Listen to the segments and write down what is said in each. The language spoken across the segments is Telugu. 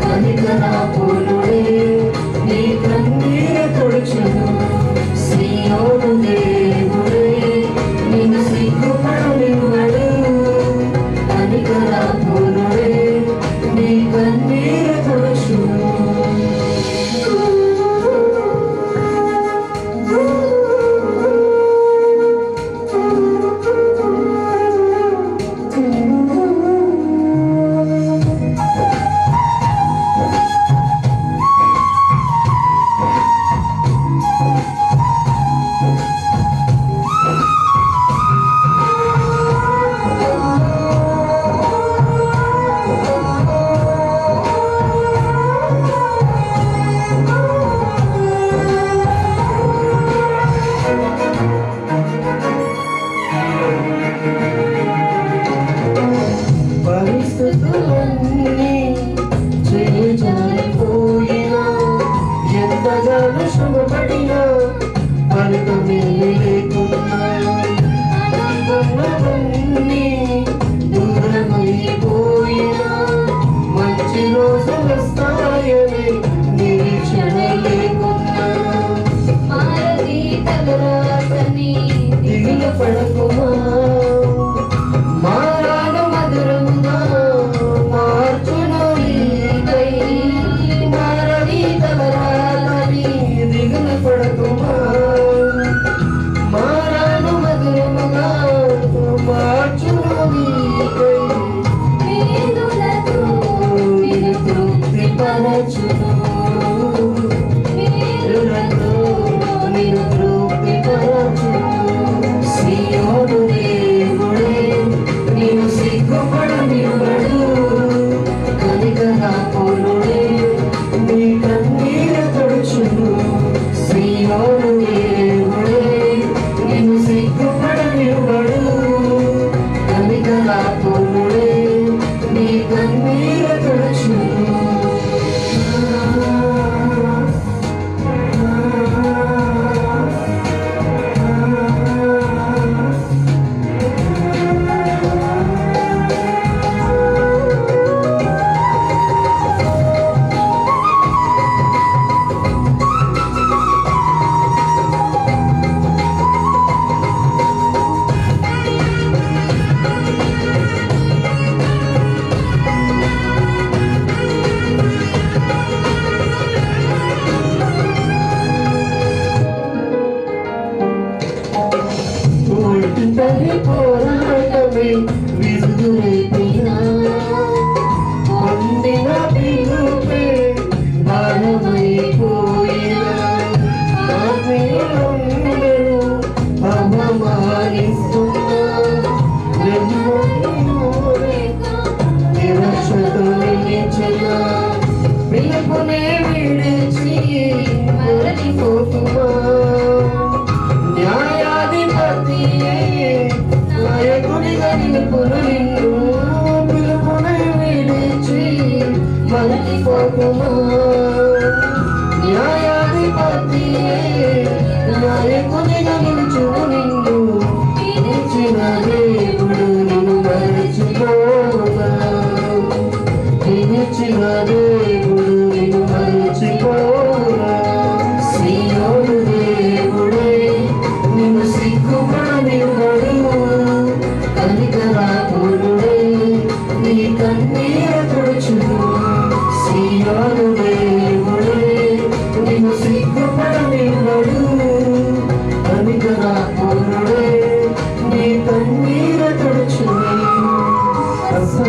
Kanikarapur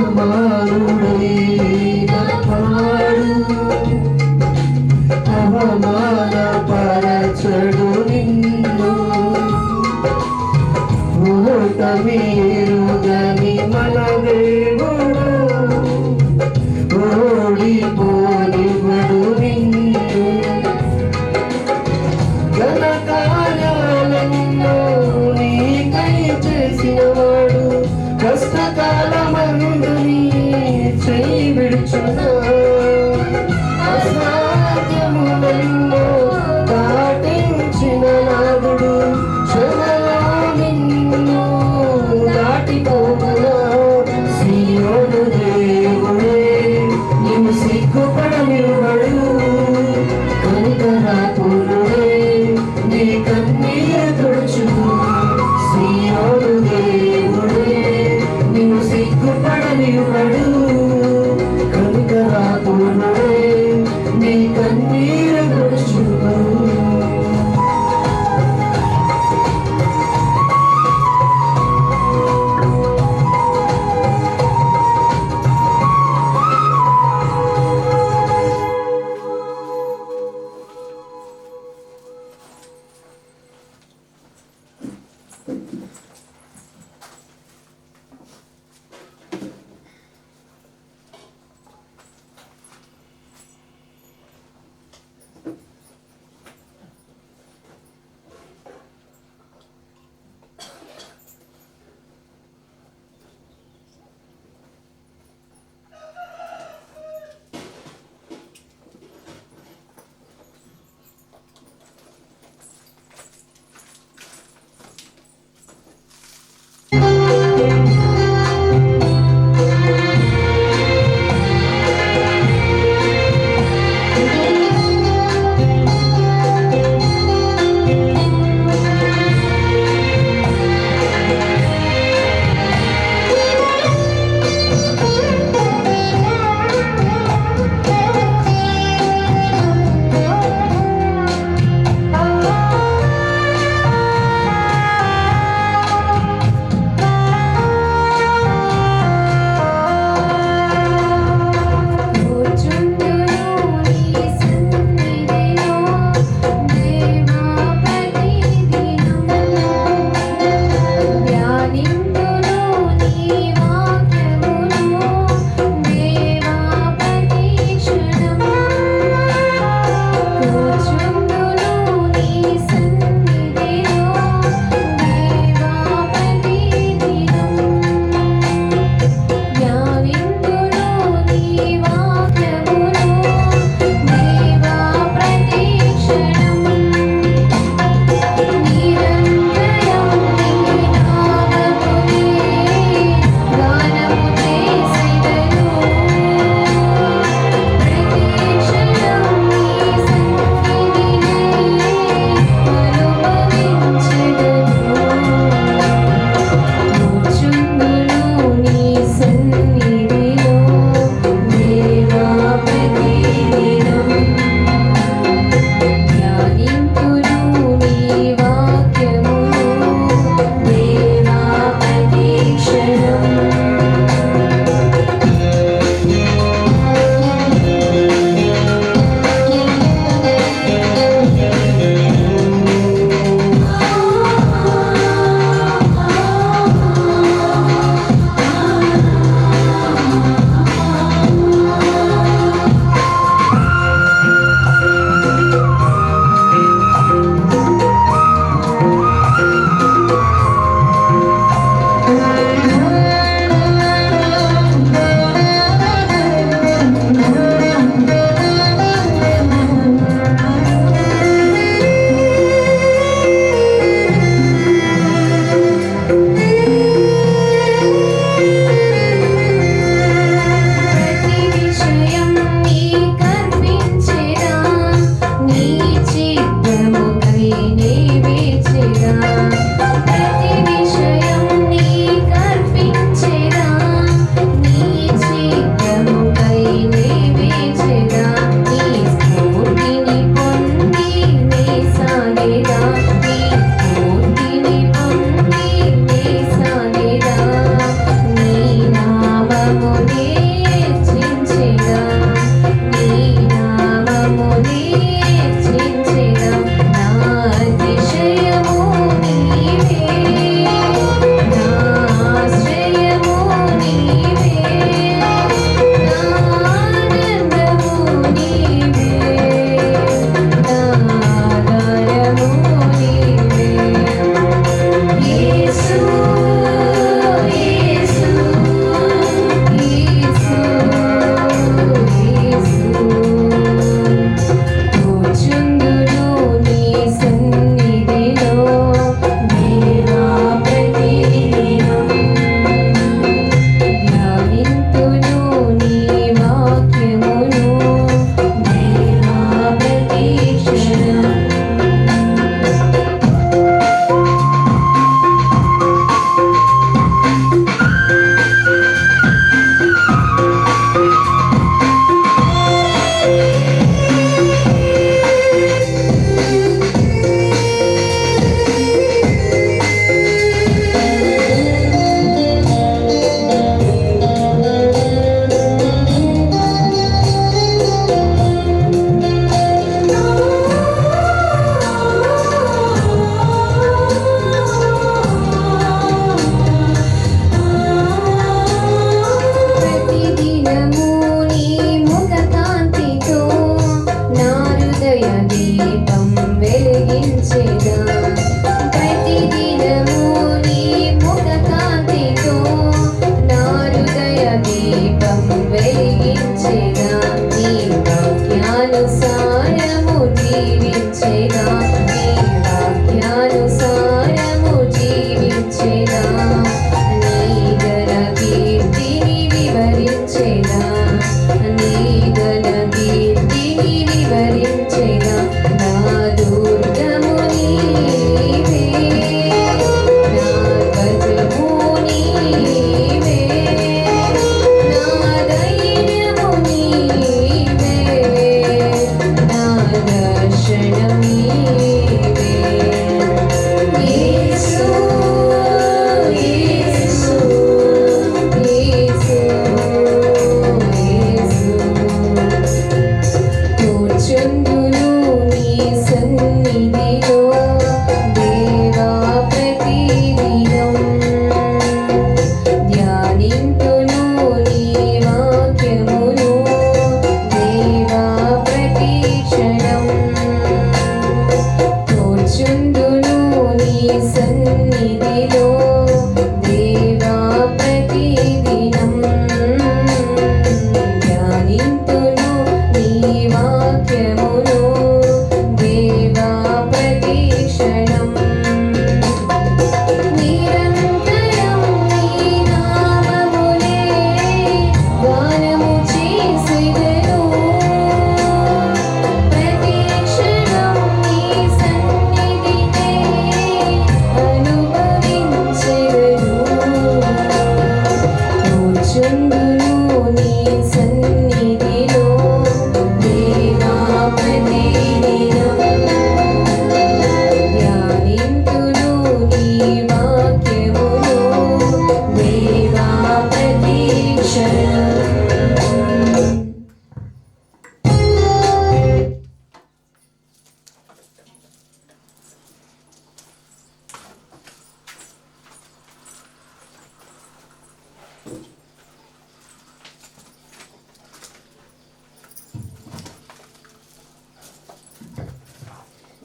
సమానుడైన పాడు అవమానపరచడు నిన్ను ఓటమిరుగని మన దేవుడు ఓడిపోనివ్వడు నిన్ను ఘనకార్యాలెన్నో నీకై చేసినవాడు కష్టకాలమందు నీ చెయ్యి విడుచునా అసాధ్యములెన్నో దాటించిన నాదుడు క్షణలో నిన్ను దాటిపోవునా సీయోను దేవుడే నిన్ను సిగ్గుపడనివ్వడు కనికరాపురుడే నీ కన్నీరు తుడుచును సీయోను దేవుడే నిన్ను సిగ్గుపడనివ్వడు కనికరాపురుడే నీ కన్నీరు తుడుచును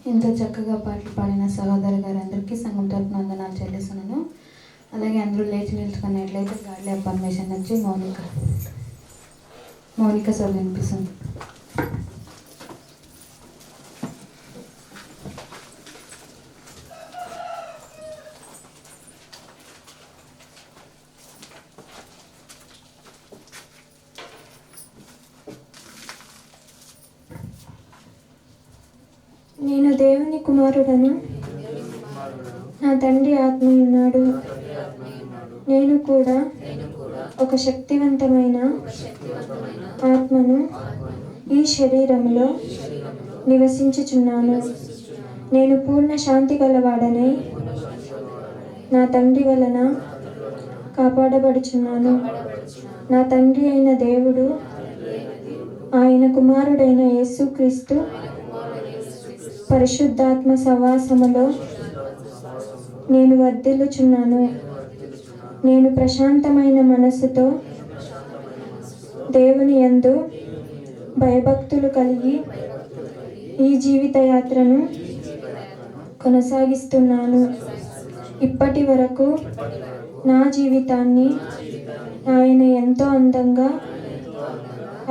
ఎంతో చక్కగా పాటలు పాడిన సహోదరు గారు అందరికీ సంఘం తరపున వందనాలు చెల్లిస్తున్నాను. అలాగే అందరూ లేచి నిలుచుకున్నట్లయితే గాలి పర్మిషన్ నుంచి మౌనిక సార్ వినిపిస్తుంది. నేను దేవుని కుమారుడను, నా తండ్రి ఆత్మ ఉన్నాడు. నేను కూడా ఒక శక్తివంతమైన ఆత్మను ఈ శరీరంలో నివసించుచున్నాను. నేను పూర్ణ శాంతి గలవాడనై నా తండ్రి వలన కాపాడబడుచున్నాను. నా తండ్రి అయిన దేవుడు, ఆయన కుమారుడైన యేసుక్రీస్తు పరిశుద్ధాత్మ సవాసములో నేను వర్ధిల్లుచున్నాను. నేను ప్రశాంతమైన మనస్సుతో దేవుని యందు భయభక్తులు కలిగి ఈ జీవిత యాత్రను కొనసాగిస్తున్నాను. ఇప్పటి వరకు నా జీవితాన్ని ఆయన ఎంతో అందంగా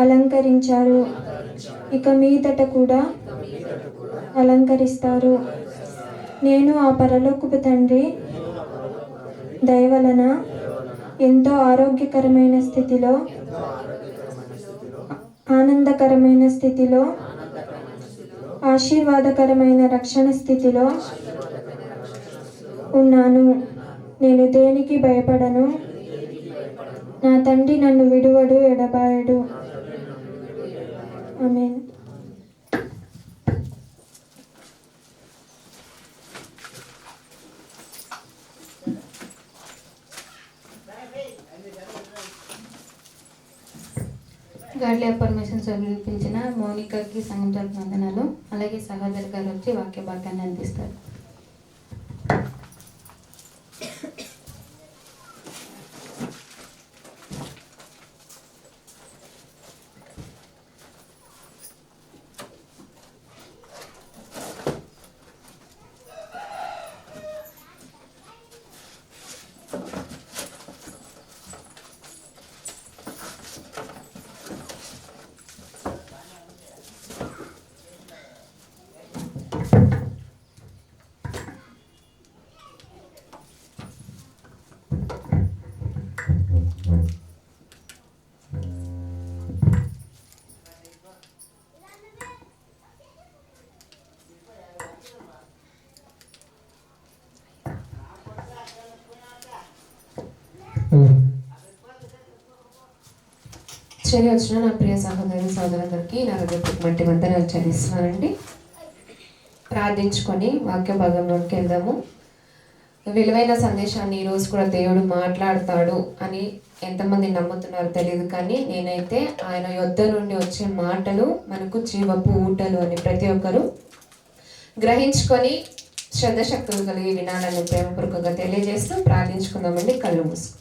అలంకరించారు. ఇక మీదట కూడా అలంకరిస్తారు. నేను ఆ పరలోకపు తండ్రి దయవలన ఎంతో ఆరోగ్యకరమైన స్థితిలో, ఆనందకరమైన స్థితిలో, ఆశీర్వాదకరమైన రక్షణ స్థితిలో ఉన్నాను. నేను దేనికి భయపడను. నా తండ్రి నన్ను విడువడు, ఎడబాయడు. ఆమేన్. గాడ్లీ పర్మిషన్ సార్ వినిపించిన మౌనికకి సంఘం తరపున వందనాలు. అలాగే సహోదరు గారు వచ్చి వాక్య భాగాన్ని అందిస్తారు. చర్య వచ్చిన నా ప్రియ సహోదరులందరికీ నా మట్టి వందనాలు చెల్లిస్తున్నానండి. ప్రార్థించుకొని వాక్య భాగంలోకి వెళ్దాము. విలువైన సందేశాన్ని ఈరోజు కూడా దేవుడు మాట్లాడతాడు అని ఎంతమంది నమ్ముతున్నారో తెలియదు, కానీ నేనైతే ఆయన యొద్ద నుండి వచ్చే మాటలు మనకు జీవపు ఊటలు అని ప్రతి ఒక్కరూ గ్రహించుకొని శ్రద్ధశక్తులు కలిగి వినాలని ప్రేమపూర్వకంగా తెలియజేస్తూ ప్రార్థించుకుందామండి. కళ్ళు మూసుకు.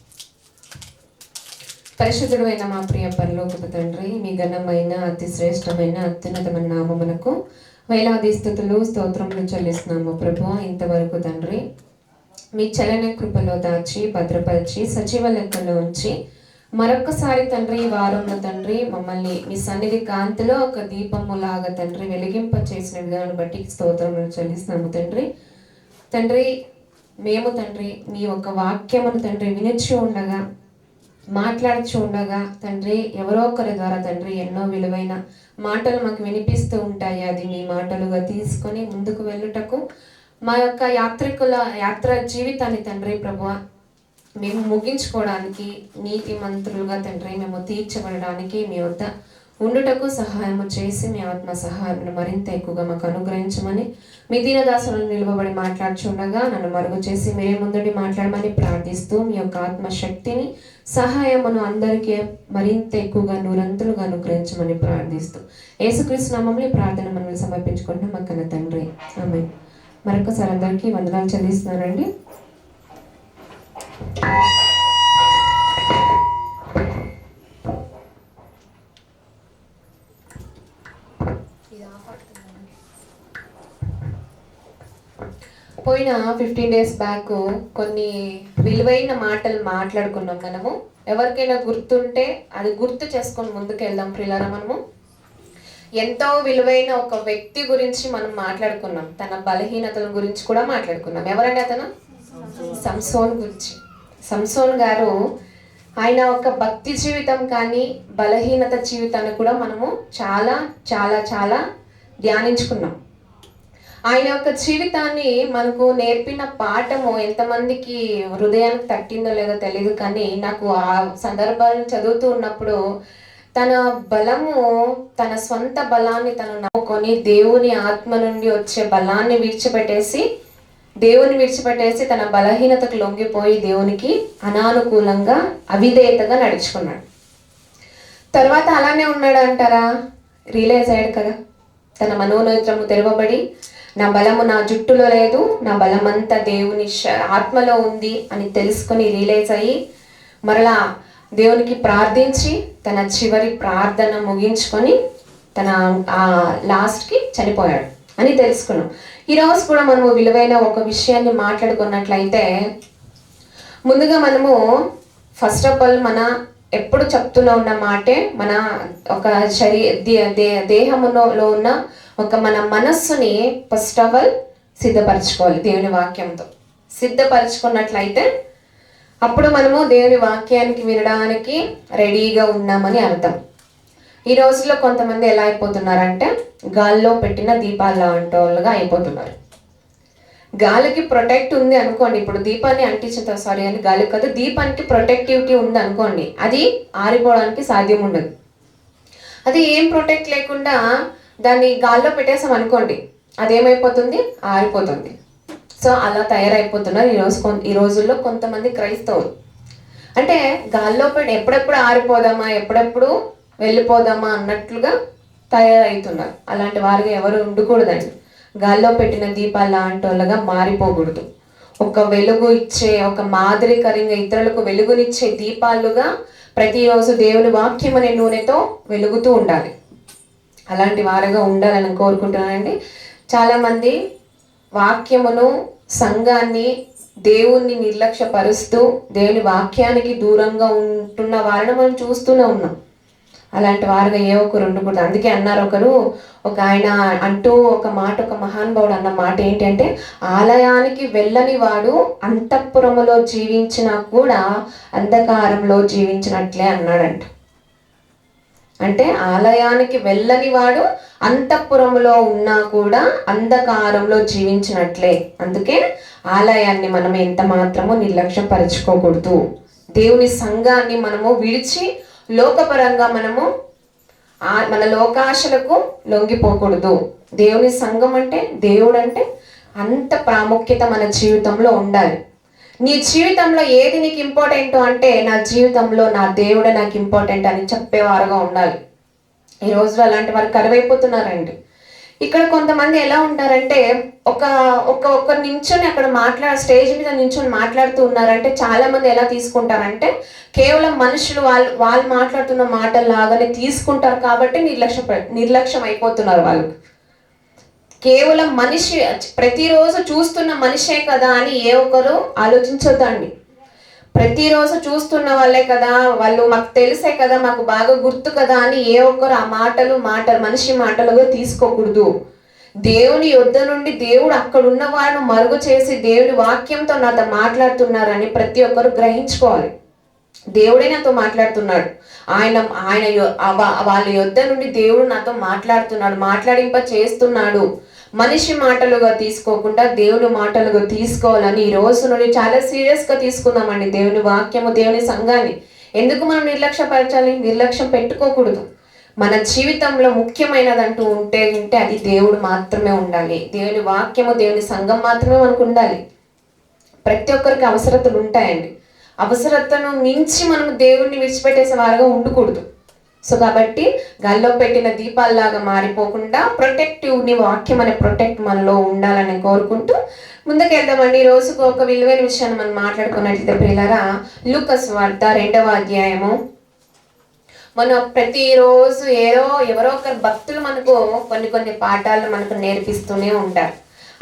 పరిశుద్ధుడు అయిన మా ప్రియ పరలోకపు తండ్రి, మీ ఘనమైన అతి శ్రేష్టమైన అత్యున్నతమైన నామమునకు వేలాది స్తుతులు స్తోత్రములు చెల్లిస్తున్నాము ప్రభువా. ఇంతవరకు తండ్రి మీ చలన కృపలో దాచి భద్రపరిచి సజీవ లెక్కలో ఉంచి మరొకసారి తండ్రి ఈ వారంలో తండ్రి మమ్మల్ని మీ సన్నిధి కాంతిలో ఒక దీపము లాగా తండ్రి వెలిగింప చేసిన విధానం బట్టి స్తోత్రములు చెల్లిస్తున్నాము తండ్రి. తండ్రి మేము తండ్రి మీ యొక్క వాక్యమును తండ్రి వినిచి ఉండగా, మాట్లాడుచు ఉండగా తండ్రి ఎవరో ఒకరి ద్వారా తండ్రి ఎన్నో విలువైన మాటలు మాకు వినిపిస్తూ ఉంటాయి. అది మీ మాటలుగా తీసుకొని ముందుకు వెళ్ళుటకు మా యొక్క యాత్ర జీవితాన్ని తండ్రి ప్రభువా మేము ముగించుకోవడానికి, నీతి మంత్రులుగా తండ్రి మేము తీర్చబడడానికి మీ వద్ద ఉండుటకు సహాయము చేసి మీ ఆత్మ సహాయం మరింత ఎక్కువగా మాకు అనుగ్రహించమని, మీ దీనదాసులను నిలువబడి మాట్లాడుచుండగా నన్ను మరుగు చేసి మీరే ముందుండి మాట్లాడమని ప్రార్థిస్తూ మీ యొక్క ఆత్మశక్తిని సహాయమును అందరికీ మరింత ఎక్కువగా నూరంతులుగా అనుగ్రహించమని ప్రార్థిస్తూ యేసుక్రీస్తు నామములో ప్రార్థన మనల్ని సమర్పించుకుంటున్నాం మా కన్న తండ్రి, ఆమేన్. మరొకసారి అందరికీ వందనాలు చెల్లిస్తున్నానండి. పోయిన 15 days బ్యాక్ కొన్ని విలువైన మాటలు మాట్లాడుకున్నాం మనము. ఎవరికైనా గుర్తుంటే అది గుర్తు చేసుకొని ముందుకు వెళ్దాం ప్రియులారా. మనము ఎంతో విలువైన ఒక వ్యక్తి గురించి మనం మాట్లాడుకున్నాం, తన బలహీనతల గురించి కూడా మాట్లాడుకున్నాం. ఎవరండి అతను? సంసోన్ గురించి. సంసోన్ గారు ఆయన ఒక భక్తి జీవితం కానీ బలహీనత జీవితాన్ని కూడా మనము చాలా చాలా చాలా ధ్యానించుకున్నాం. ఆయన యొక్క జీవితాన్ని మనకు నేర్పిన పాఠము ఎంతమందికి హృదయానికి తట్టిందో లేదో తెలియదు, కానీ నాకు ఆ సందర్భాలను చదువుతూ ఉన్నప్పుడు తన బలము, తన సొంత బలాన్ని తను నమ్ముకొని దేవుని ఆత్మ నుండి వచ్చే బలాన్ని విడిచిపెట్టేసి తన బలహీనతకు లొంగిపోయి దేవునికి అనానుకూలంగా అవిధేయతగా నడుచుకున్నాడు. తర్వాత అలానే ఉన్నాడు అంటారా? రియలైజ్ అయ్యాడు కదా, తన మనోనేత్రము తెరవబడి నా బలము నా జుట్టులో లేదు, నా బలమంతా దేవుని ఆత్మలో ఉంది అని తెలుసుకొని రియలైజ్ అయ్యి మరలా దేవునికి ప్రార్థించి తన చివరి ప్రార్థన ముగించుకొని తన లాస్ట్కి చనిపోయాడు అని తెలుసుకున్నాం. ఈరోజు కూడా మనము విలువైన ఒక విషయాన్ని మాట్లాడుకున్నట్లయితే, ముందుగా మనము ఫస్ట్ ఆఫ్ ఆల్ మన ఎప్పుడు చెప్తూనే ఉన్న మాటే, మన ఒక దేహములో ఉన్న ఒక మన మనస్సుని ఫస్ట్ ఆఫ్ ఆల్ సిద్ధపరచుకోవాలి. దేవుని వాక్యంతో సిద్ధపరచుకున్నట్లయితే అప్పుడు మనము దేవుని వాక్యానికి వినడానికి రెడీగా ఉన్నామని అర్థం. ఈ రోజుల్లో కొంతమంది ఎలా అయిపోతున్నారంటే గాల్లో పెట్టిన దీపాల లాంటి వాళ్ళుగా అయిపోతున్నారు. గాలికి ప్రొటెక్ట్ ఉంది అనుకోండి, ఇప్పుడు దీపాన్ని అంటించిన అని గాలి కాదు, దీపానికి ప్రొటెక్టివిటీ ఉంది అనుకోండి, అది ఆరిపోవడానికి సాధ్యం ఉండదు. అది ఏం ప్రొటెక్ట్ లేకుండా దాన్ని గాల్లో పెట్టేసాం అనుకోండి, అదేమైపోతుంది? ఆరిపోతుంది. సో అలా తయారైపోతున్నారు ఈ రోజుల్లో కొంతమంది క్రైస్తవులు. అంటే గాల్లో పెట్టి ఎప్పుడెప్పుడు ఆరిపోదామా, ఎప్పుడెప్పుడు వెళ్ళిపోదామా అన్నట్లుగా తయారవుతున్నారు. అలాంటి వారిగా ఎవరు ఉండకూడదండి. గాల్లో పెట్టిన దీపాల లాంటి వాళ్ళగా మారిపోకూడదు. ఒక వెలుగు ఇచ్చే, ఒక మాదిరికరంగా ఇతరులకు వెలుగునిచ్చే దీపాలుగా ప్రతిరోజు దేవుని వాక్యం అనే నూనెతో వెలుగుతూ ఉండాలి. అలాంటి వారుగా ఉండాలని కోరుకుంటున్నానండి. చాలామంది వాక్యమును, సంఘాన్ని, దేవుణ్ణి నిర్లక్ష్యపరుస్తూ దేవుని వాక్యానికి దూరంగా ఉంటున్న వారిని మనం చూస్తూనే ఉన్నాం. అలాంటి వారుగా ఏ ఒక్కరు ఉండకూడదు. అందుకే అన్నారు ఒక ఆయన అంటూ ఒక మాట, ఒక మహానుభావుడు అన్న మాట ఏంటంటే, ఆలయానికి వెళ్ళని వాడు అంతఃపురములో జీవించినా కూడా అంధకారంలో జీవించినట్లే అన్నాడంట. అంటే ఆలయానికి వెళ్ళని వాడు అంతఃపురంలో ఉన్నా కూడా అంధకారంలో జీవించినట్లే. అందుకే ఆలయాన్ని మనం ఎంత మాత్రమో నిర్లక్ష్యపరచుకోకూడదు. దేవుని సంఘాన్ని మనము విడిచి లోకపరంగా మనము మన లోకాశలకు లొంగిపోకూడదు. దేవుని సంఘం అంటే, దేవుడు అంటే అంత ప్రాముఖ్యత మన జీవితంలో ఉండాలి. నీ జీవితంలో ఏది నీకు ఇంపార్టెంట్ అంటే, నా జీవితంలో నా దేవుడే నాకు ఇంపార్టెంట్ అని చెప్పేవారుగా ఉండాలి. ఈ రోజులో అలాంటి వారు కరువైపోతున్నారండి. ఇక్కడ కొంతమంది ఎలా ఉంటారంటే, ఒక నించొని అక్కడ స్టేజ్ మీద నించొని మాట్లాడుతూ ఉన్నారంటే చాలా మంది ఎలా తీసుకుంటారంటే, కేవలం మనుషులు వాళ్ళు మాట్లాడుతున్న మాటల్లాగానే తీసుకుంటారు కాబట్టి నిర్లక్ష్యం అయిపోతున్నారు. వాళ్ళు కేవలం మనిషి, ప్రతిరోజు చూస్తున్న మనిషే కదా అని ఏ ఒక్కరు ఆలోచించొద్దండి. ప్రతిరోజు చూస్తున్న వాళ్ళే కదా, వాళ్ళు మాకు తెలిసే కదా, మాకు బాగా గుర్తు కదా అని ఏ ఒక్కరు ఆ మాటలు మనిషి మాటలుగా తీసుకోకూడదు. దేవుని యొద్ద నుండి దేవుడు అక్కడ ఉన్న వాళ్ళను మరుగు చేసి దేవుని వాక్యంతో నాతో మాట్లాడుతున్నారని ప్రతి ఒక్కరు గ్రహించుకోవాలి. దేవుడే నాతో మాట్లాడుతున్నాడు, ఆయన వాళ్ళ యొద్ద నుండి దేవుడు నాతో మాట్లాడుతున్నాడు, మాట్లాడింప చేస్తున్నాడు, మనిషి మాటలుగా తీసుకోకుండా దేవుని మాటలుగా తీసుకోవాలని ఈ రోజు నుండి చాలా సీరియస్గా తీసుకుందామండి దేవుని వాక్యము, దేవుని సంఘాన్ని. ఎందుకు మనం నిర్లక్ష్యపరచాలి? నిర్లక్ష్యం పెట్టుకోకూడదు. మన జీవితంలో ముఖ్యమైనదంటూ ఉంటే అది దేవుడు మాత్రమే ఉండాలి. దేవుని వాక్యము, దేవుని సంఘం మాత్రమే మనకు ఉండాలి. ప్రతి ఒక్కరికి అవసరతలు ఉంటాయండి. అవసరతను మించి మనం దేవుణ్ణి విడిచిపెట్టేసే వారుగా ఉండకూడదు. సో కాబట్టి గాల్లో పెట్టిన దీపాల్లాగా మారిపోకుండా ప్రొటెక్టివ్ని వాక్యం అనే ప్రొటెక్ట్ మనలో ఉండాలని కోరుకుంటూ ముందుకు వెళ్దామండి. ఈ రోజుకు ఒక విలువైన విషయాన్ని మనం మాట్లాడుకున్నట్లయితే ప్రియులారా, లూకా సువార్త 2వ అధ్యాయము. మనం ప్రతిరోజు ఎవరో ఒకరు భక్తులు మనకు కొన్ని పాఠాలను మనకు నేర్పిస్తూనే ఉంటారు.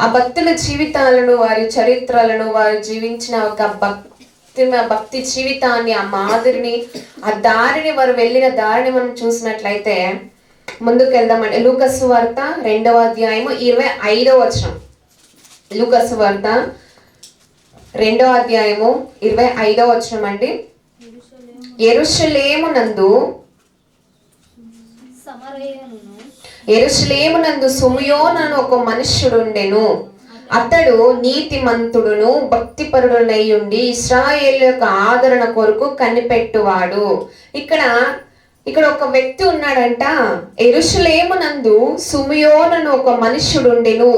ఆ భక్తుల జీవితాలను, వారి చరిత్రలను, వారు జీవించిన ఒక భక్తి జీవితాన్ని, ఆ మాదిరిని, ఆ దారిని, వారు వెళ్ళిన దారిని మనం చూసినట్లయితే ముందుకు వెళ్దామండి. లూకా సువార్త 2వ అధ్యాయము 25వ వచనం. లూకా సువార్త 2వ అధ్యాయము 25వ వచనం అండి. యెరూషలేమునందు సుమయోనను ఒక మనుష్యుడుండెను. అతడు నీతిమంతుడును భక్తిపరుడునై ఉండి ఇశ్రాయేలు యొక్క ఆదరణ కొరకు కనిపెట్టువాడు. ఇక్కడ ఒక వ్యక్తి ఉన్నాడంట. యెరూషలేమునందు సుమయోనను ఒక మనుష్యుడుండెను.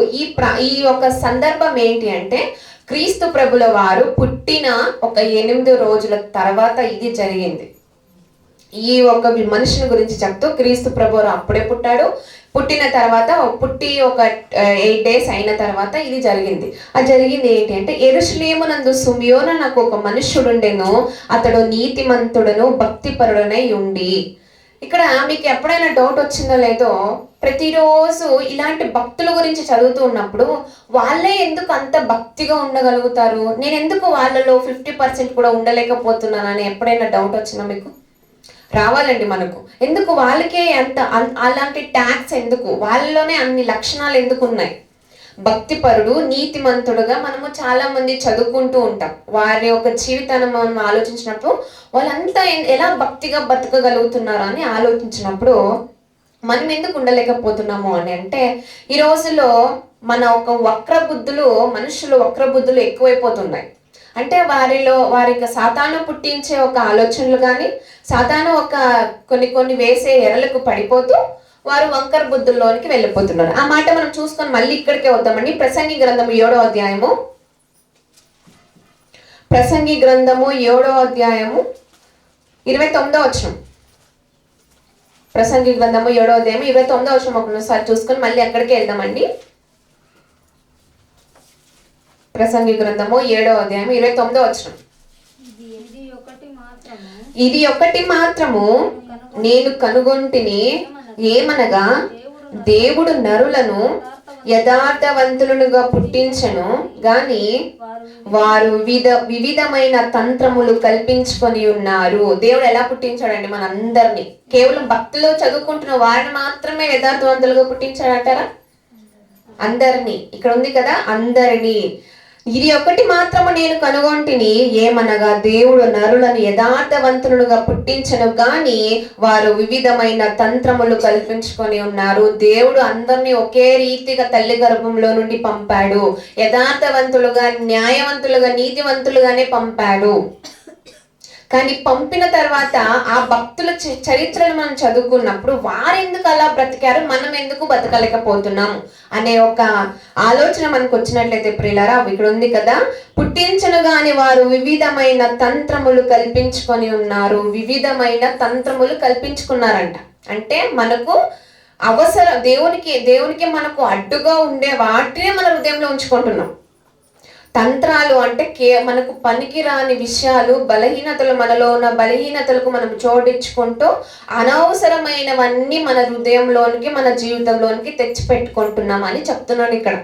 ఈ ఒక సందర్భం ఏంటి అంటే, క్రీస్తు ప్రభుల వారు పుట్టిన ఒక 8 రోజుల తర్వాత ఇది జరిగింది. ఈ ఒక మనుషుని గురించి చెప్తూ క్రీస్తు ప్రభువు అప్పుడే పుట్టాడు. పుట్టిన తర్వాత ఒక 8 days అయిన తర్వాత ఇది జరిగింది. అది జరిగింది ఏంటి అంటే, యెరూషలేమునందు సుమయోన నాకు ఒక మనుష్యుడుండెను. అతడు నీతిమంతుడును భక్తిపరుడనై ఉండి. ఇక్కడ మీకు ఎప్పుడైనా డౌట్ వచ్చిందో లేదో, ప్రతిరోజు ఇలాంటి భక్తుల గురించి చదువుతూ ఉన్నప్పుడు వాళ్ళే ఎందుకు అంత భక్తిగా ఉండగలుగుతారు, నేను ఎందుకు వాళ్ళలో 50% కూడా ఉండలేకపోతున్నానని ఎప్పుడైనా డౌట్ వచ్చినా మీకు? రావాలండి మనకు. ఎందుకు వాళ్ళకే అలాంటి ట్యాక్స్ ఎందుకు, వాళ్ళలోనే అన్ని లక్షణాలు ఎందుకు ఉన్నాయి? భక్తిపరుడు, నీతిమంతుడుగా మనము చాలా మంది చదువుకుంటూ ఉంటాం. వారి యొక్క జీవితాన్ని మనం ఆలోచించినప్పుడు వాళ్ళంతా ఎలా భక్తిగా బతకగలుగుతున్నారు అని ఆలోచించినప్పుడు మనం ఎందుకు ఉండలేకపోతున్నాము అని అంటే, ఈ రోజుల్లో మన ఒక మనుషులు వక్ర బుద్ధులు ఎక్కువైపోతున్నాయి. అంటే వారికి సాతాను పుట్టించే ఒక ఆలోచనలు కానీ, సాతాను ఒక కొన్ని వేసే ఎరలకు పడిపోతూ వారు వంకర బుద్ధుల్లోనికి వెళ్ళిపోతున్నారు. ఆ మాట మనం చూసుకొని మళ్ళీ ఇక్కడికే వద్దామండి. ప్రసంగి గ్రంథము 7వ అధ్యాయము. ప్రసంగి గ్రంథము 7వ అధ్యాయము 29వ వచనం. ప్రసంగి గ్రంథము 7వ అధ్యాయం 29వ వచనం ఒకసారి చూసుకొని మళ్ళీ అక్కడికే వెళ్దామండి. ప్రసంగి గ్రంథము 7వ అధ్యాయం 29వ వచనం. ఇది ఒకటి మాత్రము నేను కనుగొంటిని, ఏమనగా దేవుడు నరులను యథార్థవంతులుగా పుట్టించెను గాని వారు వివిధమైన తంత్రములు కల్పించుకొని ఉన్నారు. దేవుడు ఎలా పుట్టించాడండి మనందరినీ? కేవలం భక్తులు చదువుకుంటున్న వారిని మాత్రమే యథార్థవంతులుగా పుట్టించాడంటారా? అందరినీ. ఇక్కడ ఉంది కదా, అందరినీ. ఇది ఒకటి మాత్రము నేను కనుగొంటిని, ఏమనగా దేవుడు నరులను యథార్థవంతులుగా పుట్టించను గాని వారు వివిధమైన తంత్రములు కల్పించుకొని ఉన్నారు. దేవుడు అందరినీ ఒకే రీతిగా తల్లి గర్భంలో నుండి పంపాడు. యథార్థవంతులుగా, న్యాయవంతులుగా, నీతివంతులుగానే పంపాడు. కానీ పంపిన తర్వాత ఆ భక్తుల చరిత్రను మనం చదువుకున్నప్పుడు వారెందుకు అలా బ్రతికారు, మనం ఎందుకు బతకలేకపోతున్నాము అనే ఒక ఆలోచన మనకు వచ్చినట్లయితే ప్రియులారా, ఇక్కడ ఉంది కదా, పుట్టించను గాని వారు వివిధమైన తంత్రములు కల్పించుకొని ఉన్నారు. వివిధమైన తంత్రములు కల్పించుకున్నారంట. అంటే మనకు దేవునికి మనకు అడ్డుగా ఉండే వాటినే మన హృదయంలో ఉంచుకుంటున్నాం. తంత్రాలు అంటే మనకు పనికిరాని విషయాలు, బలహీనతలు, మనలో ఉన్న బలహీనతలకు మనం జోడించుకుంటూ అనవసరమైనవన్నీ మన హృదయంలోనికి, మన జీవితంలోనికి తెచ్చిపెట్టుకుంటున్నాం అని చెప్తున్నాను ఇక్కడ.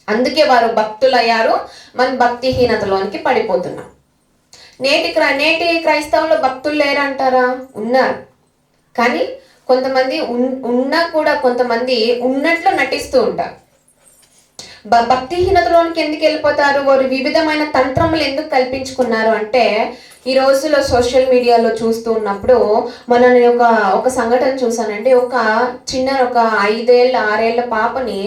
అందుకే వారు భక్తులయ్యారు, మన భక్తిహీనతలోనికి పడిపోతున్నాం. నేటి క్రైస్తవులు భక్తులు లేరంటారా? ఉన్నారు. కానీ కొంతమంది ఉన్నా కూడా కొంతమంది ఉన్నట్లు నటిస్తూ ఉంటారు. భక్తిహీనతలోనికి ఎందుకు వెళ్ళిపోతారు? వారు వివిధమైన తంత్రములు ఎందుకు కల్పించుకున్నారు అంటే, ఈ రోజులో సోషల్ మీడియాలో చూస్తూ ఉన్నప్పుడు నేను ఒక సంఘటన చూసానండి. ఒక 5 ఏళ్ళ 6 ఏళ్ళ పాపని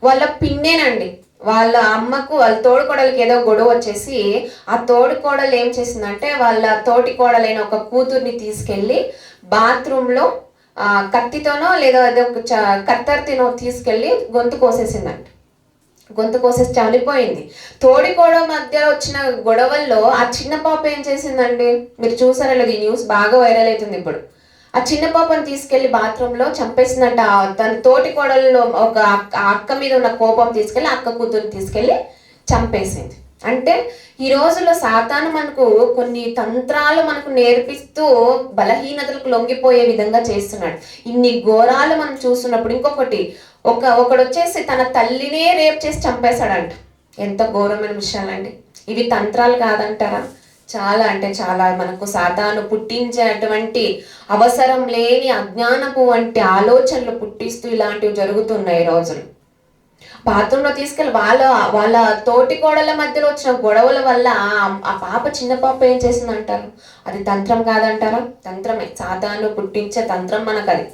వాళ్ళ పిన్నేనండి. వాళ్ళ అమ్మకు వాళ్ళ తోడుకోడలికి ఏదో గొడవ వచ్చేసి ఆ తోడుకోడలు ఏం చేసిందంటే వాళ్ళ తోటి కోడలైన ఒక కూతుర్ని తీసుకెళ్ళి బాత్రూంలో కత్తితోనో లేదా అదే ఒక కత్తెరతోనో తీసుకెళ్ళి గొంతు కోసేసిందంట. గొంతు కోసేసి చనిపోయింది. తోడికోడ మధ్య వచ్చిన గొడవల్లో ఆ చిన్న పాప ఏం చేసిందండి, మీరు చూసారా లేదు, ఈ న్యూస్ బాగా వైరల్ అవుతుంది ఇప్పుడు. ఆ చిన్న పాపను తీసుకెళ్లి బాత్రూంలో చంపేసిందంట. తన తోటి కోడల్లో ఒక అక్క మీద ఉన్న కోపం తీసుకెళ్లి అక్క కూతురుని తీసుకెళ్లి చంపేసింది. అంటే ఈ రోజుల్లో సాతాను మనకు కొన్ని తంత్రాలు మనకు నేర్పిస్తూ బలహీనతలకు లొంగిపోయే విధంగా చేస్తున్నాడు. ఇన్ని ఘోరాలు మనం చూస్తున్నప్పుడు ఇంకొకటి ఒకడు వచ్చేసి తన తల్లినే రేప్ చేసి చంపేశాడంట. ఎంత ఘోరమైన విషయాలండి ఇవి. తంత్రాలు కాదంటారా? చాలా అంటే చాలా మనకు సాతాను పుట్టించేటువంటి అవసరం లేని అజ్ఞానపు వంటి ఆలోచనలు పుట్టిస్తూ ఇలాంటివి జరుగుతున్నాయి ఈ రోజులు. బాత్రూంలో తీసుకెళ్ళి వాళ్ళ తోటి కోడల మధ్యలో వచ్చిన గొడవల వల్ల ఆ పాప చిన్న పాప ఏం చేసిందంటారు? అది తంత్రం కాదంటారా? తంత్రమే. సాతాను పుట్టించే తంత్రం మనకు అది.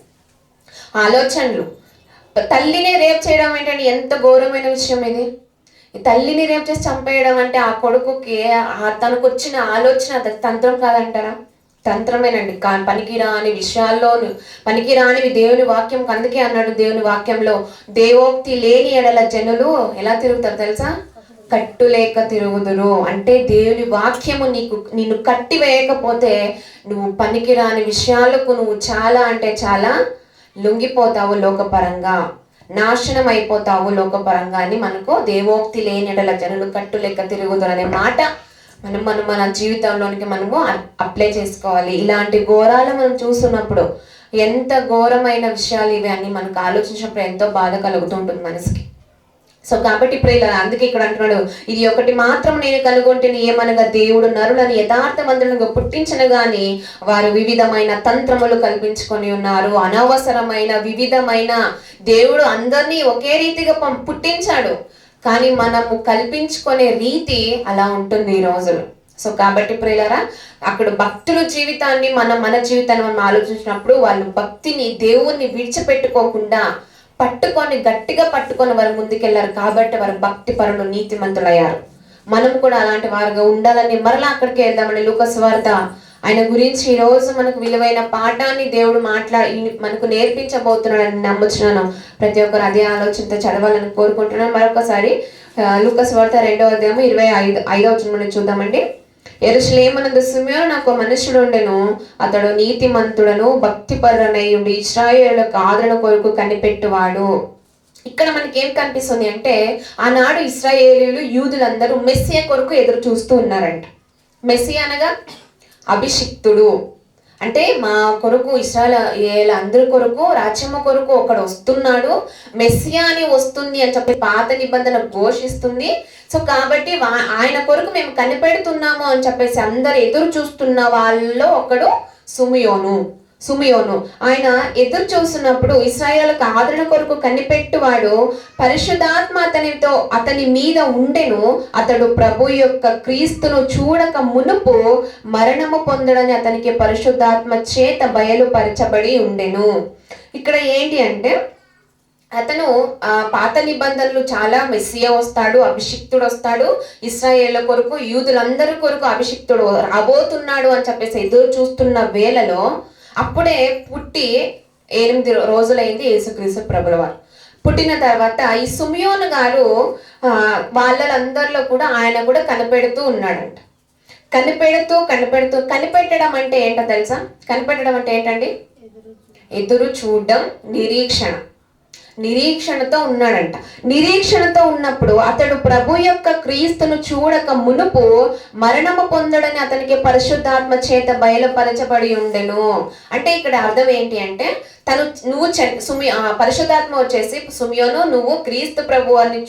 ఆలోచనలు. తల్లిని రేప్ చేయడం ఏంటంటే ఎంత ఘోరమైన విషయం ఇది. తల్లిని రేప్ చేసి చంపేయడం అంటే ఆ కొడుకుకి తనకు వచ్చిన ఆలోచన తంత్రం కాదంటారా? తంత్రమేనండి. పనికిరాని విషయాల్లోను పనికిరానివి దేవుని వాక్యం. అందుకే అన్నాడు దేవుని వాక్యంలో, దేవోక్తి లేని ఎడల జనులు ఎలా తిరుగుతారు తెలుసా? కట్టులేక తిరుగుదురు. అంటే దేవుని వాక్యము నిన్ను కట్టి వేయకపోతే నువ్వు పనికిరాని విషయాలకు నువ్వు చాలా అంటే చాలా లొంగిపోతావు, లోకపరంగా నాశనం అయిపోతావు లోకపరంగా అని మనకు దేవోక్తి లేని ఎడల జనులు కట్టు లెక్క తిరుగుదురు అనే మాట మనం మన జీవితంలోనికి మనము అప్లై చేసుకోవాలి. ఇలాంటి ఘోరాలు మనం చూస్తున్నప్పుడు ఎంత ఘోరమైన విషయాలు ఇవి అని మనకు ఆలోచించినప్పుడు ఎంతో బాధ కలుగుతుంటుంది మనసుకి. సో కాబట్టి ప్రియులారా, అందుకే ఇక్కడ అంటున్నాడు, ఇది ఒకటి మాత్రం నేను కనుగొంటిని, ఏమనగా దేవుడు నరులను యథార్థవంతులుగా పుట్టించను గాని వారు వివిధమైన తంత్రములు కల్పించుకొని ఉన్నారు. అనవసరమైన వివిధమైన, దేవుడు అందరినీ ఒకే రీతిగా పుట్టించాడు, కానీ మనము కల్పించుకునే రీతి అలా ఉంటుంది ఈ రోజులు. సో కాబట్టి ప్రియులారా, అక్కడ భక్తుల జీవితాన్ని మన జీవితాన్ని మనం ఆలోచించినప్పుడు వాళ్ళు భక్తిని దేవుణ్ణి విడిచిపెట్టుకోకుండా గట్టిగా పట్టుకొని వారు ముందుకెళ్లారు. కాబట్టి వారు భక్తి పరులు, నీతిమంతులయ్యారు. మనం కూడా అలాంటి వారుగా ఉండాలని మరలా అక్కడికి వెళ్దామని లూకా సువార్త ఆయన గురించి ఈ రోజు మనకు విలువైన పాఠాన్ని దేవుడు మనకు నేర్పించబోతున్నాడని నమ్ముచున్నాను. ప్రతి ఒక్కరు అదే ఆలోచనతో చదవాలని కోరుకుంటున్నాను. మరొకసారి లూకా సువార్త 2వ అధ్యాయం 25వ వచనం చూద్దామండి. యెరూషలేమునందు సిమెయోను నాకు మనుష్యుడు ఉండెను, అతడు నీతిమంతుడను భక్తిపరుడనై ఉండి ఇశ్రాయేలులకు ఆదరణ కొరకు కనిపెట్టువాడు. ఇక్కడ మనకి ఏం కనిపిస్తుంది అంటే, ఆనాడు ఇశ్రాయేలీయులు యూదులందరూ మెస్సియా కొరకు ఎదురు చూస్తూ ఉన్నారంట. మెస్సియా అనగా అభిషిక్తుడు. అంటే మా కొరకు ఇశ్రాయేలు అందరి కొరకు, రాజ్యము కొరకు ఒకడు వస్తున్నాడు, మెస్సియా అని వస్తుంది అని చెప్పి పాత నిబంధన ఘోషిస్తుంది. సో కాబట్టి ఆయన కొరకు మేము కనిపెడుతున్నాము అని చెప్పేసి అందరు ఎదురు చూస్తున్న వాళ్ళలో ఒకడు సుమియోను. ఆయన ఎదురు చూస్తున్నప్పుడు ఇశ్రాయేలుకు ఆదరణ కొరకు కనిపెట్టువాడు, పరిశుద్ధాత్మ అతని మీద ఉండెను, అతడు ప్రభు యొక్క క్రీస్తును చూడక మునుపు మరణము పొందడని అతనికి పరిశుద్ధాత్మ చేత బయలుపరచబడి ఉండెను. ఇక్కడ ఏంటి అంటే, అతను పాత నిబంధనలు చాలా మెస్సియా వస్తాడు, అభిషిక్తుడు వస్తాడు, ఇశ్రాయేళ్ల కొరకు యూదులందరి కొరకు అభిషిక్తుడు రాబోతున్నాడు అని చెప్పేసి ఎదురు చూస్తున్న వేళలో అప్పుడే పుట్టి 8 రోజులైంది యేసుక్రీస్తు ప్రభుల వారు. పుట్టిన తర్వాత ఈ సిమెయోను గారు వాళ్ళందరిలో కూడా ఆయన కూడా కనిపెడుతూ ఉన్నాడంట. కనిపెట్టడం అంటే ఏంటో తెలుసా? కనిపెట్టడం అంటే ఏంటండి? ఎదురు చూడడం, నిరీక్షణతో ఉన్నాడంట. నిరీక్షణతో ఉన్నప్పుడు అతడు ప్రభు యొక్క క్రీస్తును చూడక మునుపు మరణము పొందడని అతనికి పరిశుద్ధాత్మ చేత బయలుపరచబడి ఉండెను. అంటే ఇక్కడ అర్థం ఏంటి అంటే, పరిశుద్ధాత్మ వచ్చేసి సిమెయోను, నువ్వు క్రీస్తు ప్రభు వారిని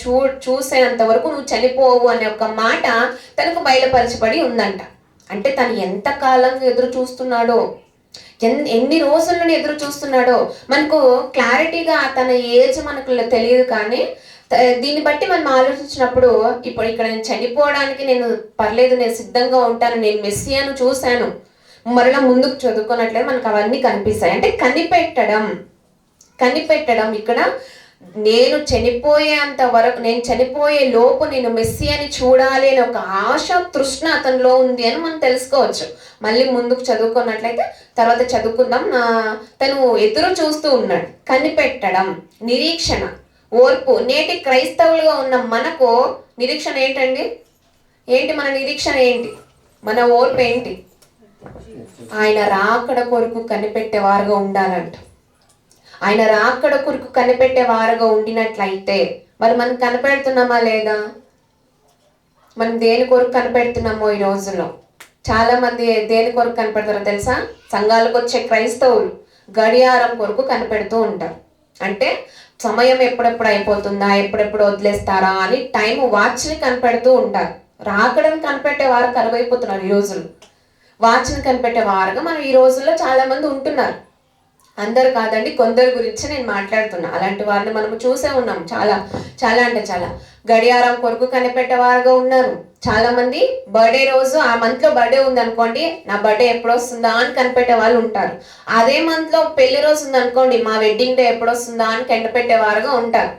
చూసేంత వరకు నువ్వు చనిపోవు అనే ఒక మాట తనకు బయలుపరచబడి ఉందంట. అంటే తను ఎంత కాలం ఎదురు చూస్తున్నాడో, ఎన్ని రోజుల నుండి ఎదురు చూస్తున్నాడో మనకు క్లారిటీగా తన ఏజ్ మనకు తెలియదు. కానీ దీన్ని బట్టి మనం ఆలోచించినప్పుడు, ఇప్పుడు ఇక్కడ నేను చనిపోవడానికి నేను పర్లేదు, నేను సిద్ధంగా ఉంటాను, నేను మెస్సియాను చూశాను, మరలా ముందుకు చదువుకున్నట్లయితే మనకు అవన్నీ కనిపిస్తాయి. అంటే కనిపెట్టడం ఇక్కడ నేను చనిపోయేంత వరకు, నేను చనిపోయే లోపు నేను మెస్సియాని చూడాలి అని ఒక ఆశ తృష్ణ అతనిలో ఉంది అని మనం తెలుసుకోవచ్చు. మళ్ళీ ముందుకు చదువుకున్నట్లయితే తర్వాత చదువుకుందాం. తను ఎదురు చూస్తూ ఉన్నాడు. కనిపెట్టడం, నిరీక్షణ, ఓర్పు. నేటి క్రైస్తవులుగా ఉన్న మనకు నిరీక్షణ ఏంటండి? ఏంటి మన నిరీక్షణ? ఏంటి మన ఓర్పు? ఏంటి? ఆయన రాకడ కొరకు కనిపెట్టేవారుగా ఉండాలంట. ఆయన రాకడ కొరకు కనిపెట్టేవారుగా ఉండినట్లయితే మరి మనం కనిపెడుతున్నామా లేదా? మనం దేని కొరకు కనిపెడుతున్నామో ఈ రోజుల్లో? చాలా మంది దేని కొరకు కనిపెడతారో తెలుసా? సంఘాలకు వచ్చే క్రైస్తవులు గడియారం కొరకు కనిపెడుతూ ఉంటారు. అంటే సమయం ఎప్పుడెప్పుడు అయిపోతుందా, ఎప్పుడెప్పుడు వదిలేస్తారా అని టైం వాచ్ని కనిపెడుతూ ఉంటారు. రాకడని కనిపెట్టేవారు కరువైపోతున్నారు ఈ రోజులు. వాచ్ని కనిపెట్టేవారుగా మనం ఈ రోజుల్లో చాలా మంది ఉంటున్నారు. అందరు కాదండి, కొందరి గురించి నేను మాట్లాడుతున్నా. అలాంటి వారిని మనము చూసే ఉన్నాం. చాలా చాలా అంటే చాలా గడియారం కొరకు కనిపెట్టేవారుగా ఉన్నారు. చాలా మంది బర్త్డే రోజు, ఆ మంత్ లో బర్త్డే ఉంది అనుకోండి, నా బర్త్డే ఎప్పుడు వస్తుందా అని కనిపెట్టే వాళ్ళు ఉంటారు. అదే మంత్ లో పెళ్లి రోజు ఉంది అనుకోండి, మా వెడ్డింగ్ డే ఎప్పుడు వస్తుందా అని కనిపెట్టేవారుగా ఉంటారు.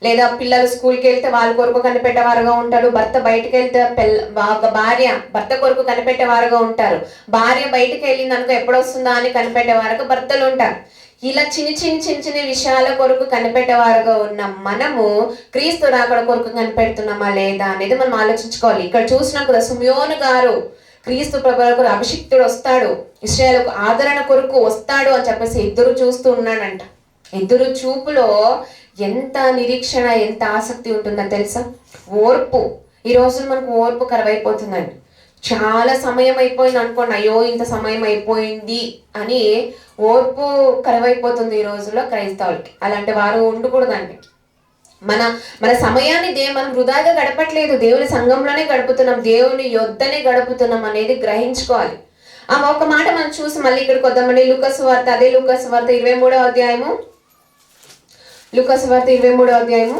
లేదా పిల్లలు స్కూల్కి వెళ్తే వాళ్ళ కొరకు కనిపెట్టేవారుగా ఉంటారు. భర్త బయటకు వెళ్తే భార్య భర్త కొరకు కనిపెట్టేవారుగా ఉంటారు. భార్య బయటకు వెళ్ళింది అనుకో ఎప్పుడు వస్తుందా అని కనిపెట్టేవారుగా భర్తలు ఉంటారు. ఇలా చిన్న విషయాల కొరకు కనిపెట్టేవారుగా ఉన్న మనము క్రీస్తు రాకడ కొరకు కనిపెడుతున్నామా లేదా అనేది మనం ఆలోచించుకోవాలి. ఇక్కడ చూసినాం కదా, సిమియోను గారు క్రీస్తు ప్రభువుకు అభిషిక్తుడు వస్తాడు, ఇశ్రాయేలుకు ఆదరణ కొరకు వస్తాడు అని చెప్పేసి ఎదురు చూస్తూ ఉన్నాడంట. ఎదురు చూపులో ఎంత నిరీక్షణ, ఎంత ఆసక్తి ఉంటుందో తెలుసా? ఓర్పు. ఈ రోజున మనకు ఓర్పు కరువైపోతుందండి. చాలా సమయం అయిపోయింది అనుకోండి, అయ్యో ఇంత సమయం అయిపోయింది అని ఓర్పు కరువైపోతుంది ఈ రోజుల్లో క్రైస్తవులకి. అలాంటి వారు ఉండకూడదండి. మన సమయాన్ని మనం వృధాగా గడపట్లేదు, దేవుని సంఘంలోనే గడుపుతున్నాం, దేవుని యొద్దనే గడుపుతున్నాం అనేది గ్రహించుకోవాలి. ఒక మాట మనం చూసి మళ్ళీ ఇక్కడికి వద్దామండి. లూకాసు వార్త, అదే లూకాసు వార్త 23వ అధ్యాయము. లూకాసు వార్త 23వ అధ్యాయము.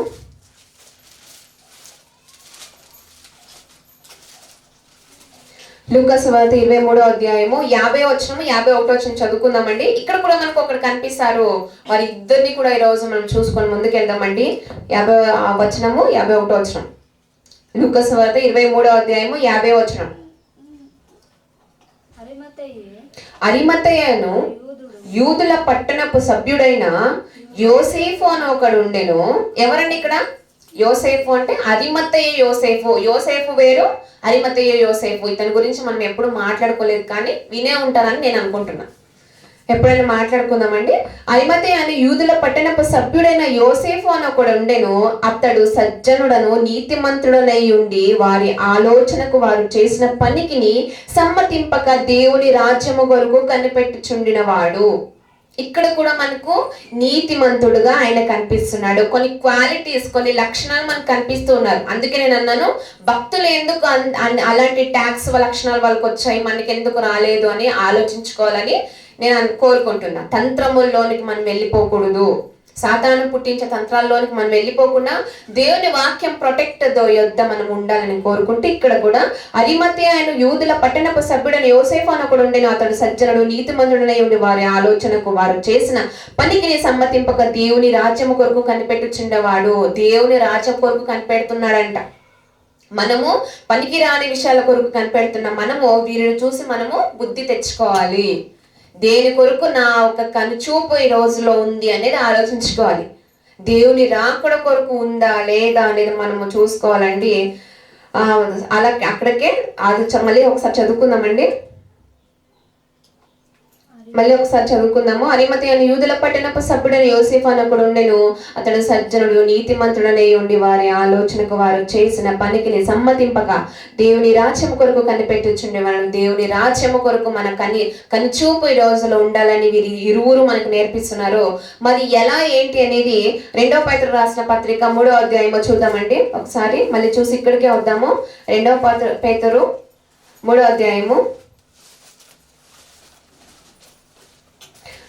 లూకాసు వార్త 23వ అధ్యాయము 50వ వచనము 51వ వచనం చదువుకుందామండి. ఇక్కడ కూడా మనకు ఒకటి కనిపిస్తారు. వారి ఇద్దరిని కూడా ఈ రోజు మనం చూసుకొని ముందుకు వెళ్దామండి. 50వ వచనము 51వ వచనం. లూకాసు వార్త 23వ అధ్యాయము 50వ వచనం. అరిమతయ్యను యూదుల పట్టణపు సభ్యుడైన యోసేఫు అని ఒకడు ఉండెను. ఎవరండి ఇక్కడ? యోసేఫు అంటే అరిమతయ్య యోసేఫు. యోసేఫు వేరు, అరిమతయ్య యోసేఫు. ఇతని గురించి మనం ఎప్పుడు మాట్లాడుకోలేదు, కానీ వినే ఉంటారని నేను అనుకుంటున్నా. ఎప్పుడైనా మాట్లాడుకుందామండి. అరిమతయ్య అని యూదుల పట్టణపు సభ్యుడైన యోసేఫు అని ఒకడు ఉండెను. అతడు సజ్జనుడను నీతిమంతుడనై ఉండి వారి ఆలోచనకు వారు చేసిన పనికిని సమ్మతింపక దేవుని రాజ్యము కొరకు కనిపెట్టుచుండిన వాడు. ఇక్కడ కూడా మనకు నీతిమంతుడుగా ఆయన కనిపిస్తున్నాడు. కొన్ని క్వాలిటీస్, కొన్ని లక్షణాలు మనకు కనిపిస్తూ ఉన్నారు. అందుకే నేను అన్నాను, భక్తులు ఎందుకు అలాంటి ట్యాక్స్ లక్షణాలు వాళ్ళకి వచ్చాయి, మనకి ఎందుకు రాలేదు అని ఆలోచించుకోవాలని నేను కోరుకుంటున్నా. తంత్రముల్లోనికి మనం వెళ్ళిపోకూడదు, సాతాను పుట్టించే తంత్రాల్లోనికి మనం వెళ్ళిపోకుండా దేవుని వాక్యం ప్రొటెక్ట్ యొద్ద మనం ఉండాలని కోరుకుంటూ, ఇక్కడ కూడా అరిమతయ్య ఆయన యూదుల పట్టణపు సభ్యుడైన యోసేఫు అని ఒకడు ఉండెను. అతడు సజ్జనుడు నీతిమంతుడనై ఉండి వారి ఆలోచనకు వారు చేసిన పనికి సమ్మతింపక దేవుని రాజ్యము కొరకు కనిపెట్టుచుండేవాడు. దేవుని రాజ్యం కొరకు కనిపెడుతున్నాడంట. మనము పనికి రాని విషయాల కొరకు కనిపెడుతున్నాం. మనము వీరిని చూసి మనము బుద్ధి తెచ్చుకోవాలి. దేని కొరకు నా ఒక కనుచూపు ఈ రోజులో ఉంది అనేది ఆలోచించుకోవాలి. దేవుని రాకడ కొరకు ఉందా లేదా అనేది మనము చూసుకోవాలండి. అలా అక్కడికే మళ్ళీ ఒకసారి చదువుకుందామండి. అరిమతయ్య అని యూదుల పట్టణపు సభ్యుడైన యోసేఫు అని ఒకడు ఉండెను. అతడు సజ్జనుడు నీతిమంతుడనై ఉండి వారి ఆలోచనకు వారు చేసిన పనికి సమ్మతింపక దేవుని రాజ్యము కొరకు కనిపెట్టుచుండేవాడు. దేవుని రాజ్యము కొరకు మన కనుచూపు ఈ రోజులో ఉండాలని వీరి ఇరువురు మనకు నేర్పిస్తున్నారు. మరి ఎలా ఏంటి అనేది 2వ పేతురు రాసిన పత్రిక 3వ అధ్యాయము చూద్దామండి. ఒకసారి మళ్ళీ చూసి ఇక్కడికే వద్దాము. 2వ పేతురు 3వ అధ్యాయము.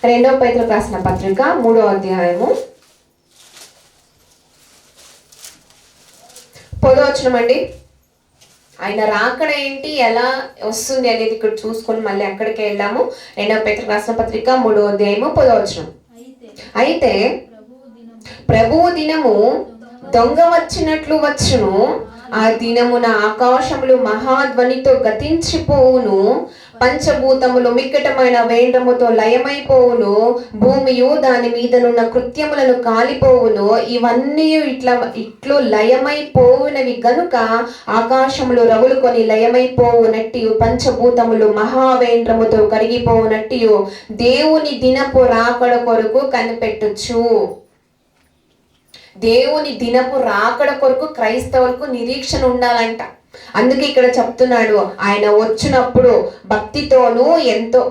2వ పేతురు రాసిన పత్రిక 3వ అధ్యాయము 10వ వచనం అండి. ఆయన రాకడ ఏంటి, ఎలా వస్తుంది అనేది ఇక్కడ చూసుకొని మళ్ళీ అక్కడికి వెళ్ళాము. 2వ పేతురు రాసిన పత్రిక 3వ అధ్యాయము 10వ వచనం. అయితే ప్రభువు దినము దొంగ వచ్చినట్లు వచ్చును, ఆ దినమున ఆకాశములు మహాధ్వనితో గతించిపోవును, పంచభూతములు మిక్కటమైన వేండ్రముతో లయమైపోవును, భూమియు దాని మీదనున్న కృత్యములను కాలిపోవును. ఇవన్నీ ఇట్లు లయమైపోవునవి గనుక ఆకాశములు రగులుకొని లయమైపోవునట్టు, పంచభూతములు మహావేంద్రముతో కరిగిపోవునట్టు దేవుని దినపు రాకడ కొరకు కనిపెట్టొచ్చు. దేవుని దినపు రాకడ కొరకు క్రైస్తవులకు నిరీక్షణ ఉండాలంట. అందుకే ఇక్కడ చెప్తున్నాడు, ఆయన వచ్చినప్పుడు భక్తితోనూ ఎంతో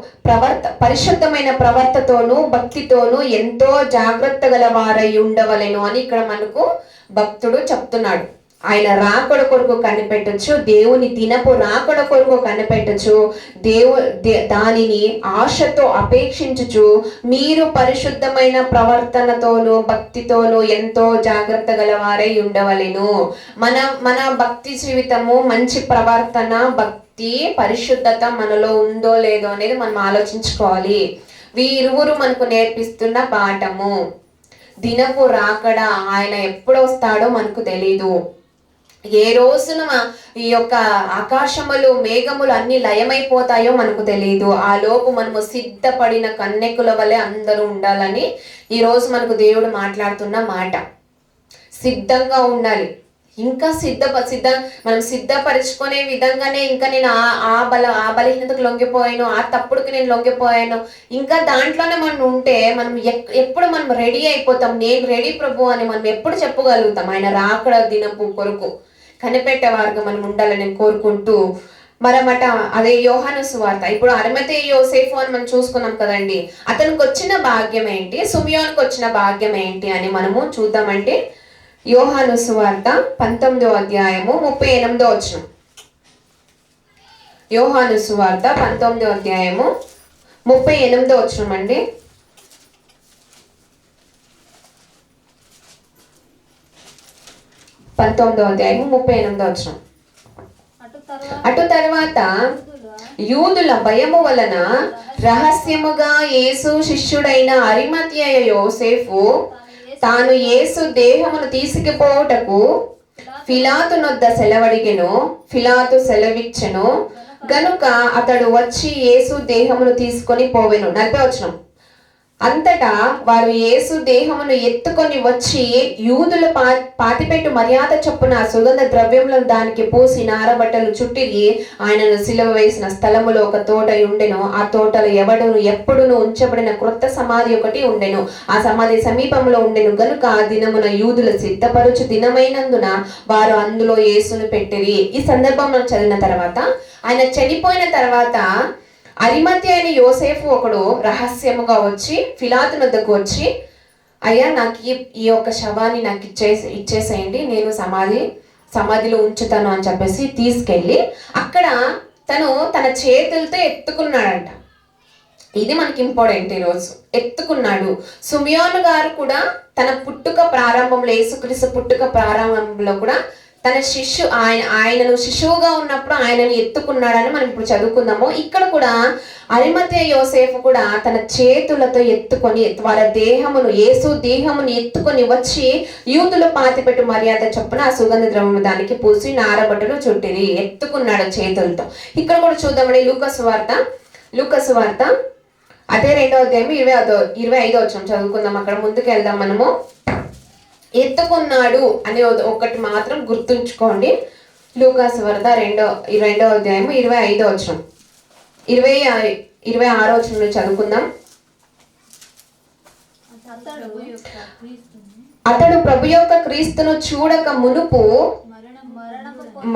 పరిశుద్ధమైన ప్రవర్తతోనూ భక్తితోనూ ఎంతో జాగ్రత్త గల వారై ఉండవలెను అని ఇక్కడ మనకు భక్తుడు చెప్తున్నాడు. ఆయన రాకడ కొరకు కనిపెట్టచ్చు, దేవుని దినపు రాకడ కొరకు కనిపెట్టచ్చు. దానిని ఆశతో అపేక్షించుచు మీరు పరిశుద్ధమైన ప్రవర్తనతోనూ భక్తితోనూ ఎంతో జాగ్రత్త గలవారై ఉండవలెను. మన భక్తి జీవితము, మంచి ప్రవర్తన, భక్తి, పరిశుద్ధత మనలో ఉందో లేదో అనేది మనం ఆలోచించుకోవాలి. వీరువురు మనకు నేర్పిస్తున్న పాఠము. దినపు రాకడ, ఆయన ఎప్పుడు వస్తాడో మనకు తెలీదు. ఏ రోజున ఈ యొక్క ఆకాశములు మేఘములు అన్ని లయమైపోతాయో మనకు తెలియదు. ఆ లోపు మనము సిద్ధపడిన కన్యకుల వలె అందరూ ఉండాలని ఈరోజు మనకు దేవుడు మాట్లాడుతున్న మాట. సిద్ధంగా ఉండాలి. ఇంకా మనం సిద్ధపరుచుకునే విధంగానే ఇంకా నేను ఆ బలహీనతకు లొంగిపోయాను, ఆ తప్పుడుకి నేను లొంగిపోయాను, ఇంకా దాంట్లోనే మనం ఉంటే మనం ఎప్పుడు మనం రెడీ అయిపోతాం. నేను రెడీ ప్రభు అని మనం ఎప్పుడు చెప్పగలుగుతాం? ఆయన రాకడ దినపు కొరకు కనిపెట్టేవారుగా మనం ఉండాలని నేను కోరుకుంటూ, మరమట అదే యోహాను సువార్త, ఇప్పుడు అరిమతయి యోసేఫు అని మనం చూసుకున్నాం కదండి. అతనికి వచ్చిన భాగ్యం ఏంటి, సిమియోనుకు వచ్చిన భాగ్యం ఏంటి అని మనము చూద్దామంటే, యోహాను సువార్త 19వ అధ్యాయము 38వ వచనం. యోహాను సువార్త 19వ అధ్యాయము 38వ వచనం అండి. అధ్యాయము 38వ వచనం. అటు తర్వాత యూదుల భయము వలన రహస్యముగా యేసు శిష్యుడైన అరిమతయి యోసేఫు తాను యేసు దేహమును తీసుకుపోవుటకు పిలాతు నొద్ద సెలవడిగెను. పిలాతు సెలవిచ్చెను గనుక అతడు వచ్చి యేసు దేహమును తీసుకొని పోవెను. 40వ వచనం. అంతటా వారు యేసు దేహమును ఎత్తుకొని వచ్చి యూదుల పాతిపెట్టు మర్యాద చొప్పున సుగంధ ద్రవ్యములను దానికి పూసి నారబట్టలు చుట్టిరి. ఆయనను సిలువ వేసిన స్థలములో ఒక తోట ఉండెను. ఆ తోటలో ఎప్పుడును ఉంచబడిన క్రొత్త సమాధి ఒకటి ఉండెను. ఆ సమాధి సమీపంలో ఉండెను గనుక ఆ దినమున యూదుల సిద్ధపరుచు దినమైనందున వారు అందులో యేసును పెట్టిరి. ఈ సందర్భంలో చదివిన తర్వాత, ఆయన చనిపోయిన తర్వాత అరిమతయి అయిన యోసేఫు ఒకడు రహస్యముగా వచ్చి పిలాతు వద్దకు వచ్చి, అయ్యా నాకు ఈ యొక్క శవాన్ని నాకు ఇచ్చేసేయండి, నేను సమాధిలో ఉంచుతాను అని చెప్పేసి తీసుకెళ్ళి అక్కడ తన చేతులతో ఎత్తుకున్నాడంట. ఇది మనకి ఇంపార్టెంట్. ఈరోజు ఎత్తుకున్నాడు. సిమియోను గారు కూడా తన పుట్టుక ప్రారంభంలో, యేసుక్రీస్తు పుట్టుక ప్రారంభంలో కూడా తన ఆయనను శిశువుగా ఉన్నప్పుడు ఆయనను ఎత్తుకున్నాడని మనం ఇప్పుడు చదువుకుందాము. ఇక్కడ కూడా అరిమతయి యోసేఫు కూడా తన చేతులతో ఎత్తుకొని వారి దేహమును, యేసు దేహమును ఎత్తుకొని వచ్చి యూదులు పాతిపెట్టు మర్యాద చొప్పున ఆ సుగంధ ద్రవ్యము దానికి పూసి నారబట్టలు చుట్టిరి. ఎత్తుకున్నాడు చేతులతో. ఇక్కడ కూడా చూద్దామండి. లూకాసు వార్త అదే 2వ అధ్యాయం 25వ వచనం చదువుకుందాం. అక్కడ ముందుకు వెళ్దాం మనము. ఎత్తుకున్నాడు అని ఒకటి మాత్రం గుర్తుంచుకోండి. లూకాసు వార్త 2వ అధ్యాయము 25వ వచనం, 26వ వచనం చదువుకుందాం. అతడు ప్రభు యొక్క క్రీస్తును చూడక మునుపు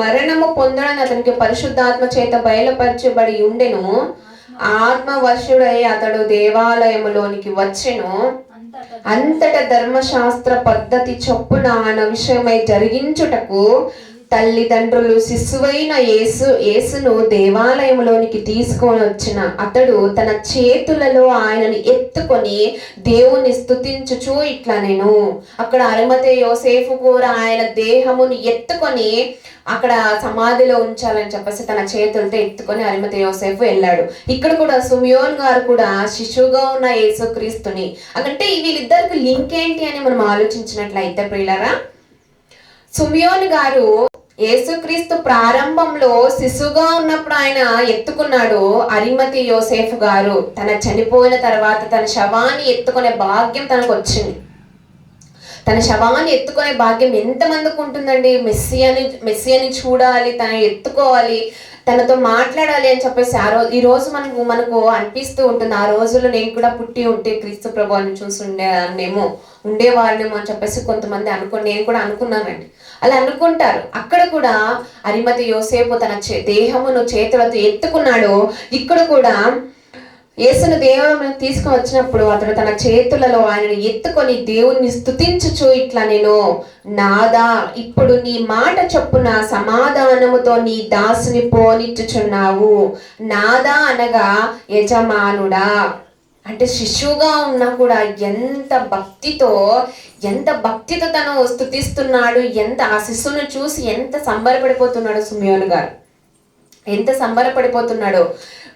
మరణము పొందడని అతనికి పరిశుద్ధాత్మ చేత బయలుపరచబడి ఉండెను. ఆత్మవశుడై అతడు దేవాలయములోనికి వచ్చెను. అంతట ధర్మశాస్త్ర పద్ధతి చొప్పున ఆయన విషయమై జరిగించుటకు తల్లిదండ్రులు శిశువైన యేసును దేవాలయంలోనికి తీసుకొని వచ్చిన అతడు తన చేతులలో ఆయనని ఎత్తుకొని దేవుని స్తుతించుచు ఇట్లా నేను అక్కడ అరిమతే యోసేపు కూడా ఆయన దేహముని ఎత్తుకొని అక్కడ సమాధిలో ఉంచాలని చెప్పేసి తన చేతులతో ఎత్తుకొని అరిమతే యోసేపు వెళ్ళాడు. ఇక్కడ కూడా సిమియోను గారు కూడా శిశువుగా ఉన్న యేసుక్రీస్తుని అంటే వీళ్ళిద్దరికి లింక్ ఏంటి అని మనం ఆలోచించినట్లయితే ప్రియులారా, సిమియోను గారు యేసుక్రీస్తు ప్రారంభంలో శిశువుగా ఉన్నప్పుడు ఆయన ఎత్తుకున్నాడు. అరిమతి యోసేఫు గారు తన చనిపోయిన తర్వాత తన శవాన్ని ఎత్తుకునే భాగ్యం తనకు వచ్చింది. తన శవాన్ని ఎత్తుకునే భాగ్యం ఎంతమందికి ఉంటుందండి? మెస్సియాని చూడాలి, తను ఎత్తుకోవాలి, తనతో మాట్లాడాలి అని చెప్పేసి ఈ రోజు మనకు అనిపిస్తూ ఉంటుంది, ఆ రోజుల్లో నేను కూడా పుట్టి ఉంటే క్రీస్తు ప్రభువుని చూసి ఉండేవాళ్ళేమో అని చెప్పేసి కొంతమంది నేను కూడా అనుకున్నానండి. అలా అనుకుంటారు. అక్కడ కూడా అరిమతి యోసేపు తన దేహమును చేతులతో ఎత్తుకున్నాడు. ఇక్కడ కూడా యేసును దేవుని తీసుకొని వచ్చినప్పుడు అతడు తన చేతులలో ఆయనను ఎత్తుకొని దేవుణ్ణి స్తుతించుచు ఇట్లా నేను నాదా ఇప్పుడు నీ మాట చొప్పున సమాధానముతో నీ దాసుని పోనిచ్చుచున్నావు. నాదా అనగా యజమానుడా. అంటే శిశువుగా ఉన్నా కూడా ఎంత భక్తితో తను స్తుతిస్తున్నాడు. ఆ శిశువును చూసి ఎంత సంబరపడిపోతున్నాడు సిమియోను గారు, ఎంత సంబరపడిపోతున్నాడు.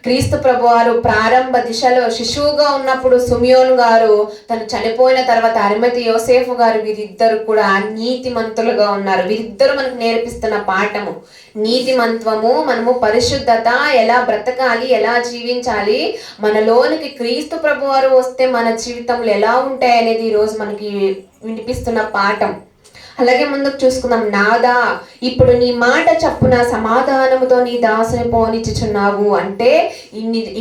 క్రీస్తు ప్రభువారు ప్రారంభ దిశలో శిశువుగా ఉన్నప్పుడు సిమియోను గారు, తను చనిపోయిన తర్వాత అరిమతి యోసేఫు గారు, వీరిద్దరు కూడా నీతిమంతులుగా ఉన్నారు. వీరిద్దరు మనకు నేర్పిస్తున్న పాఠము నీతిమంత్వము, మనము పరిశుద్ధత, ఎలా బ్రతకాలి, ఎలా జీవించాలి, మనలోనికి క్రీస్తు ప్రభువారు వస్తే మన జీవితంలో ఎలా ఉంటాయి అనేది ఈరోజు మనకి వినిపిస్తున్న పాఠం. అలాగే ముందుకు చూసుకుందాం. నాదా ఇప్పుడు నీ మాట చప్పున సమాధానముతో నీ దాసుని పోనిచ్చుచున్నావు. అంటే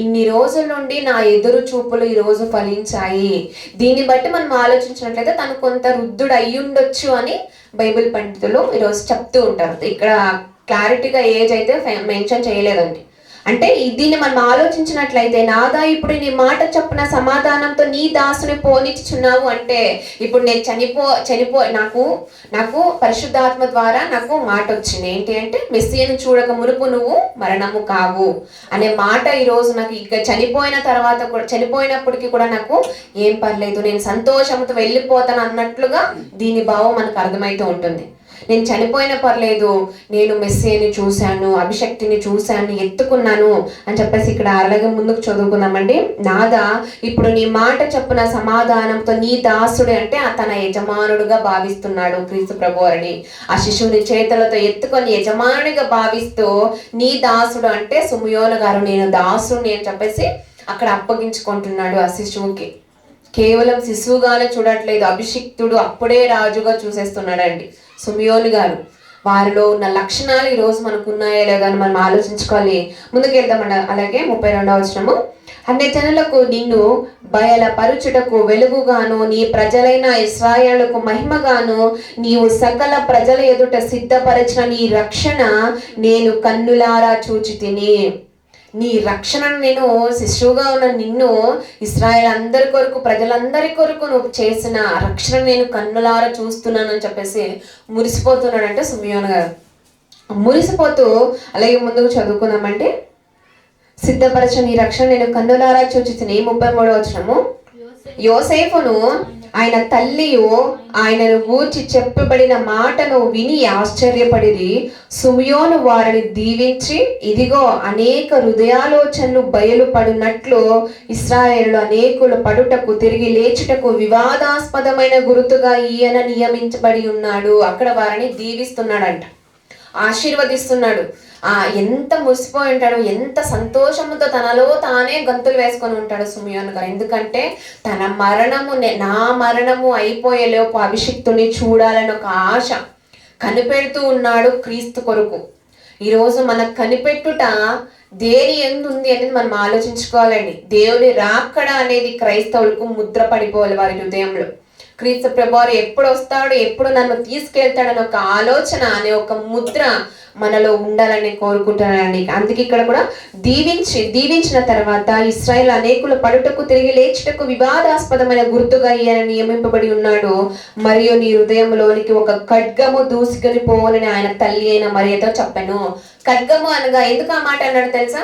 ఇన్ని రోజుల నుండి నా ఎదురు చూపులు ఈ రోజు ఫలించాయి. దీన్ని బట్టి మనం ఆలోచించినట్లయితే తను కొంత వృద్ధుడు అయ్యుండొచ్చు అని బైబిల్ పండితులు ఈరోజు చెప్తూ ఉంటారు. ఇక్కడ క్లారిటీగా ఏజ్ అయితే మెన్షన్ చేయలేదండి. అంటే దీన్ని మనం ఆలోచించినట్లయితే నాదా ఇప్పుడు నీ మాట చొప్పున సమాధానంతో నీ దాసుని పోనిచ్చుచున్నావు. అంటే ఇప్పుడు నేను చనిపో నాకు పరిశుద్ధాత్మ ద్వారా నాకు మాట వచ్చింది ఏంటి అంటే మెస్సియను చూడక మునుపు నువ్వు మరణము కావు అనే మాట ఈరోజు నాకు ఇక చనిపోయినప్పటికీ కూడా నాకు ఏం పర్లేదు, నేను సంతోషంతో వెళ్ళిపోతాను అన్నట్లుగా దీని భావం మనకు అర్థమవుతూ ఉంటుంది. నేను చనిపోయినా పర్లేదు, నేను మెస్సియని చూశాను, అభిషక్తిని చూశాను, ఎత్తుకున్నాను అని చెప్పేసి ఇక్కడ అలాగే ముందుకు చదువుకుందామండి. నాదా ఇప్పుడు నీ మాట చొప్పున సమాధానంతో నీ దాసుడు అంటే తన యజమానుడుగా భావిస్తున్నాడు క్రీస్తు ప్రభువారిని. ఆ శిశువుని చేతులతో ఎత్తుకొని యజమానుడిగా భావిస్తూ నీ దాసుడు అంటే సిమియోను గారు నేను దాసుని అని చెప్పేసి అక్కడ అప్పగించుకుంటున్నాడు ఆ శిశువుకి. కేవలం శిశువుగానే చూడట్లేదు, అభిషిక్తుడు అప్పుడే రాజుగా చూసేస్తున్నాడండి సిమియోను గారు. వారిలో ఉన్న లక్షణాలు ఈరోజు మనకు ఉన్నాయో లేదో అని మనం ఆలోచించుకోవాలి. ముందుకెళ్దామండి. అలాగే 32వ వచనము, అన్యజనులకు నిన్ను బయలుపరచుటకు వెలుగుగాను నీ ప్రజలైన ఇశ్రాయేలుకు మహిమగాను నీవు సకల ప్రజల ఎదుట సిద్ధపరచిన నీ రక్షణ నేను కన్నులారా చూచితిని. నీ రక్షణను నేను శిశువుగా ఉన్న నిన్ను ఇశ్రాయేలు అందరి కొరకు ప్రజలందరి కొరకు నువ్వు చేసిన రక్షణ నేను కన్నులారా చూస్తున్నాను అని చెప్పేసి మురిసిపోతున్నాడంటే సిమియోను గారు. మురిసిపోతూ అలాగే ముందుకు చదువుకుందామంటే సిద్ధపరచని నీ రక్షణ నేను కన్నులారా చూచితిని. 33వ వచనము, యోసేపును ఆయన తల్లియు ఆయనను గూర్చి చెప్పబడిన మాటను విని ఆశ్చర్యపడిరి. సిమియోను వారిని దీవించి ఇదిగో అనేక హృదయాలోచనలు బయలుపడినట్లు ఇశ్రాయేలు అనేకులు పడుటకు తిరిగి లేచుటకు వివాదాస్పదమైన గుర్తుగా ఈయన నియమించబడి ఉన్నాడు. అక్కడ వారిని దీవిస్తున్నాడంట, ఆశీర్వదిస్తున్నాడు. ఎంత మురిసిపోయి ఉంటాడు, ఎంత సంతోషంతో తనలో తానే గంతులు వేసుకొని ఉంటాడు సిమియోను గారు. ఎందుకంటే తన నా మరణము అయిపోయేలోపు అభిషిక్తుని చూడాలని ఒక ఆశ కనిపెడుతూ ఉన్నాడు క్రీస్తు కొరకు. ఈరోజు మనకు కనిపెట్టుట దేని ఎందు ఉంది అనేది మనం ఆలోచించుకోవాలండి. దేవుని రాకడ అనేది క్రైస్తవులకు ముద్ర పడిపోవాలి వారి హృదయంలో. క్రీస్తు ప్రభువారు ఎప్పుడు వస్తాడు, ఎప్పుడు నన్ను తీసుకెళ్తాడని ఒక ఆలోచన అనే ఒక ముద్ర మనలో ఉండాలని కోరుకుంటున్నానండి. అందుకే ఇక్కడ కూడా దీవించిన తర్వాత ఇశ్రాయేలు అనేకులు పడుటకు తిరిగి లేచుటకు వివాదాస్పదమైన గుర్తుగా ఈయన నియమింపబడి ఉన్నాడు. మరియు నీ హృదయంలోనికి ఒక ఖడ్గము దూసుకొని పోవాలని ఆయన తల్లి అయిన మరియతో చెప్పాను. ఖడ్గము అనగా ఎందుకు ఆ మాట అన్నాడు తెలుసా?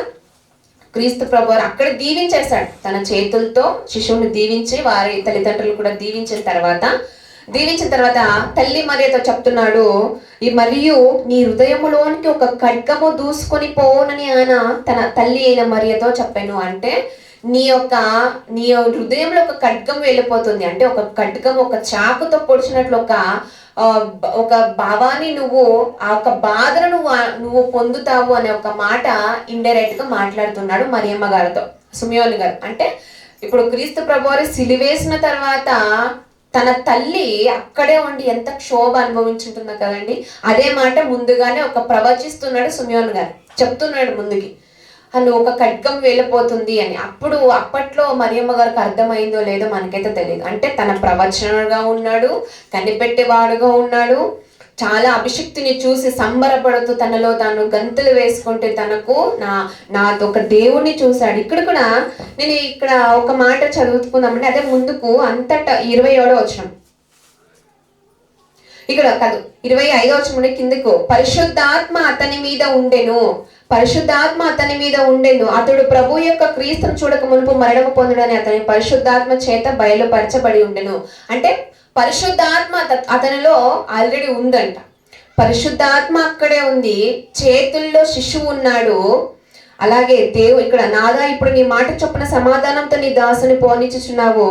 క్రీస్తు ప్రభువారు అక్కడ దీవించేశాడు. తన చేతులతో శిశువుని దీవించి వారి తల్లిదండ్రులు కూడా దీవించిన తర్వాత తల్లి మరియతో చెప్తున్నాడు, ఈ మరియు నీ హృదయములోనికి ఒక ఖడ్గము దూసుకొని పోనని ఆయన తన తల్లి అయిన మరియతో చెప్పాను. అంటే నీ హృదయంలో ఒక ఖడ్గం వెళ్ళిపోతుంది. అంటే ఒక ఖడ్గం ఒక చాకుతో పొడిచినట్లు ఒక భావాన్ని నువ్వు ఆ ఒక బాధను నువ్వు పొందుతావు అనే ఒక మాట ఇండైరెక్ట్ గా మాట్లాడుతున్నాడు మరియమ్మ గారితో, సుమియోని గారు. అంటే ఇప్పుడు క్రీస్తు ప్రభువారు సిలువేసిన తర్వాత తన తల్లి అక్కడే ఉండి ఎంత క్షోభ అనుభవించుంటుందో కదండి. అదే మాట ముందుగానే ఒక ప్రవచిస్తున్నాడు సుమియోన్ గారు, చెప్తున్నాడు ముందుకి నువ్వు ఒక ఖడ్గం వెళ్ళిపోతుంది అని. అప్పట్లో మరియమ్మ గారికి అర్థమైందో లేదో మనకైతే తెలియదు. అంటే తన ప్రవచనగా ఉన్నాడు, కనిపెట్టేవాడుగా ఉన్నాడు. చాలా అభిషక్తిని చూసి సంబరపడుతూ తనలో తాను గంతులు వేసుకుంటే తనకు నాతో ఒక దేవుణ్ణి చూశాడు. ఇక్కడ కూడా నేను ఇక్కడ ఒక మాట చదువుకుందామంటే అదే ముందుకు అంతటా 27వ వచనం, ఇక్కడ కాదు 25వ వచనం కిందకు, పరిశుద్ధాత్మ అతని మీద ఉండెను, అతడు ప్రభు యొక్క క్రీస్తును చూడక మునుపు మరణము పొందుడని అతని పరిశుద్ధాత్మ చేత బయలుపరచబడి ఉండెను. అంటే పరిశుద్ధాత్మ అతనిలో ఆల్రెడీ ఉందంట. పరిశుద్ధాత్మ అక్కడే ఉంది, చేతుల్లో శిశువు ఉన్నాడు. అలాగే ఇక్కడ నాదా ఇప్పుడు నీ మాట చొప్పున సమాధానంతో నీ దాసుని పోనిచ్చుచున్నావు.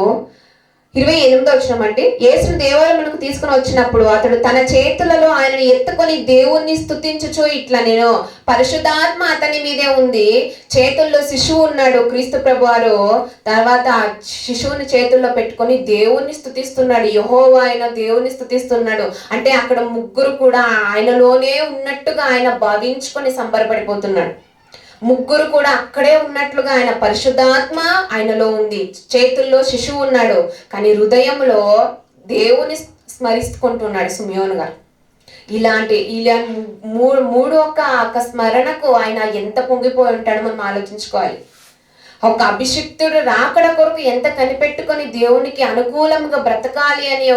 28వ వచనం అంటే యేసును దేవాలయమునకు తీసుకుని వచ్చినప్పుడు అతడు తన చేతులలో ఆయనను ఎత్తుకొని దేవుణ్ణి స్తుతించుచు ఇట్లా, నేను పరిశుద్ధాత్మ అతని మీదే ఉంది, చేతుల్లో శిశువు ఉన్నాడు క్రీస్తు ప్రభువారు. తర్వాత శిశువుని చేతుల్లో పెట్టుకొని దేవుణ్ణి స్తుతిస్తున్నాడు, యెహోవా అయిన దేవుణ్ణి స్తుతిస్తున్నాడు. అంటే అక్కడ ముగ్గురు కూడా ఆయనలోనే ఉన్నట్టుగా ఆయన భావించుకొని సంబరపడిపోతున్నాడు. ముగ్గురు కూడా అక్కడే ఉన్నట్లుగా ఆయన పరిశుద్ధాత్మ ఆయనలో ఉంది, చేతుల్లో శిశువు ఉన్నాడు, కానీ హృదయంలో దేవుని స్మరిస్తుంటున్నాడు సుమియోను గారు. ఇలాంటి మూడు ఒక స్మరణకు ఆయన ఎంత పొంగిపోయి ఉంటాడో మనం ఆలోచించుకోవాలి. ఒక అభిషిక్తుడు రాకడ కొరకు ఎంత కనిపెట్టుకొని దేవునికి అనుకూలంగా బ్రతకాలి అని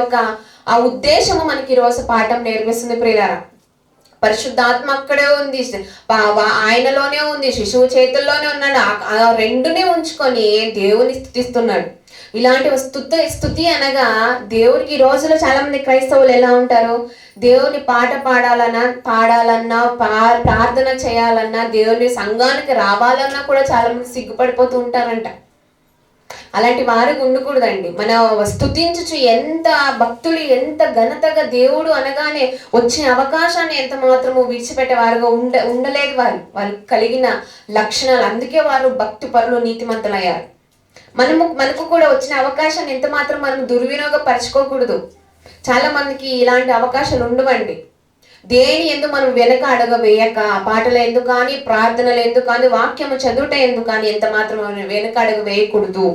ఆ ఉద్దేశము మనకి ఈరోజు పాఠం నేర్పిస్తుంది ప్రియులారా. పరిశుద్ధాత్మ అక్కడే ఉంది, ఆయనలోనే ఉంది, శిశువు చేతుల్లోనే ఉన్నాడు. ఆ రెండుని ఉంచుకొని దేవుని స్తుతిస్తున్నాడు. ఇలాంటి స్తుతి అనగా దేవునికి ఈ రోజులో చాలా మంది క్రైస్తవులు ఎలా ఉంటారు, దేవుని పాట పాడాలన్నా ప్రార్థన చేయాలన్నా దేవుని సంఘానికి రావాలన్నా కూడా చాలా మంది సిగ్గుపడిపోతూ ఉంటారంట. అలాంటి వారికి ఉండకూడదండి. మన స్తుతించుచు ఎంత భక్తులు ఎంత ఘనతగా దేవుడు అనగానే వచ్చిన అవకాశాన్ని ఎంత మాత్రము విడిచిపెట్టే వారుగా ఉండలేదు వాళ్ళు కలిగిన లక్షణాలు. అందుకే వారు భక్తి పరులు నీతిమంతులయ్యారు. మనకు కూడా వచ్చిన అవకాశాన్ని ఎంత మాత్రం మనం దుర్వినియోగపరచుకోకూడదు. చాలా మందికి ఇలాంటి అవకాశాలు ఉండవండి. దేని ఎందుకు మనం వెనక అడగ వేయక, పాటలు ఎందుకు కానీ, ప్రార్థనలు ఎందుకు కానీ, వాక్యము చదువుట ఎందుకు కానీ ఎంత మాత్రం వెనక అడగ వేయకూడదు.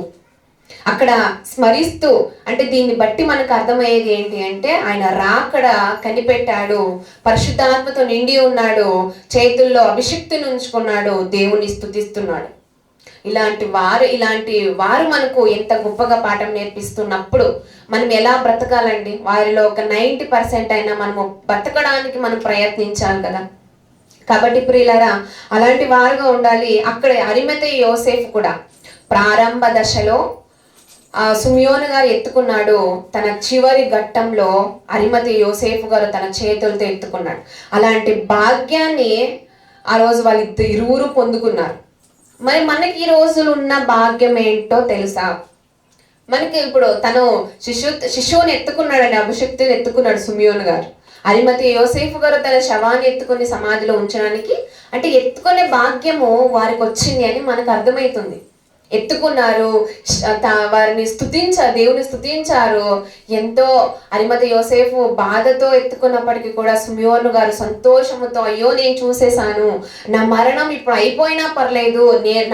అక్కడ స్మరిస్తూ, అంటే దీన్ని బట్టి మనకు అర్థమయ్యేది ఏంటి అంటే ఆయన రాకడ కనిపెట్టాడు, పరిశుద్ధాత్మతో నిండి ఉన్నాడు, చేతుల్లో అభిషక్తిని ఉంచుకున్నాడు, దేవుని స్తుతిస్తున్నాడు. ఇలాంటి వారు మనకు ఎంత గొప్పగా పాఠం నేర్పిస్తున్నప్పుడు మనం ఎలా బ్రతకాలండి? వారిలో ఒక 90% అయినా మనము బ్రతకడానికి మనం ప్రయత్నించాలి కదా. కాబట్టి ప్రియులారా, అలాంటి వారుగా ఉండాలి. అక్కడ అరిమతయి యోసేఫ్ కూడా ప్రారంభ దశలో సుమియోను గారు ఎత్తుకున్నాడు, తన చివరి ఘట్టంలో అరిమతయి యోసేఫ్ గారు తన చేతులతో ఎత్తుకున్నాడు. అలాంటి భాగ్యాన్ని ఆ రోజు ఇరువురు పొందుకున్నారు. మరి మనకి ఈ రోజులు ఉన్న భాగ్యం ఏంటో తెలుసా? మనకి ఇప్పుడు తను శిశువుని ఎత్తుకున్నాడండి, అభిషక్తిని ఎత్తుకున్నాడు సుమియోను గారు. అరిమతయి యోసేఫ్ గారు తన శవాన్ని ఎత్తుకొని సమాధిలో ఉంచడానికి, అంటే ఎత్తుకునే భాగ్యము వారికి వచ్చింది అని మనకు అర్థమవుతుంది. ఎత్తుకున్నారు, వారిని దేవుని స్తుతించారు. ఎంతో అరిమత యోసేపు బాధతో ఎత్తుకున్నప్పటికీ కూడా సిమియోను గారు సంతోషముతో, అయ్యో నేను చూసేశాను, నా మరణం ఇప్పుడు అయిపోయినా పర్లేదు,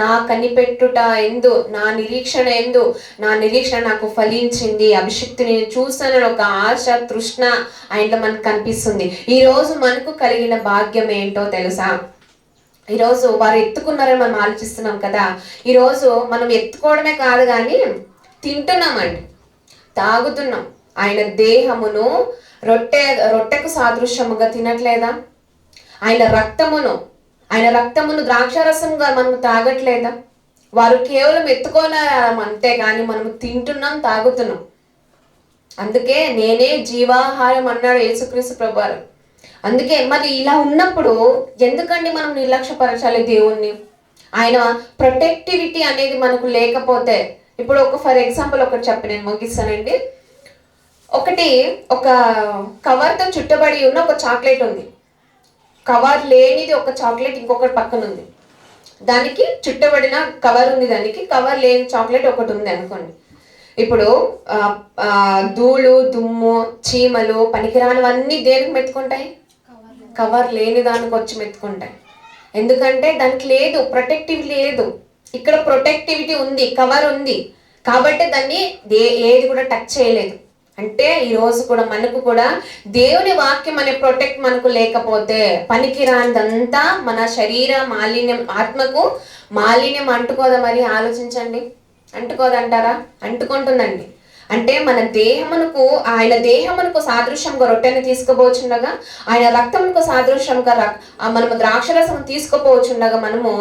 నా కనిపెట్టుట ఎందు, నా నిరీక్షణ నాకు ఫలించింది, అభిషక్తిని నేను చూసానని ఒక ఆశ, తృష్ణ ఆయనలో మనకు కనిపిస్తుంది. ఈ రోజు మనకు కలిగిన భాగ్యం ఏంటో తెలుసా? ఈరోజు వారు ఎత్తుకున్నారని మనం ఆలోచిస్తున్నాం కదా. ఈరోజు మనం ఎత్తుకోవడమే కాదు కానీ తింటున్నామండి, తాగుతున్నాం. ఆయన దేహమును రొట్టెకు సాదృశ్యముగా తినట్లేదా? ఆయన రక్తమును ద్రాక్షారసంగా మనం తాగట్లేదా? వారు కేవలం ఎత్తుకోలేం అంతే కానీ మనం తింటున్నాం, తాగుతున్నాం. అందుకే నేనే జీవాహారం అన్నాడు యేసుక్రీస్తు ప్రభువారు. అందుకే మరి ఇలా ఉన్నప్పుడు ఎందుకండి మనం నిర్లక్ష్యపరచాలి దేవుణ్ణి? ఆయన ప్రొటెక్టివిటీ అనేది మనకు లేకపోతే, ఇప్పుడు ఫర్ ఎగ్జాంపుల్ ఒకటి చెప్పి నేను ముగిస్తానండి. ఒక కవర్తో చుట్టబడి ఉన్న ఒక చాక్లెట్ ఉంది, కవర్ లేనిది ఒక చాక్లెట్ ఇంకొకటి పక్కన ఉంది, దానికి చుట్టబడిన కవర్ ఉంది, దానికి కవర్ లేని చాక్లెట్ ఒకటి ఉంది అనుకోండి. ఇప్పుడు ధూళి, దుమ్ము, చీమలు, పనికిరానివన్నీ దేనికి మెత్తుకుంటాయి? కవర్ లేని దానికి వచ్చి మెత్తుకుంటాయి. ఎందుకంటే దానికి లేదు, ప్రొటెక్టివిటీ లేదు. ఇక్కడ ప్రొటెక్టివిటీ ఉంది, కవర్ ఉంది కాబట్టి దాన్ని ఏది కూడా టచ్ చేయలేదు. అంటే ఈరోజు కూడా మనకు కూడా దేవుని వాక్యం అనే ప్రొటెక్ట్ మనకు లేకపోతే పనికిరానిదంతా మన శరీర మాలిన్యం, ఆత్మకు మాలిన్యం అంటుకోదా? మరి ఆలోచించండి, అంటుకోదంటారా? అంటుకుంటుందండి. అంటే ఆయన దేహమునకు సాదృశ్యంగా రొట్టెని తీసుకుపోచుండగా, ఆయన రక్తమునకు సాదృశ్యంగా మనము ద్రాక్షరసం తీసుకుపోచుండగా, మనము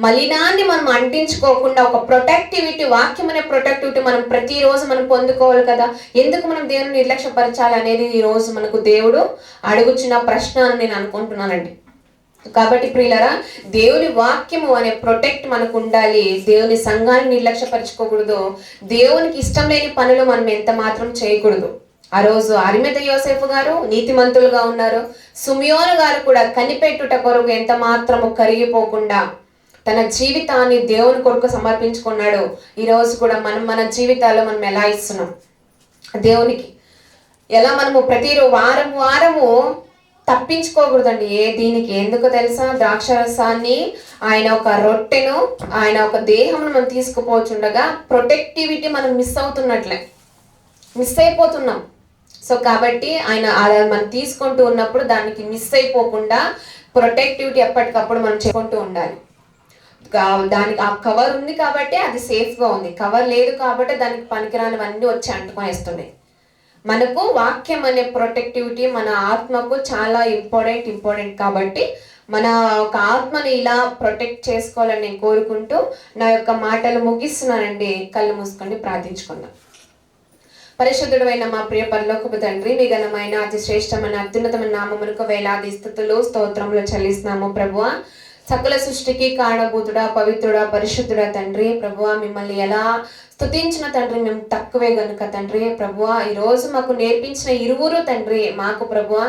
మలినాన్ని మనం అంటించుకోకుండా ఒక ప్రొటెక్టివిటీ, వాక్యం అనే ప్రొటెక్టివిటీ మనం ప్రతిరోజు మనం పొందుకోవాలి కదా. ఎందుకు మనం దేవుని నిర్లక్ష్యపరచాలి అనేది ఈ రోజు మనకు దేవుడు అడుగుచున్న ప్రశ్న అని నేను అనుకుంటున్నానండి. కాబట్టి ప్రియులరా, దేవుని వాక్యము అనే ప్రొటెక్ట్ మనకు ఉండాలి. దేవుని సంఘాన్ని నిర్లక్ష్యపరచుకోకూడదు. దేవునికి ఇష్టం లేని పనులు మనం ఎంత మాత్రం చేయకూడదు. ఆ రోజు అరిమత యోసేపు గారు నీతిమంతులుగా ఉన్నారు. సిమియోను గారు కూడా కనిపెట్టుట కొరకు ఎంత మాత్రము కరిగిపోకుండా తన జీవితాన్ని దేవుని కొరకు సమర్పించుకున్నాడు. ఈ రోజు కూడా మన జీవితాల్లో మనం ఎలా ఇస్తున్నాం దేవునికి? ఎలా మనము ప్రతి వారము తప్పించుకోకూడదండి దీనికి. ఎందుకు తెలుసా? ద్రాక్షరసాన్ని, ఆయన ఒక రొట్టెను, ఆయన ఒక దేహమును మనం తీసుకుపోచుండగా ప్రొటెక్టివిటీ మనం మిస్ అయిపోతున్నాం. సో కాబట్టి ఆయన మనం తీసుకుంటూ ఉన్నప్పుడు దానికి మిస్ అయిపోకుండా ప్రొటెక్టివిటీ ఎప్పటికప్పుడు మనం చేసుకుంటూ ఉండాలి. దానికి ఆ కవర్ ఉంది కాబట్టి అది సేఫ్గా ఉంది, కవర్ లేదు కాబట్టి దానికి పనికిరానివన్నీ వచ్చి అంటుకొనేస్తున్నాయి. మనకు వాక్యం అనే ప్రొటెక్టివిటీ మన ఆత్మకు చాలా ఇంపార్టెంట్ కాబట్టి మన ఒక ఆత్మని ఇలా ప్రొటెక్ట్ చేసుకోవాలని నేను కోరుకుంటూ నా యొక్క మాటలు ముగిస్తున్నానండి. కళ్ళు మూసుకొని ప్రార్థించుకుందాం. పరిశుద్ధుడైన మా ప్రియ పరలోకపు తండ్రి, మీ ఘనమైన అతి శ్రేష్టమైన అత్యున్నతమైన నామమునకు వేలాది స్తుతులు స్తోత్రములు చెల్లిస్తున్నాము ప్రభువా. సకల సృష్టికి కారణభూతుడా, పవిత్రుడా, పరిశుద్ధుడా తండ్రి ప్రభువా, మిమ్మల్ని ఎలా స్తుతించిన తండ్రి మేము తక్కువే గనుక తండ్రి ప్రభువా, ఈరోజు మాకు నేర్పించిన ఇరువురు తండ్రి మాకు ప్రభువా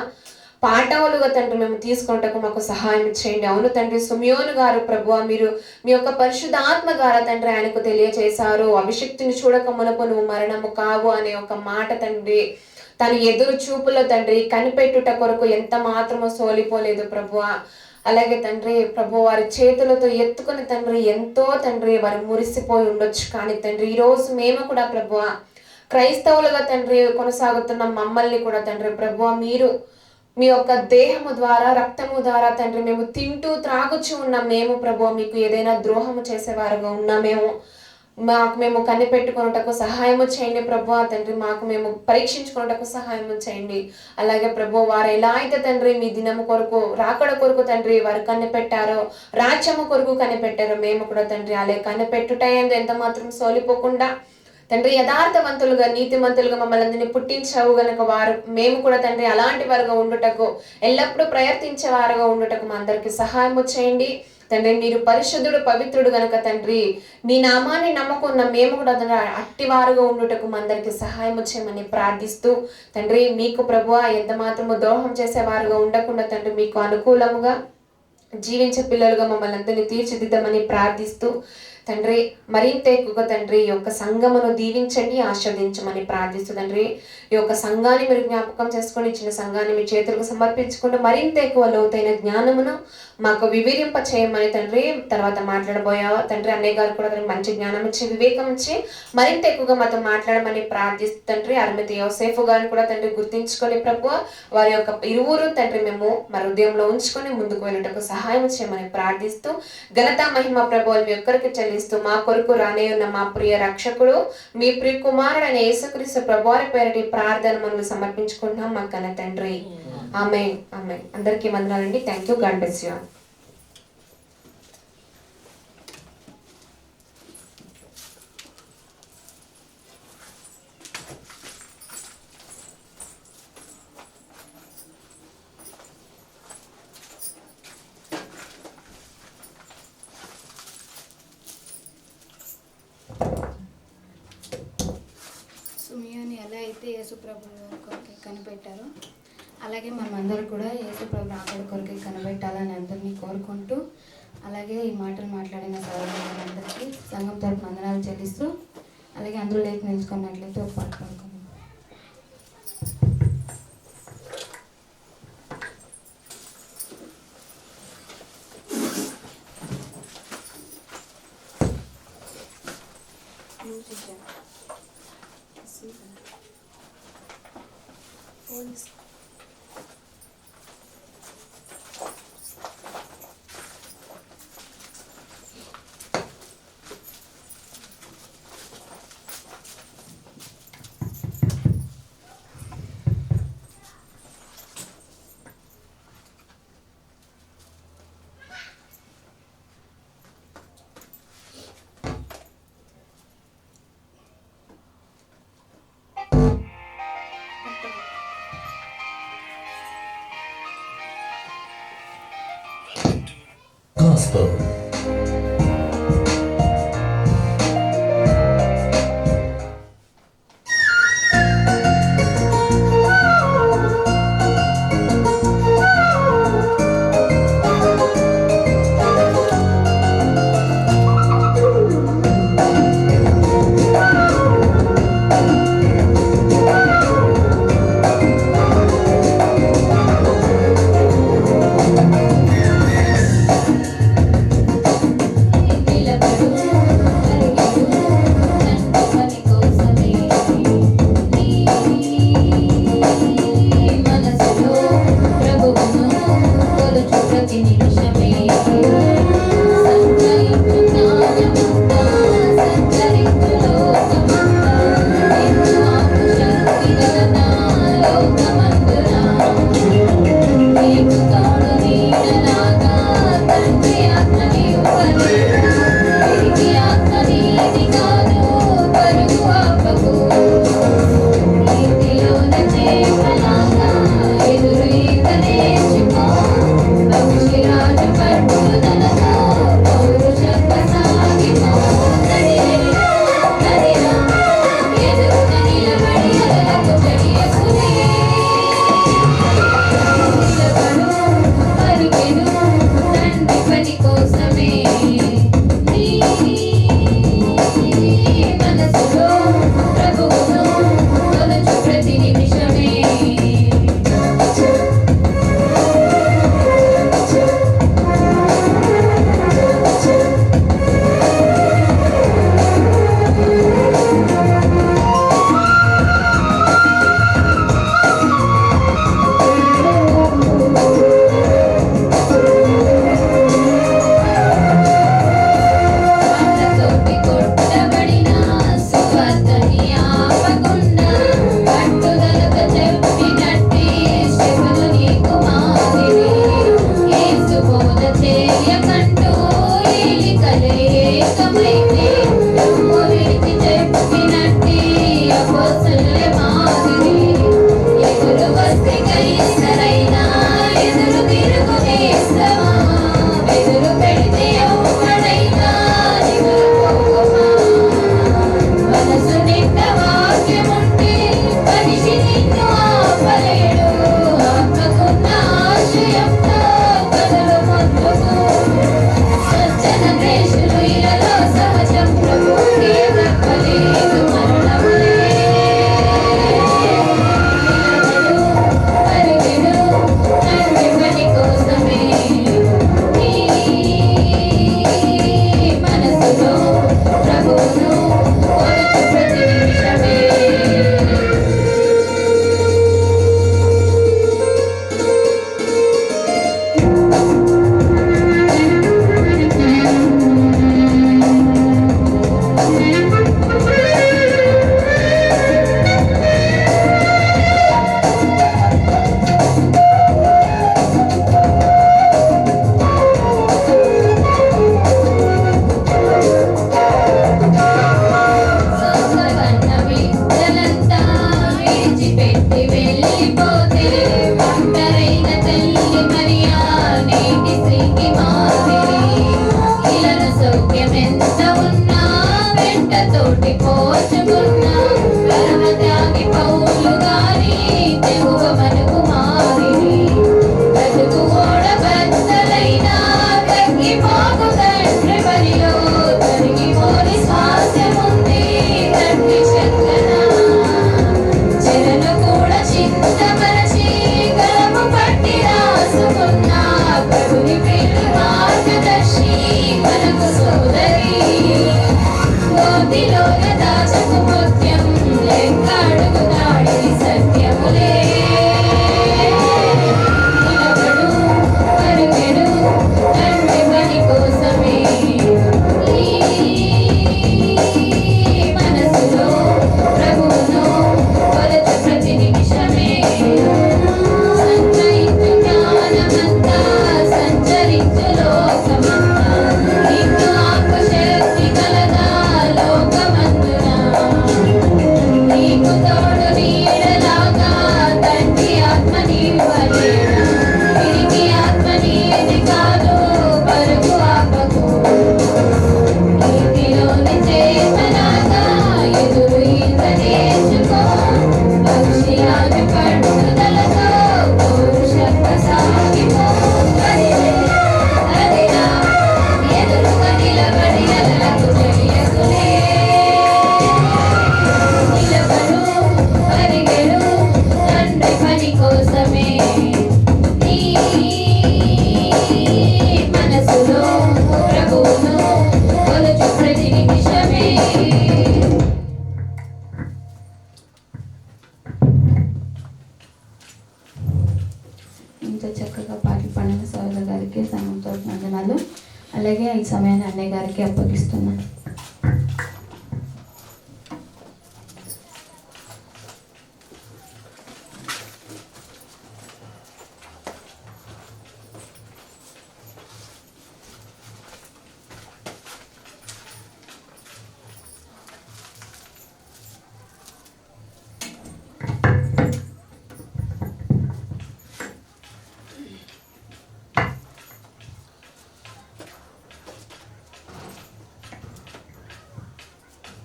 పాఠములుగా తండ్రి మేము తీసుకుంటకు మాకు సహాయం చేయండి. అవును తండ్రి, సిమియోను గారు ప్రభువా, మీరు మీ యొక్క పరిశుద్ధాత్మ ద్వారా తండ్రి ఆయనకు తెలియజేశారు, అభిషక్తిని చూడక మునపు నువ్వు మరణము కావు అనే ఒక మాట తండ్రి. తన ఎదురు చూపులో తండ్రి కనిపెట్టుట కొరకు ఎంత మాత్రమో సోలిపోలేదు ప్రభువా. అలాగే తండ్రి ప్రభు వారి చేతులతో ఎత్తుకుని తండ్రి ఎంతో తండ్రి వారు మురిసిపోయి ఉండొచ్చు. కానీ తండ్రి ఈరోజు మేము కూడా ప్రభువ క్రైస్తవులుగా తండ్రి కొనసాగుతున్న మమ్మల్ని కూడా తండ్రి ప్రభువ మీరు మీ యొక్క దేహము ద్వారా, రక్తము ద్వారా తండ్రి మేము తింటూ త్రాగుచూ ఉన్న మేము ప్రభువ మీకు ఏదైనా ద్రోహము చేసేవారుగా ఉన్నామేమో మేము కనిపెట్టుకున్నటకు సహాయము చేయండి ప్రభువా తండ్రి. మేము పరీక్షించుకున్నటకు సహాయము చేయండి. అలాగే ప్రభు వారు ఎలా అయితే తండ్రి మీ దినము కొరకు, రాకడ కొరకు తండ్రి వారు కనిపెట్టారో, రాజ్యము కొరకు కనిపెట్టారో మేము కూడా తండ్రి అలాగే కనిపెట్టుటయందు ఎంత మాత్రం సోలిపోకుండా తండ్రి యథార్థవంతులుగా, నీతిమంతులుగా మమ్మల్ని అందరినీ పుట్టించావు గనుక మేము కూడా తండ్రి అలాంటి వారుగా ఉండుటకు, ఎల్లప్పుడూ ప్రయత్నించే వారుగా ఉండుటకు మా అందరికి సహాయము చేయండి తండ్రి. మీరు పరిశుద్ధుడు, పవిత్రుడు గనుక తండ్రి మీ నామాన్ని నమ్మకున్న మేము కూడా తండ్రి అట్టివారుగా ఉండుటకు మా అందరికి సహాయం చేయమని ప్రార్థిస్తూ తండ్రి మీకు ప్రభువా ఎంత మాత్రము ద్రోహం చేసేవారుగా ఉండకుండా తండ్రి మీకు అనుకూలముగా జీవించే పిల్లలుగా మమ్మల్ని అందరినీ తీర్చిదిద్దమని ప్రార్థిస్తూ తండ్రి మరింత ఎక్కువగా తండ్రి ఈ యొక్క సంఘమును దీవించండి, ఆస్వాదించమని ప్రార్థిస్తూ తండ్రి ఈ యొక్క సంఘాన్ని మీరు జ్ఞాపకం చేసుకొని ఇచ్చిన సంఘాన్ని మీ చేతులకు సమర్పించుకుంటూ మరింత ఎక్కువ లోతైన జ్ఞానమును మాకు వివేరింప చేయమని తండ్రి తర్వాత మాట్లాడబోయా తండ్రి అన్నయ్య గారు కూడా మంచి జ్ఞానం ఇచ్చి వివేకం ఇచ్చి మరింత ఎక్కువగా మాతో మాట్లాడమని ప్రార్థిస్తూ తండ్రి అరుమతి యోసేఫు గారిని కూడా తండ్రి గుర్తించుకొని ప్రభువా వారి యొక్క ఇరువురు తండ్రి మేము మరి హృదయంలో ఉంచుకొని ముందుకు వెళ్ళటకు సహాయం చేయమని ప్రార్థిస్తూ ఘనత మహిమ ప్రభువులు మీ ఒక్కరికి చెల్లిస్తూ మా కొరకు రానే ఉన్న మా ప్రియ రక్షకుడు మీ ప్రియ కుమారుడైన యేసుక్రీస్తు ప్రభువారి పేరటి ప్రార్థన మనం సమర్పించుకుంటున్నాం మా కన్న తండ్రి. ఆమేన్ ఆమేన్. అందరికీ వందనాలండి. Thank you. God bless you. సుమియోని ఎలా అయితే యేసుప్రభు కొరకే కనిపెట్టారో అలాగే మనమందరం కూడా యేసుప్రభు రాకడ కొరకే కనిపెట్టాలని అందరినీ కోరుకుంటూ అలాగే ఈ మాటలు మాట్లాడిన సహోదరులందరికీ సంఘం తరపున వందనాలు చెల్లిస్తూ అలాగే అందరూ లేచి నిలుచుకున్నట్లయితే ఒక పాట పాడుకుందాం. ఇంత చక్కగా పాటలు పాడిన సరోజ గారికి సంఘంతో వందనాలు. అలాగే ఈ సమయాన్ని అన్నయ్య గారికి అప్పగిస్తున్నాను.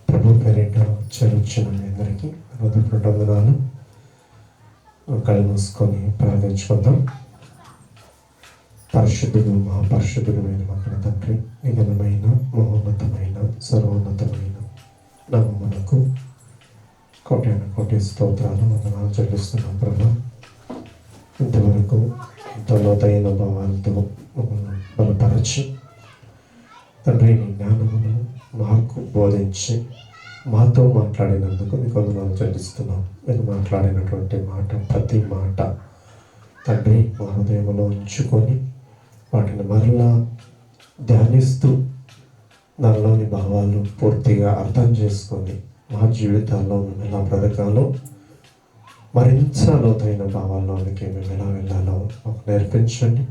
ప్రభు పేరిట చరించిన మీ అందరికీ హృదయపూర్వక వందనాలు. కళ్ళు మూసుకొని ప్రార్థించుకుందాం. పరిశుద్ధుడు మహాపరిశుద్ధుడు అయిన మా కన్న తండ్రి, నిఘనమైన మహోన్నతమైన సర్వోన్నతమైన నామమునకు కోటి స్తోత్రాలు వందనాలు చెల్లిస్తున్నాం. ప్రభు ఇంతవరకు ఎంతో లోతైన భావాలతో మమ్మల్ని బలపరచి తండ్రి నీ జ్ఞానమును మాకు బోధించి మాతో మాట్లాడినందుకు మీకు వందనాలు చెల్లిస్తున్నాం. మీరు మాట్లాడినటువంటి మాట, ప్రతి మాట తండ్రి మా హృదయంలో ఉంచుకొని వాటిని మరలా ధ్యానిస్తూ దానిలోని భావాలు పూర్తిగా అర్థం చేసుకొని మా జీవితాల్లో మేము ఎలా బ్రతకాలో, మరింత లోతైన భావాల్లోనికి మేము ఎలా వెళ్ళాలో మాకు నేర్పించండి.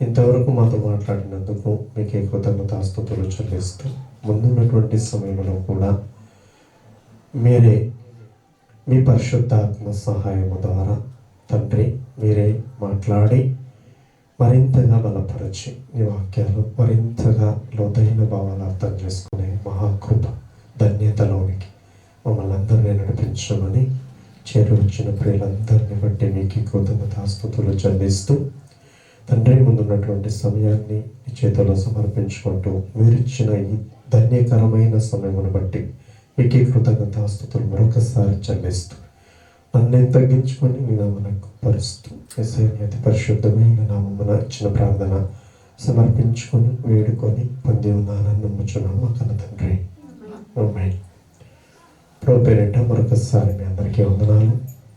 ఇంతవరకు మాతో మాట్లాడినందుకు మీకే కృతజ్ఞతాస్తుతులు చెల్లిస్తూ ముందున్నటువంటి సమయంలో కూడా మీరే మీ పరిశుద్ధాత్మ సహాయము ద్వారా తండ్రి మీరే మాట్లాడి మరింతగా బలపరిచి ఈ వాక్యాలు మరింతగా లోతైన భావాలు అర్థం చేసుకునే మహాకృప ధన్యతలోనికి మమ్మల్ని అందరినీ నడిపించమని చేరువచ్చిన ప్రియులందరినీ బట్టి మీకు కృతజ్ఞతాస్తుతులు చెల్లిస్తూ తండ్రి ముందున్నటువంటి సమయాన్ని ఈ చేతిలో సమర్పించుకుంటూ మీరిచ్చిన ఈ ధన్యకరమైన సమయమును బట్టి మీకు కృతజ్ఞతాస్తుతులు మరొకసారి చెల్లిస్తూ నన్ను తగ్గించుకొని మీ నామనకు పరుస్తూ అతి పరిశుద్ధమైన నామమున ఇచ్చిన ప్రార్థన సమర్పించుకొని వేడుకొని పొంది ఉన్నానని నమ్ముచున్నాము మా కన్న తండ్రి. ఆమేన్. ప్రభు పేరిట మరొకసారి మీ అందరికీ వందనాలు.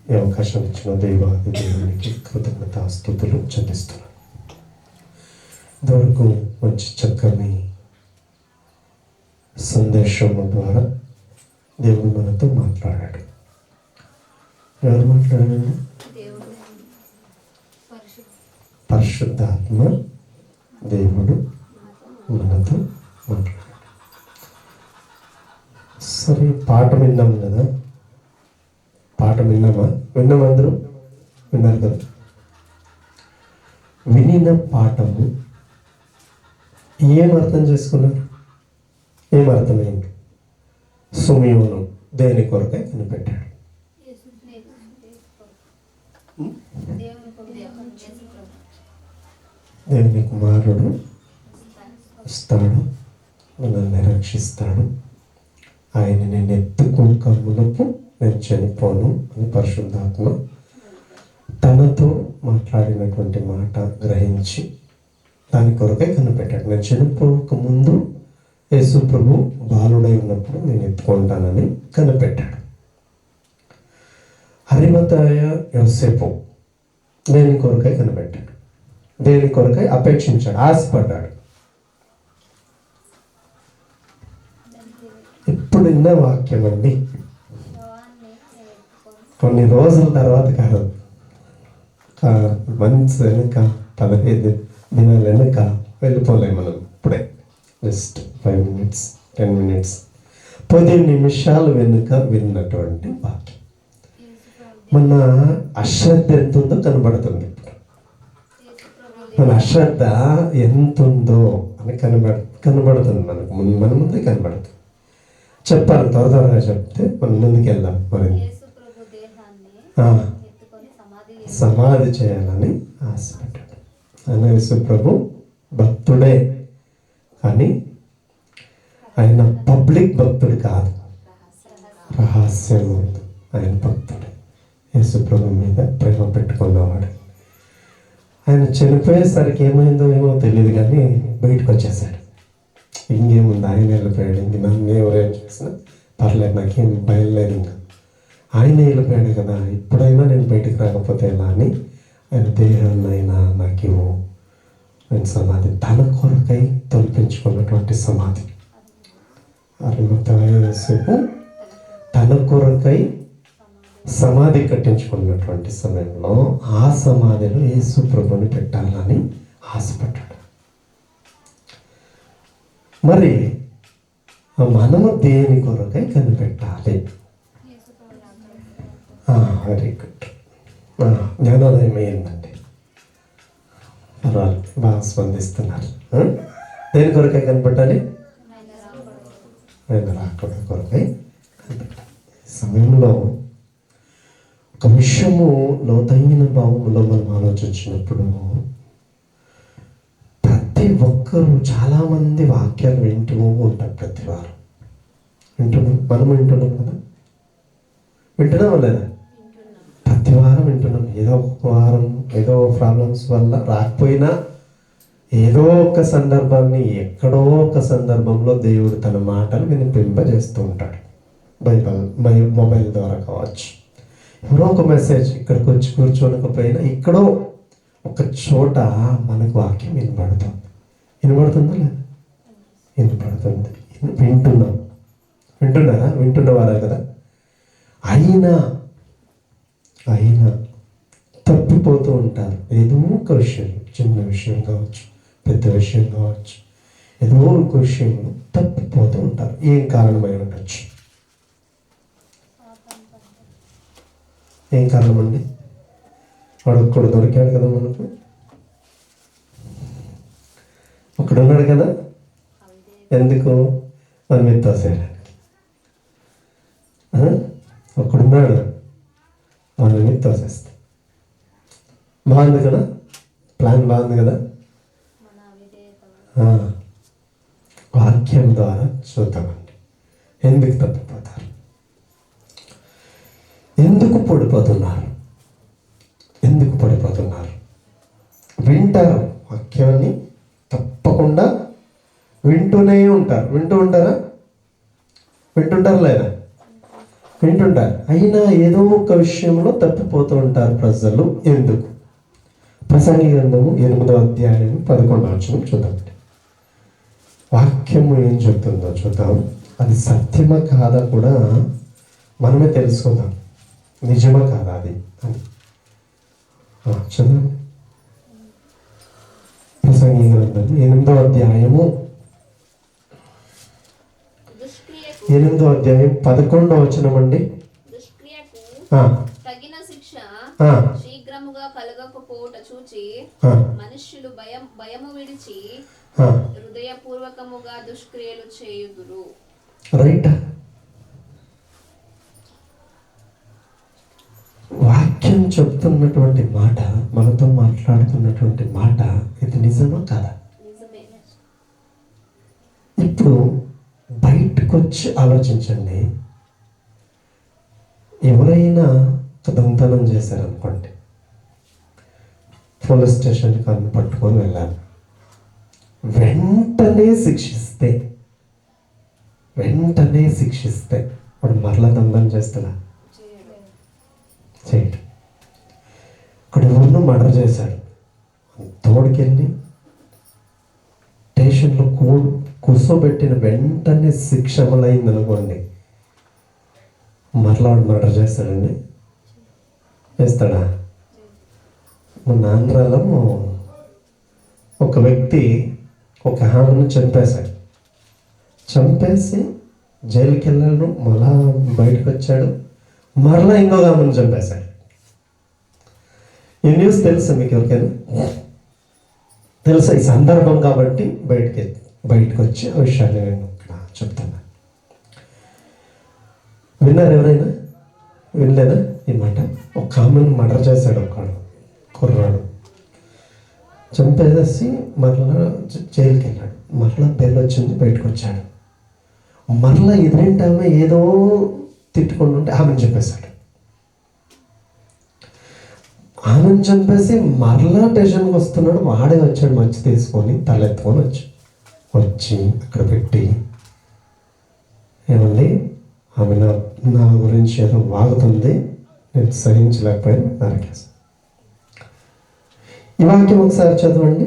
ఈ అవకాశం ఇచ్చిన దేవాది దేవునికి కృతజ్ఞతాస్తుతులు చెల్లిస్తున్నాను. ఇంతవరకు మంచి చక్కని సందేశము ద్వారా దేవుడు మనతో మాట్లాడాడు. ఎవరు మాట్లాడాడు? పరిశుద్ధాత్మ దేవుడు మనతో మాట్లాడాడు. సరే, పాట విన్నాం కదా, పాట విన్నామా? విన్నాం, అందరూ విన్నారు కదా. వినిన పాఠము ఏం అర్థం చేసుకున్నారు? ఏం అర్థమైంది? సుమియోను దేని కొరకై కనిపెట్టాడు? దేవుని కుమారుడు వస్తాడు, మనల్ని రక్షిస్తాడు, ఆయన నేను ఎత్తుకు కమ్ములకు నేను చనిపోను అని పరిశుద్ధాత్మ తనతో మాట్లాడినటువంటి మాట గ్రహించి దాని కొరకై కనిపెట్టాడు. నేను చనిపోక ముందు యేసు ప్రభు బాలుడై ఉన్నప్పుడు నేను ఎత్తుకుంటానని కనిపెట్టాడు. అరిమతయ యోసేపు దేని కొరకై కనిపెట్టాడు? దేని కొరకై అపేక్షించాడు, ఆశపడ్డాడు? ఇప్పుడు విన్న వాక్యం అండి. కొన్ని రోజుల తర్వాత కాదు, మంత్స్ వెనుక, 15 దినాల వెనుక వెళ్ళిపోలేము మనం. ఇప్పుడే జస్ట్ 5 minutes 10 minutes 10 నిమిషాలు వెనుక విన్నటువంటి వాక్యం మన అశ్రద్ధ ఎంత ఉందో కనబడుతుంది. మన అశ్రద్ధ ఎంత ఉందో అని కనబడుతుంది మనకు, మన ముందే కనబడుతుంది. చెప్పాలి, త్వరగా చెప్తే మన ముందుకు వెళ్దాం. మరి సమాధి చేయాలని ఆశపడ్డాడు. ఆయన యేసు ప్రభు భక్తుడే, కానీ ఆయన పబ్లిక్ భక్తుడు కాదు, రహస్యం ఉంది. ఆయన భక్తుడే, యేసు ప్రభు మీద ప్రేమ పెట్టుకున్నవాడు. ఆయన చనిపోయేసరికి ఏమైందో ఏమో తెలియదు, కానీ బయటకు వచ్చేసాడు. ఇంకేముంది, ఆయన వెళ్ళిపోయాడు. ఇంక నన్ను ఎవరేం చేసినా పర్లేదు, నాకేం భయం లేదు. ఇంకా ఆయన వెళ్ళిపోయాడు కదా, ఇప్పుడైనా నేను బయటకు రాకపోతే ఎలా అని ఆయన దేహాన్నైనా నాకు ఇవ్వు, నేను సమాధి తన కొరకై తొలిపించుకున్నటువంటి సమాధి. అరిమతసేపు తన కొరకై సమాధి కట్టించుకున్నటువంటి సమయంలో ఆ సమాధిలో యేసు ప్రభుని పెట్టాలని ఆశపడ్డాడు. మరి మనము దేని కొరకై కనిపెట్టాలి? వెరీ గుడ్, జ్ఞానోదయం అయ్యిందండి. పర్వాలేదు, బాగా స్పందిస్తున్నారు. దేని కొరకై కనిపెట్టాలి? ఆయన రాకడ కొరకై కనిపెట్టాలి. ఈ సమయంలో ఒక విషయము లోతైన భావంలో మనం ఆలోచించినప్పుడు ప్రతి ఒక్కరూ చాలామంది వాక్యాలు వింటూ ఉంటారు. ప్రతి వారం వింటున్నాం, మనం వింటున్నాం కదా, వింటున్నాం లేదా? ప్రతి వారం వింటున్నాం. ఏదో ఒక వారం ఏదో ప్రాబ్లమ్స్ వల్ల రాకపోయినా ఏదో ఒక సందర్భాన్ని ఎక్కడో ఒక సందర్భంలో దేవుడు తన మాటలు వినిపింపజేస్తూ ఉంటాడు. మొబైల్ ద్వారా కావచ్చు, ఎవరో ఒక మెసేజ్ ఇక్కడికి వచ్చి కూర్చోనకపోయినా ఎక్కడో ఒక చోట మనకు వాక్యం వినబడుతుందా లేదా? వినబడుతుంది. వింటున్నారా? వింటున్నవారా కదా. అయినా తప్పిపోతూ ఉంటారు. ఏదో ఒక విషయం, చిన్న విషయం కావచ్చు, పెద్ద విషయం కావచ్చు, ఏదో ఒక విషయంలో తప్పిపోతూ ఉంటారు. ఏం కారణమై ఉండొచ్చు? ఏం కారణం అండి? వాడు ఒక్కడు దొరికాడు కదా మనకు, ఒకడున్నాడు కదా. ఎందుకు? మనం ఎత్తోసేయడానికి. ఒక్కడున్నాడు, వాళ్ళని తోసేస్తాం. బాగుంది కదా, ప్లాన్ బాగుంది కదా. వాక్యం ద్వారా చూద్దామండి. ఎందుకు తప్పిపోతారు? ఎందుకు పడిపోతున్నారు? వింటారు, వాక్యాన్ని తప్పకుండా వింటూనే ఉంటారు. వింటుంటారా లేదా? వింటుంటారు. అయినా ఏదో ఒక విషయంలో తప్పిపోతూ ఉంటారు ప్రజలు. ఎందుకు? ప్రసంగి గ్రంథము 8వ అధ్యాయం 11వ వచనం చూద్దామండి. వాక్యము ఏం చెప్తుందో చూద్దాం. అది సత్యమా కాదా కూడా మనమే తెలుసుకుందాం. నిజమా కాదా అది అని చదవండి. ప్రసంగి గ్రంథం 8వ అధ్యాయము 8వ అధ్యాయం 11వ వచనం అండి. తగిన శిక్ష శీఘ్రముగా కలగకపోవుట చూచి మనుష్యులు భయము విడిచి హృదయపూర్వకముగా దుష్క్రియలు చేయుదురు. రైట్. వాక్యం చెప్తున్నటువంటి మాట, మనతో మాట్లాడుతున్నటువంటి మాట, ఇది నిజమా కాదా? ఇప్పుడు బయటకు వచ్చి ఆలోచించండి. ఎవరైనా దొంగతనం చేశారనుకోండి, పోలీస్ స్టేషన్కి పట్టుకొని వెళ్ళాలి. వెంటనే శిక్షిస్తే వాడు మరలా దొంగతనం చేస్తాడా? చేయడు. ఇక్కడ ఎవరినో మర్డర్ చేశాడు, తోడుకెళ్ళి స్టేషన్లో కూర్చోబెట్టిన వెంటనే శిక్ష అమలైంది అనుకోండి, మరలా వాడు మర్డర్ చేస్తాడండి? చేస్తాడా? మన ఆంధ్రాలో ఒక వ్యక్తి ఒక ఆమెను చంపేసి జైలుకి వెళ్ళాడు, మళ్ళా బయటకు వచ్చాడు, మరలా ఇంకొక ఆమెను చంపేశాడు. ఈ న్యూస్ తెలుసా మీకు? ఎవరికైనా తెలుసా? ఈ సందర్భం కాబట్టి బయటకు వచ్చి ఆ విషయాన్ని నేను ఇక్కడ చెప్తాను. విన్నారు ఎవరైనా? వినలేదా ఈ మాట? ఒక ఆమెను మర్డర్ చేశాడు ఒకడు, కుర్రాడు చంపేసి మరలా జైలుకి వెళ్ళాడు, మరలా బెయిల్ వచ్చింది, బయటకు వచ్చాడు. మరలా ఎదురింటి ఆమె ఏదో తిట్టుకుంటూ ఉంటే ఆమెను చంపేశాడు. ఆమెను చంపేసి మరలా స్టేషన్కి వస్తున్నాడు, వాడే వచ్చాడు మంచి తీసుకొని తలెత్తుకొని వచ్చి అక్కడ పెట్టి, ఏమండి ఆమె నా గురించి ఏదో వాగుతుంది, నేను సహించలేకపోయాను, నరికేసాను. ఈ వాక్యం ఒకసారి చదవండి,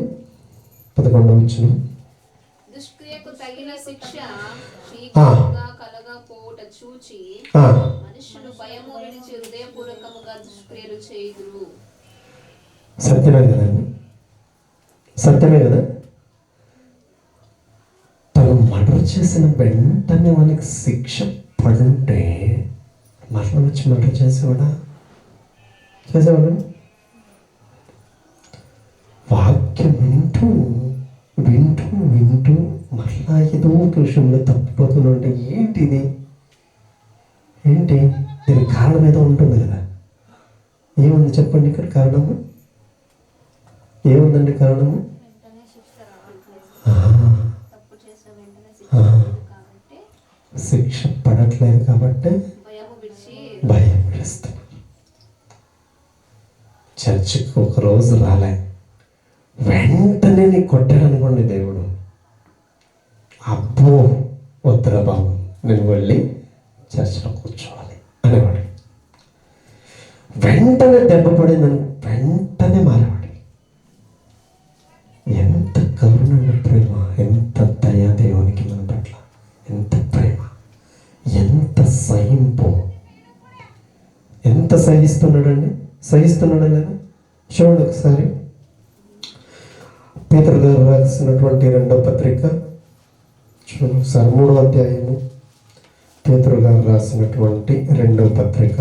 11వ వచనం. దుష్క్రియకు తగిన శిక్ష శీఘ్రముగా కలగపోవుట చూచి మనుషులు భయము విడిచి హృదయపూర్వకముగా దుష్క్రియలు చేయుదురు. సత్యమే కదండి, సత్యమే కదా. తను మర్డర్ చేసిన వెంటనే మనకి శిక్ష పడుంటే మరణ వచ్చి మర్డర్ చేసేవాడా? వాక్యం వింటూ వింటూ వింటూ మరలా ఏదో విషయంలో తప్పిపోతుందంటే ఏంటిది? ఏంటి దీనికి కారణం ఏదో ఉంటుంది కదా. ఏముంది చెప్పండి ఇక్కడ కారణము? ఏముందండి కారణము? తప్పు చేసిన వెంటనే శిక్ష కాబట్టి శిక్ష పడట్లేదు కాబట్టి భయము విడిచి భయం వేస్తున్నారు. చర్చికి ఒక రోజు రాలే, వెంటనే నీ కొట్టాడు అనుకోండి దేవుడు, అబ్బో వద్దురా బాబు నేను వెళ్ళి చర్చిలో కూర్చోవాలి అనేవాడు. వెంటనే దెబ్బ పడిందని వెంటనే మారేవాడు. ఎంత కరుణ ప్రేమ, ఎంత దయా దేవునికి మన పట్ల, ఎంత ప్రేమ, ఎంత సహింపు, ఎంత సహిస్తున్నాడండి. సహిస్తున్నాడా లేదా చూడండి ఒకసారి. పేతురు గారు రాసినటువంటి 2వ పత్రిక చూడండి ఒకసారి, 3వ అధ్యాయము. పేతురు గారు రాసినటువంటి 2వ పత్రిక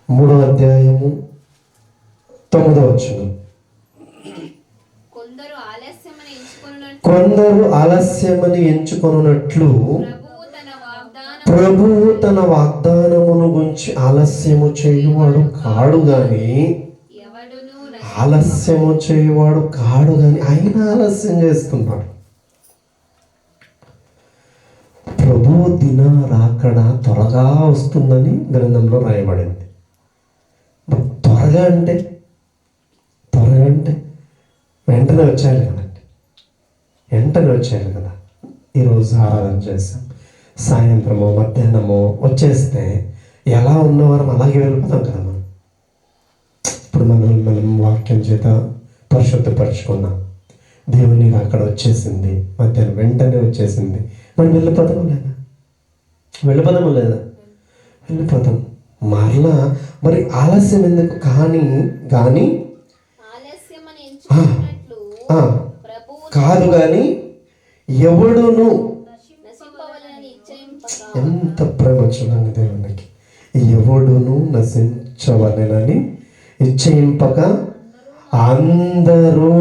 3వ అధ్యాయము 9వ వచనం. కొందరు ఆలస్యమని ఎంచుకొనున్నట్లు ప్రభువు తన వాగ్దానమును గురించి ఆలస్యము చేయువాడు కాడు గాని, ఆలస్యము చేయువాడు కాడు గాని ఆయన ఆలస్యం చేస్తున్నాడు. ప్రభువు దిన రాకడ త్వరగా వస్తుందని గ్రంథంలో రాయబడింది. త్వరగా అంటే వెంటనే వచ్చారు కదండి, వెంటనే వచ్చారు కదా. ఈరోజు ఆరాధన చేసాం, సాయంత్రమో మధ్యాహ్నమో వచ్చేస్తే ఎలా ఉన్నవారం అలాగే వెళ్ళిపోతాం కదా మనం. ఇప్పుడు మనం వాక్యం చేత పరిశుద్ధపరచుకున్నాం, దేవుని అక్కడ వచ్చేసింది, మధ్యాహ్నం వెంటనే వచ్చేసింది, మనం వెళ్ళిపోతాం లేదా? వెళ్ళిపోతాం. మరలా మరి ఆలస్యం ఎందుకు? కానీ కాదు కానీ ఎవడును, ఎంత ప్రేమ చూడండి దేవునికి, ఎవడును నశించవలెనని ఇచ్చయింపక అందరూ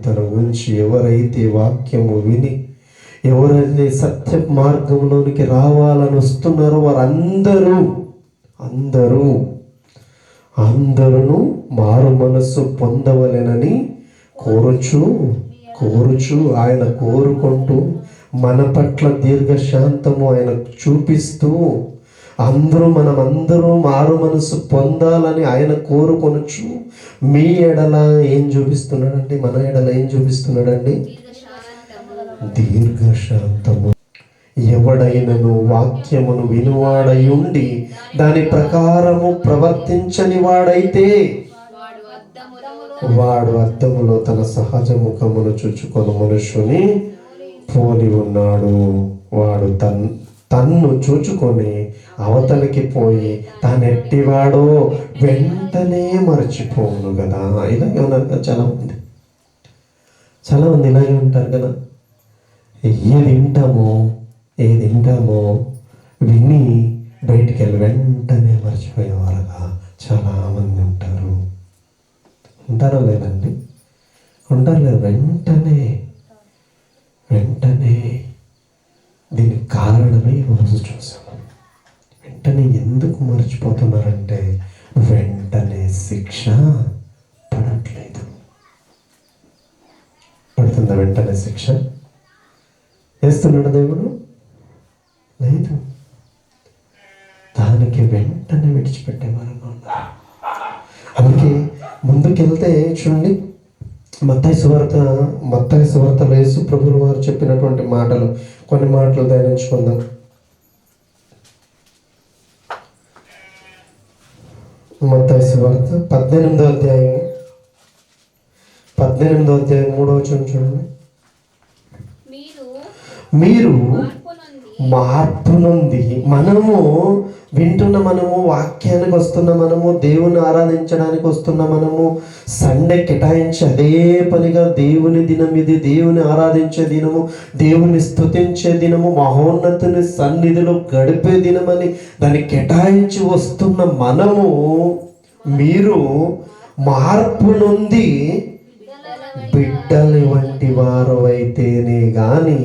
తన గురించి ఎవరైతే వాక్యము విని ఎవరైతే సత్య మార్గంలోనికి రావాలని వస్తున్నారో అందరూ మారు మనస్సు పొందవలెనని కోరుచు ఆయన కోరుకుంటూ మన పట్ల దీర్ఘశాంతము ఆయన చూపిస్తూ మనమందరూ మారు మనసు పొందాలని ఆయన కోరుకొనొచ్చు. మీ ఎడల ఏం చూపిస్తున్నాడండి? మన ఎడల ఏం చూపిస్తున్నాడండి? దీర్ఘశాంతము. ఎవడైనను వాక్యమును వినువాడయుండి దాని ప్రకారము ప్రవర్తించని వాడైతే వాడు అద్దములో తన సహజ ముఖమును చూచుకొని మనుషుని పోలి ఉన్నాడు. వాడు తన్ను చూచుకొని అవతలికి పోయి తానెట్టివాడో వెంటనే మర్చిపోను కదా. ఇలాగే ఉన్నారు కదా చాలా మంది ఇలాగే ఉంటారు కదా. ఏది వింటామో విని బయటికి వెళ్ళి వెంటనే మర్చిపోయేవారుగా చాలామంది ఉంటారా లేదండి? ఉంటారు లేదు? వెంటనే దీనికి కారణమే ఈరోజు చూసాము. వెంటనే ఎందుకు మర్చిపోతున్నారంటే వెంటనే శిక్ష పడట్లేదు. పడుతుందా వెంటనే శిక్ష? వేస్తున్నాడు దేవుడు? లేదు. దానికి వెంటనే విడిచిపెట్టేవారుగా ఉన్నారు. అందుకే ముందుకెళ్తే చూడండి, మత్తయి సువార్తలో యేసు ప్రభువు వారు చెప్పినటువంటి మాటలు, కొన్ని మాటలు ధ్యానించుకుందాం. మత్తయి సువార్త 18వ అధ్యాయం 3వ వచనం చూడండి. మీరు మార్పు నుండి మనము వాక్యానికి వస్తున్న మనము, దేవుని ఆరాధించడానికి వస్తున్న మనము, సండే కేటాయించి అదే పనిగా దేవుని దినం ఇది, దేవుని ఆరాధించే దినము, దేవుని స్తుతించే దినము, మహోన్నతుని సన్నిధిలో గడిపే దినమని దాన్ని కేటాయించి వస్తున్న మనము, మీరు మార్పు నుండి బిడ్డల వంటి వారు అయితేనే గాని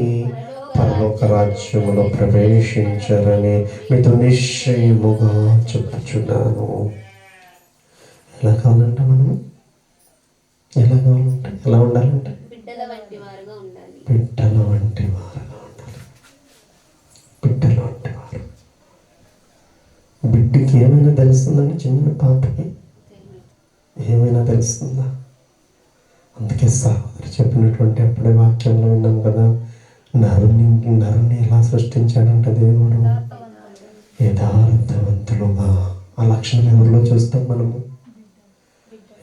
పరలోక రాజ్యములో ప్రవేశించరని మీతో నిశ్చయముగా చెప్పుచున్నాను. ఎలా కావాలంట మనము? ఎలా ఉండాలంట? బిడ్డల వంటి వారుగా ఉండాలి. బిడ్డల వంటి వారుగా ఉండాలి. బిడ్డల వంటి వారు. బిడ్డకి ఏమైనా తెలుస్తుందండి? చిన్న పాపకి ఏమైనా తెలుస్తుందా? అందుకే సహోదరు చెప్పినటువంటి అప్పుడే వాక్యంలో విన్నాం కదా, నరుని ఎలా సృష్టించాడంట దేవుడు? యథార్థవంతులుగా. ఆ లక్షణం ఎవరిలో చూస్తాం మనము?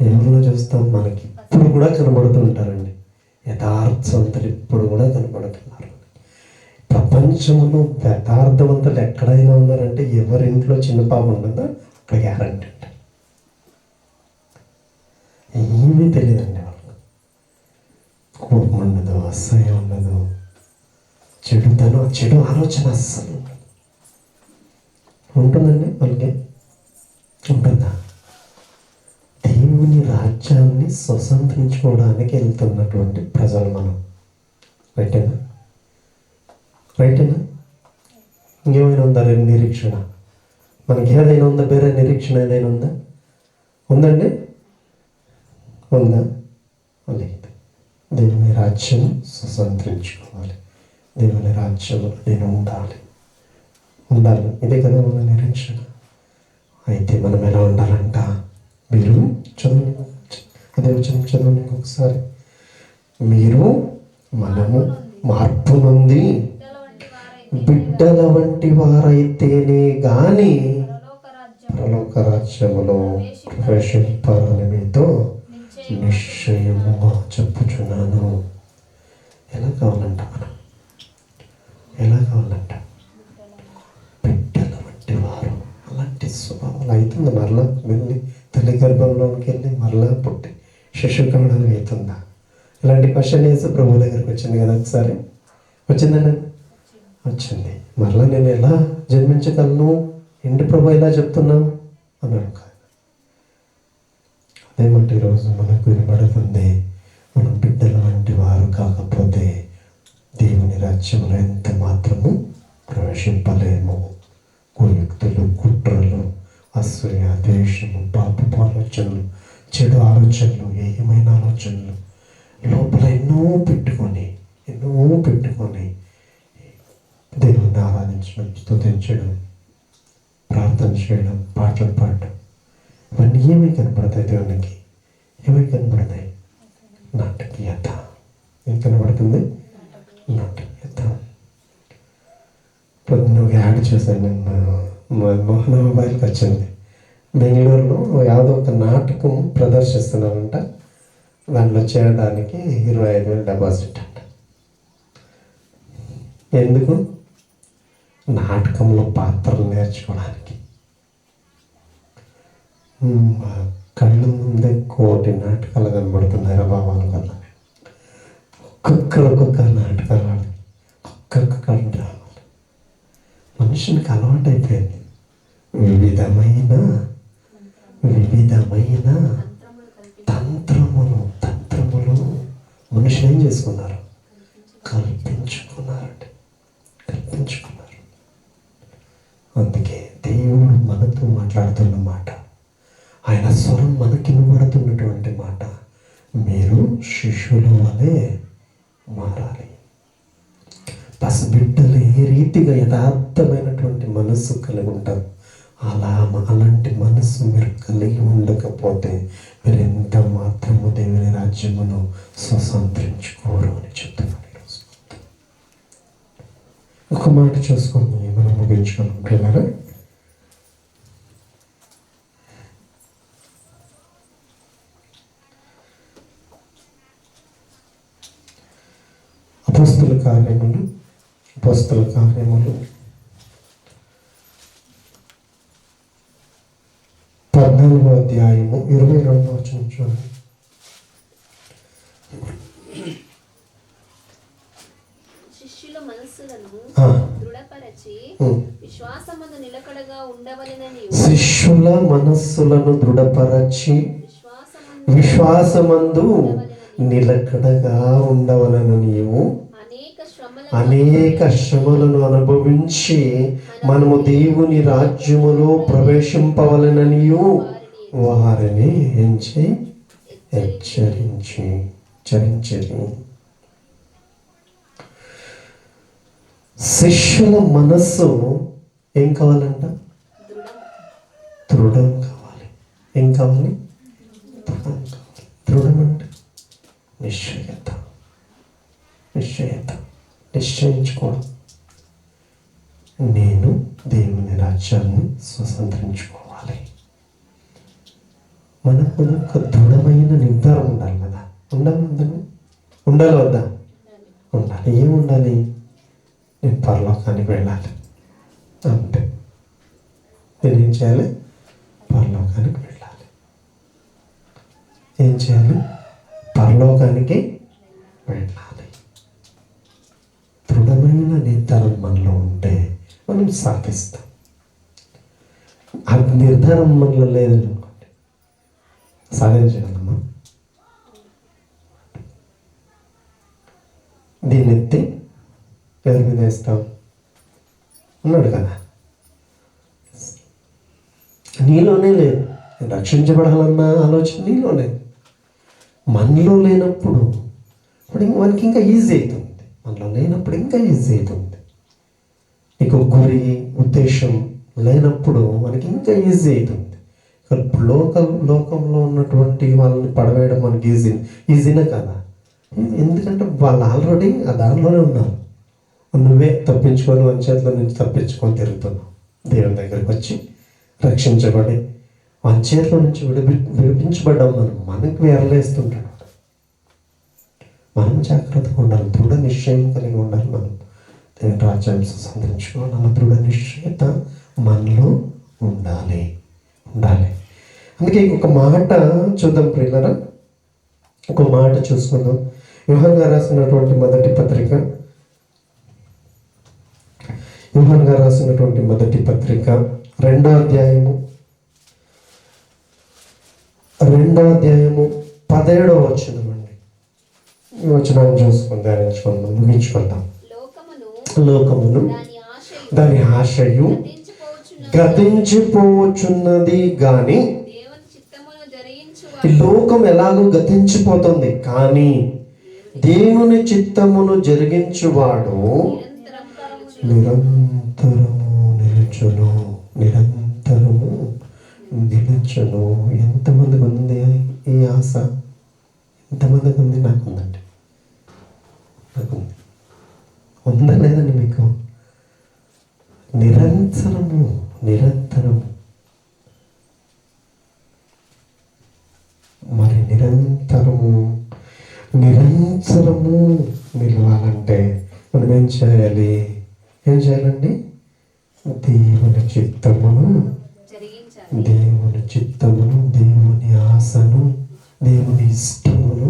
ఎవరిలో చూస్తాం? మనకి ఇప్పుడు కూడా కనబడుతుంటారండి యథార్థవంతులు, ఇప్పుడు కూడా కనబడుతున్నారు. ప్రపంచంలో యథార్థవంతులు ఎక్కడైనా ఉన్నారంటే ఎవరింట్లో చిన్న పాప ఉండదో అక్కడ గ్యారంటీ అంట. ఏమీ తెలియదండి వాళ్ళకి. కోపం ఉండదు, అసహ్యం ఉండదు, చెడు ఆలోచన అస్సలు ఉండదు. ఉంటుందండి వాళ్ళకి? ఉంటుందా? దేవుని రాజ్యాన్ని స్వతంత్రించుకోవడానికి వెళ్తున్నటువంటి ప్రజలు మనం. రైటేనా? ఇంకేమైనా ఉందా నిరీక్షణ? మనకి ఏదైనా ఉందా? వేరే నిరీక్షణ ఏదైనా ఉందా? ఉందండి? ఉందా? లేదు. దేవుని రాజ్యం స్వతంత్రించుకోవాలి, దేవుని రాజ్యంలో నేను ఉండాలి. ఇదే కదా మన నిరీక్షణ. అయితే మనం ఎలా ఉండాలంట? మీరు చదవండి, అదే వచ్చిన చదవండి ఇంకొకసారి. మనము మార్పు నుండి బిడ్డల వంటి వారైతేనే గాని పరలోక రాజ్యములో ప్రవేశింపరని మీతో నిశ్చయముగా చెప్పుచున్నాను. ఎలా కావాలంట మనం? ఎలా కావాలంట? బిడ్డల వంటి వారు. అలాంటి స్వభావాలు అవుతుంది. మరలా వెళ్ళి తల్లి గర్భంలోకి వెళ్ళి మరలా పుట్టి శిశువు కావడం అవుతుందా? ఇలాంటి క్వశ్చన్ వేసి ప్రభు దగ్గరికి వచ్చింది కదా ఒకసారి. వచ్చిందండి? వచ్చింది. మరలా నేను ఎలా జన్మించగలను? ఏంటి ప్రభు ఇలా చెప్తున్నావు అన్నాడు. అదేమంటే ఈరోజు మనకు వినబడుతుంది, మనం బిడ్డల వంటి వారు కాకపోతే దేవుని రాజ్యంలో ఎంత మాత్రము ప్రవేశింపలేము. కుయుక్తులు, కుట్రలు, అసూయ, ద్వేషము, పాపపు ఆలోచనలు, చెడు ఆలోచనలు, ఏమైనా ఆలోచనలు లోపల ఎన్నో పెట్టుకొని దేవుని ఆరాధించడం, స్తుతించడం, ప్రార్థన చేయడం, పాటలు పాడడం, ఇవన్నీ ఏమై కనపడతాయి? దేవునికి ఏమై కనపడతాయి? నాటకీయత. ఏం కనబడుతుంది? నాటకీయత. పొద్దున్న ఒక యాడ్ చేశాను నేను, మోహన మొబైల్కి వచ్చింది. బెంగళూరులో ಯಾವುದೋ ఒక నాటకం ప్రదర్శిస్తున్నారంట. దాంట్లో చేరడానికి 25,000 డిపాజిట్ అంట. ఎందుకు? నాటకంలో పాత్రలు నేర్చుకోవడానికి. కళ్ళు ముందే 1,000 నాటకాలు కనబడుతున్నాయి రా బాబా అనుకున్నా. ఒక్కొక్క నాటకాలు, ఒక్కొక్క డ్రామాలు. మనుషునికి అలవాటు అయిపోయింది. వివిధమైన తంత్రములు మనుషులు ఏం చేసుకున్నారు? కల్పించుకున్నారు. అందుకే దేవుడు మనతో మాట్లాడుతున్న మాట, ఆయన స్వరం మనకి వినబడుతున్నటువంటి మాట, మీరు శిశువుల వలె మారాలి. పసిబిడ్డలు ఏ రీతిగా యథార్థమైనటువంటి మనస్సు కలిగి ఉంటారు, అలాంటి మనస్సు మీరు కలిగి ఉండకపోతే మీరు ఎంత మాత్రము దేవుని రాజ్యమును స్వతంత్రించుకోరు అని చెప్తున్నాను. ఈరోజు ఒక మాట చూసుకొని మనం ముగించుకోవాలి. అపోస్తల కార్యములు 14వ అధ్యాయము 22వ వచనం చూడండి. శిష్యుల మనస్సులను ఆ. దృఢపరచి విశ్వాసమందు నిలకడగా ఉండవలెనని శిష్యుల మనస్సులను దృఢపరచి విశ్వాసమందు విశ్వాసమందు నిలకడగా ఉండవలను నీవు అనేక శ్రమలను అనుభవించి మనము దేవుని రాజ్యములో ప్రవేశింపవలననియు వారిని హెచ్చరించి శిష్యుల మనస్సు ఏం కావాలంట? దృఢం కావాలి. ఏం కావాలి? దృఢం కావాలి. దృఢం అంటే నిశ్చయత, నిశ్చయించుకోవడం. నేను దేవుని రాజ్యాన్ని స్వతంత్రించుకోవాలి. మనకు ఒక దృఢమైన నిర్ధారణ ఉండాలి కదా. ఉండాలి వద్దా? ఉండాలి. ఏముండాలి? నేను పరలోకానికి వెళ్ళాలి అంటే నేనేం చేయాలి? పరలోకానికి వెళ్ళాలి. ఏం చేయాలి? పరలోకానికి వెళ్ళాలి. దృఢమైన నిర్ధారణ మనలో ఉంటే మనం సాధిస్తాం. ఆ నిర్ధారణ మనలో లేదనుకోండి, సాధించగలమా? దీన్ని ఎత్తి ఎవరి మీద వేస్తాం? ఉన్నాడు కదా, నీలోనే లేదు. రక్షించబడాలన్న ఆలోచన నీలోనే. మనలో లేనప్పుడు ఇప్పుడు మనకి ఇంకా ఈజీ అవుతుంది. మనలో లేనప్పుడు ఇంకా ఈజీ అవుతుంది. నీకు గురి ఉద్దేశం లేనప్పుడు మనకి ఇంకా ఈజీ అవుతుంది. లోకంలో ఉన్నటువంటి వాళ్ళని పడవేయడం మనకి ఈజీనే కదా. ఎందుకంటే వాళ్ళు ఆల్రెడీ ఆ దానిలోనే ఉన్నారు. నువ్వే తప్పించుకొని మన చేతిలో నుంచి తప్పించుకొని తిరుగుతున్నావు. దేవుని దగ్గరికి వచ్చి రక్షించబడి మన చేతిలో నుంచి విడిపించబడ్డాం. మనకి వేరలేస్తుంటాడు. మనం జాగ్రత్తగా ఉండాలి. దృఢ నిశ్చయం కలిగి ఉండాలి. మనం దేవుని రాజ్యాన్ని స్వతంత్రించుకోవాలి. అలా దృఢ నిశ్చయత మనలో ఉండాలి. అందుకే ఒక మాట చూద్దాం ప్రియులారా. ఒక మాట చూసుకుందాం. యోహాన్ గారు రాసినటువంటి మొదటి పత్రిక 2వ అధ్యాయము 17వ వచనం అండి. ఈ వచనాన్ని చూసుకొని ధ్యానించుకుందాం, ముగించుకుందాం. లోకమును దాని ఆశయు గతించిపోవచ్చున్నది కానీ ఈ లోకం ఎలాగో గతించిపోతుంది, కానీ దేవుని చిత్తమును జరిగించువాడు నిరంతరము నిలుచును. ఎంతమందికి ఉంది ఈ ఆశ? ఎంతమందికి ఉంది? నాకుందండి. ఉందా లేదండి మీకు? నిరంతరము మరి నిరంతరము నిలవాలంటే మనం ఏం చేయాలండి? దేవుని చిత్తమును, దేవుని ఆశను, దేవుని ఇష్టమును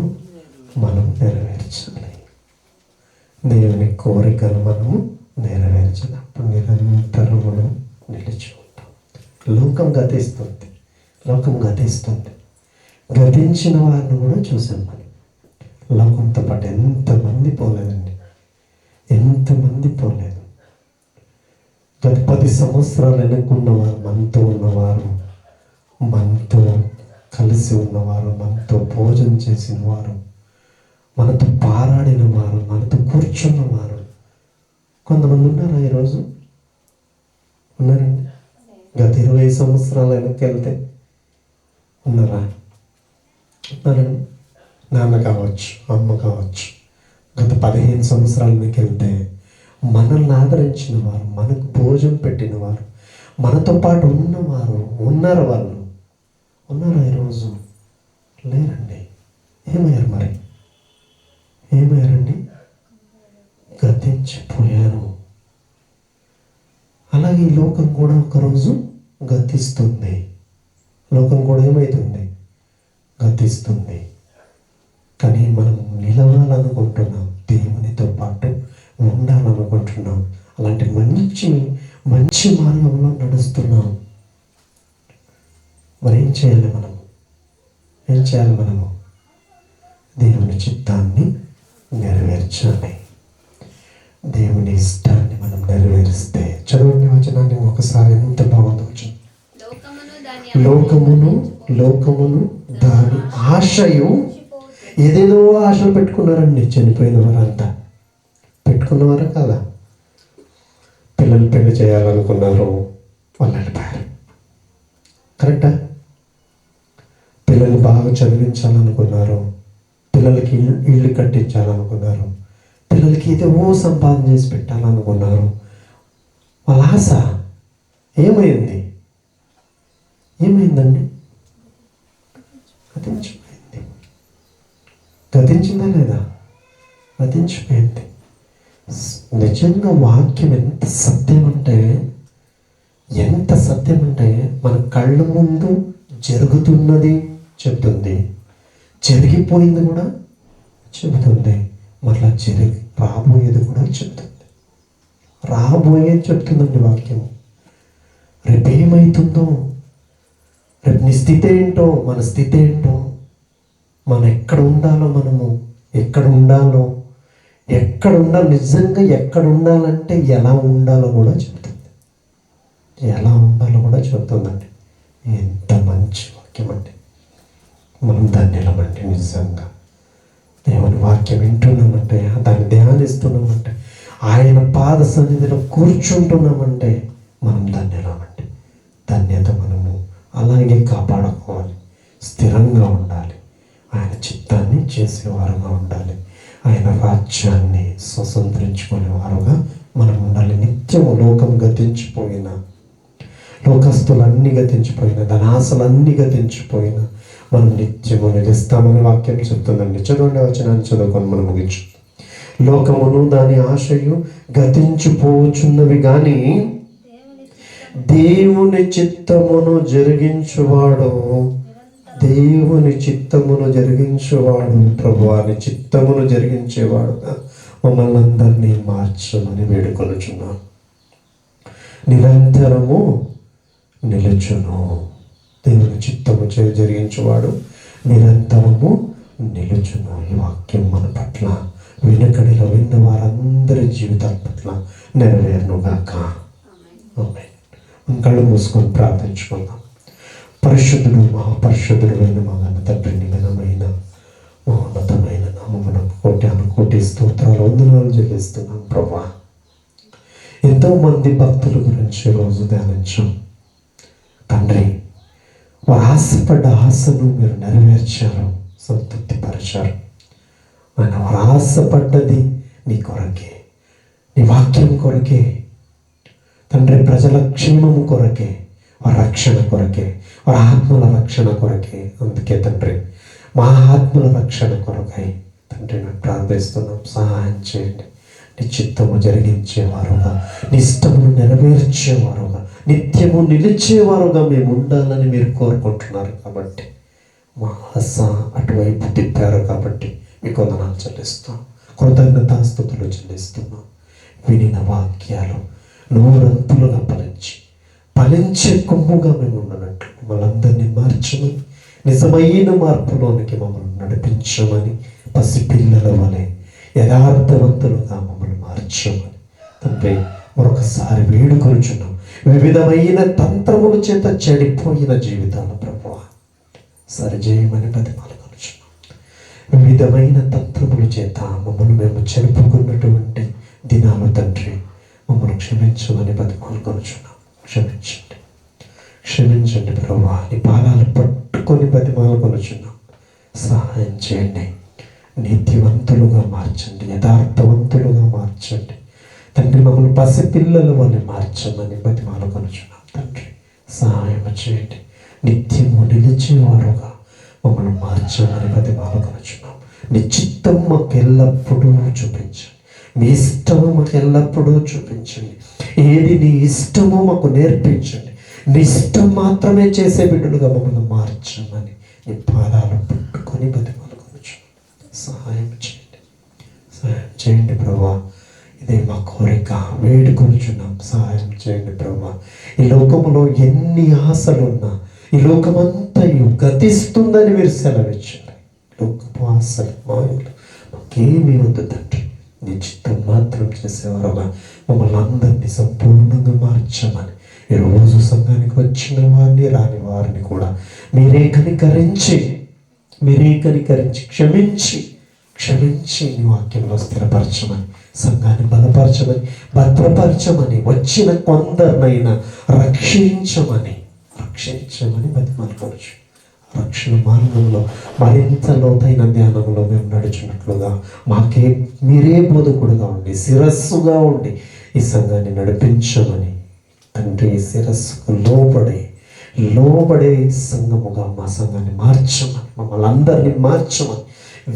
మనం నెరవేర్చాలి. దేవుని కోరికను మనము నెరవేర్చాలి. అప్పుడు నిరంతరము నిలిచి ఉంటాం. లోకం గతిస్తుంది. గతించిన వారిని కూడా చూసాం మనం. లోకంతో పాటు ఎంతమంది పోలేదండి. గత 10 సంవత్సరాలు వెనక్కున్నవారు, మనతో ఉన్నవారు, మనతో కలిసి ఉన్నవారు, మనతో భోజనం చేసిన వారు, మనతో పారాడిన వారు, మనతో కూర్చున్నవారు కొంతమంది ఉన్నారా? ఈరోజు ఉన్నారండి. గత 20 సంవత్సరాలు వెనక్కి వెళ్తే ఉన్నారా? ఉన్నారండి. నాన్న కావచ్చు, అమ్మ కావచ్చు. గత 15 సంవత్సరాల వెనక్కి వెళ్తే మనల్ని ఆదరించిన వారు, మనకు భోజనం పెట్టిన వారు, మనతో పాటు ఉన్నవారు ఉన్నారు. వాళ్ళు ఉన్నారా? ఈరోజు లేరండి. ఏమయ్యారండి? గతించిపోయారు. అలాగే ఈ లోకం కూడా ఒకరోజు గతిస్తుంది. లోకం కూడా ఏమవుతుంది? గతిస్తుంది. కానీ మనం నిలవాలనుకుంటున్నాం, దేవునితో పాటు ఉండాలనుకుంటున్నాం. అలాంటి మంచి మార్గంలో నడుస్తున్నాం. మరి ఏం చేయాలి మనము? దేవుని చిత్తాన్ని నెరవేర్చాలి. దేవుని ఇష్టాన్ని మనం నెరవేరిస్తే, చదవండి వచనాన్ని ఒకసారి, ఎంత బాగుందో. లోకమును దాని ఆశయు. ఏదేదో ఆశలు పెట్టుకున్నారండి చనిపోయిన వారంతా. పెట్టుకున్నవారు కదా. పిల్లలు పెళ్లి చేయాలనుకున్నారు, వాళ్ళు వెళ్ళిపోయారు. కరెక్టా? పిల్లలు బాగా చదివించాలనుకున్నారు, పిల్లలకి ఇల్లు కట్టించాలనుకున్నారు, పిల్లలకి ఏదో సంపాదన చేసి పెట్టాలనుకున్నారు. వాళ్ళ ఆశ ఏమైందండి? గతించిందా లేదా? గతించిపోయింది. నిజంగా వాక్యం ఎంత సత్యం అంటే మన కళ్ళ ముందు జరుగుతున్నది చెబుతుంది, జరిగిపోయింది కూడా చెబుతుంది, మరలా రాబోయేది కూడా చెబుతుంది. రాబోయేది చెప్తుందండి వాక్యము. రేపు ఏమవుతుందో, రేపు నీ స్థితి ఏంటో, మన స్థితి ఏంటో, మనం ఎక్కడ ఉండాలో, నిజంగా ఎక్కడ ఉండాలంటే ఎలా ఉండాలో కూడా చెబుతుందండి. ఎంత మంచి వాక్యం అండి. మనం ధన్యులమండి. నిజంగా దేవుని వాక్యం వింటున్నామంటే, దాన్ని ధ్యానిస్తున్నామంటే, ఆయన పాద సన్నిధిలో కూర్చుంటున్నామంటే మనం ధన్యులమండి. ధన్యత మనము అలాగే కాపాడుకోవాలి, స్థిరంగా ఉండాలి, ఆయన చిత్తాన్ని చేసేవారుగా ఉండాలి, ఆయన రాజ్యాన్ని స్వతంత్రించుకునేవారుగా మనం ఉండాలి. నిత్యము లోకం గతించిపోయిన, లోకస్తులన్నీ గతించిపోయిన, ధనాశలన్నీ గతించిపోయిన మనం నిత్యము నిలుస్తామని వాక్యం చెప్తుందండి. చదవండి వచనాన్ని చదువుకొని మనం ముగించు. లోకమును దాని ఆశయు గతించిపోచున్నవి కానీ దేవుని చిత్తమును జరిగించువాడు ప్రభువాని చిత్తమును జరిగించేవాడుగా మమ్మల్ని అందరినీ మార్చమని వేడుకొనుచున్నాను. నిరంతరము నిలుచును. దేవుని చిత్తము జరిగించేవాడు నిరంతరము నిలుచును. ఈ వాక్యం మన పట్ల, వెనుకడిలో విన్న వారందరి జీవితాల పట్ల నెరవేరునుగాక. ఆమేన్. కళ్ళు మూసుకొని ప్రార్థించుకుందాం. పరిశుద్ధుడు, మహాపరిశుద్ధుడు అయిన మా తండ్రిని ఘనమైన మహోన్నతమైన నామమునకు కోటి స్తోత్రాలు, వందనాలు చెల్లిస్తున్నాం ప్రభా. ఎంతోమంది భక్తుల గురించి రోజు ధ్యానించాం తండ్రి. వారు ఆశపడ్డ ఆశను మీరు నెరవేర్చారు, సంతృప్తిపరిచారు. ఆయన వారు ఆశపడ్డది నీ కొరకే, నీ వాక్యం కొరకే తండ్రి. ప్రజల క్షేమము కొరకే, వారి రక్షణ కొరకే, వారి ఆత్మల రక్షణ కొరకే. అందుకే తండ్రి, మా ఆత్మల రక్షణ కొరకై తండ్రి మేము ప్రార్థిస్తున్నాం. సహాయం చేయండి. నీ చిత్తము జరిగించేవారుగా, నీ ఇష్టమును నెరవేర్చేవారుగా, నిత్యము నిలిచేవారుగా మేము ఉండాలని మీరు కోరుకుంటున్నారు కాబట్టి, మా ఆశ అటువైపు తిప్పారు కాబట్టి మీకు వందనాలు చెల్లిస్తాం, కృతజ్ఞతాస్తుతులు చెల్లిస్తున్నాం. వినిన వాక్యాలు నూరంతులుగా ఫలించే కొమ్ముగా మేము ఉండనట్లు మమ్మల్ని అందరినీ మార్చమని, నిజమైన మార్పులోనికి మమ్మల్ని నడిపించమని, పసిపిల్లల వలె యథార్థవంతులుగా మమ్మల్ని మార్చమని తండ్రి మరొకసారి వేడుకొనుచున్నాం. వివిధమైన తంత్రముల చేత చెడిపోయిన జీవితాల ప్రభువా సరిచేయమని బతిమాలుకొనుచున్నాం. వివిధమైన తంత్రముల చేత మమ్మల్ని మేము చెడుపుకున్నటువంటి దినాలు తండ్రి మమ్మల్ని క్షమించమని బతిమాలుకొనుచున్నాం. క్షమించండి ప్రభువా. నీ పాదాలు పట్టుకొని బతిమాలుకొనుచున్నాం. సహాయం చేయండి. నీతివంతులుగా మార్చండి, యథార్థవంతులుగా మార్చండి తండ్రి. మమ్మల్ని పసిపిల్లల వల్ల మార్చమని బతిమాలుకొనుచున్నాం తండ్రి. సహాయం చేయండి. నిత్యము నిలిచేవారుగా మమ్మల్ని మార్చమని బతిమాలుకొనుచున్నాం. నీ చిత్తం మాకు ఎల్లప్పుడూ చూపించండి. మీ ఇష్టము మాకు ఎల్లప్పుడూ చూపించండి. ఏది నీ ఇష్టమో మాకు నేర్పించండి. నీ ఇష్టం మాత్రమే చేసే బిడ్డలుగా మమ్మల్ని మార్చమని నీ పాదాలు పట్టుకొని బతిమాలుకొనొచ్చు. సహాయం చేయండి, సహాయం చేయండి ప్రభువా. ఇదే మా కోరిక, వేడుకొనుచున్నాం. సహాయం చేయండి ప్రభువా. ఈ లోకములో ఎన్ని ఆశలున్నా ఈ లోకమంతయు గతిస్తుందని మీరు సెలవిచ్చారు. లోకపు ఆశలు, మాయలు మాకేమీ వద్దు తండ్రి. నీ చిత్తం మాత్రం చేసేవారుగా మమ్మల్ని అందరినీ సంపూర్ణంగా మార్చమని ఈరోజు సంఘానికి వచ్చిన వారిని రాని వారిని కూడా మీరే కనికరించి క్షమించి నీ వాక్యంలో స్థిరపరచమని, సంఘాన్ని బలపరచమని, భద్రపరచమని, వచ్చిన కొందరినైనా రక్షించమని బతిమాలుకోవచ్చు. రక్షణ మార్గంలో మరింత లోతైన ధ్యానంలో మేము నడిచినట్లుగా మీరే బోధకుడుగా ఉండి, శిరస్సుగా ఉండి ఈ సంఘాన్ని నడిపించమని తండ్రి, శిరస్సుకు లోబడే సంఘముగా మా సంఘాన్ని మార్చమని, మమ్మల్ని అందరినీ మార్చమని,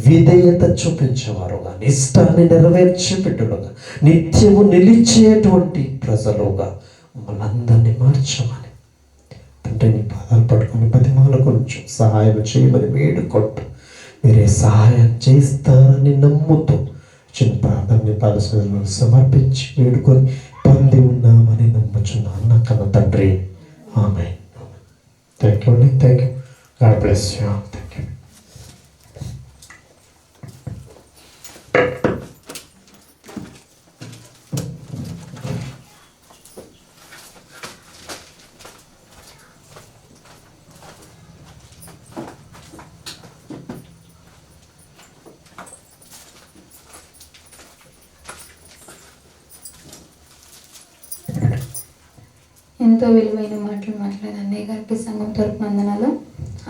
విధేయత చూపించేవారుగా, ఇష్టాన్ని నెరవేర్చే బిడ్డలుగా, నిత్యము నిలిచేటువంటి ప్రజలుగా మమ్మల్ని అందరినీ మార్చమని తండ్రి నీ పాదాలు పట్టుకొని బతిమాలుకొనొచ్చు. సహాయం చేయమని వేడుకుంటూ మీరే సహాయం చేస్తారని నమ్ముతూ చిన్న ప్రార్థనని పాదసేవలో సమర్పించి వేడుకొని పొంది ఉన్నామని నమ్ముచున్నాను నా కన్న తండ్రి. ఆమేన్. థ్యాంక్ యూ అండి. Thank you. God bless you. Thank you. ఎంతో విలువైన మాటలు మాట్లాడిన అన్నయ్య గారికి సంఘం తరపున వందనాలు.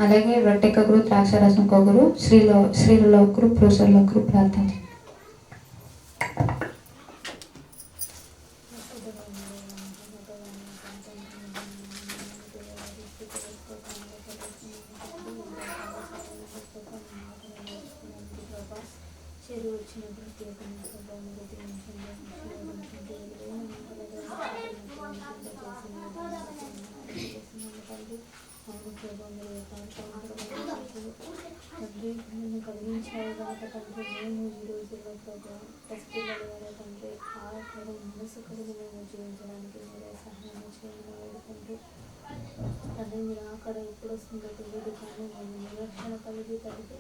అలాగే రొట్టెకొకరు, ద్రాక్షారసం కొకరు, స్త్రీలలో ఒకరు, పురుషులలో ఒకరు ప్రార్థన. చెరువు వచ్చినప్పుడు చెరువు తండ్రి నన్ను కలిగించావు కనుక తండ్రి మేము ఈ రోజుల్లో ప్రభావ పసిపిల్లల ద్వారా తండ్రి ఆకలి మనసు కలిగి మేము జీవించడానికి మీరే సహాయం చేయమని వేడుకుంటూ తండ్రి మీరు అక్కడ ఎప్పుడు వస్తుందో తెలియదు, కానీ మేము నిరీక్షణ కలిగి తండ్రి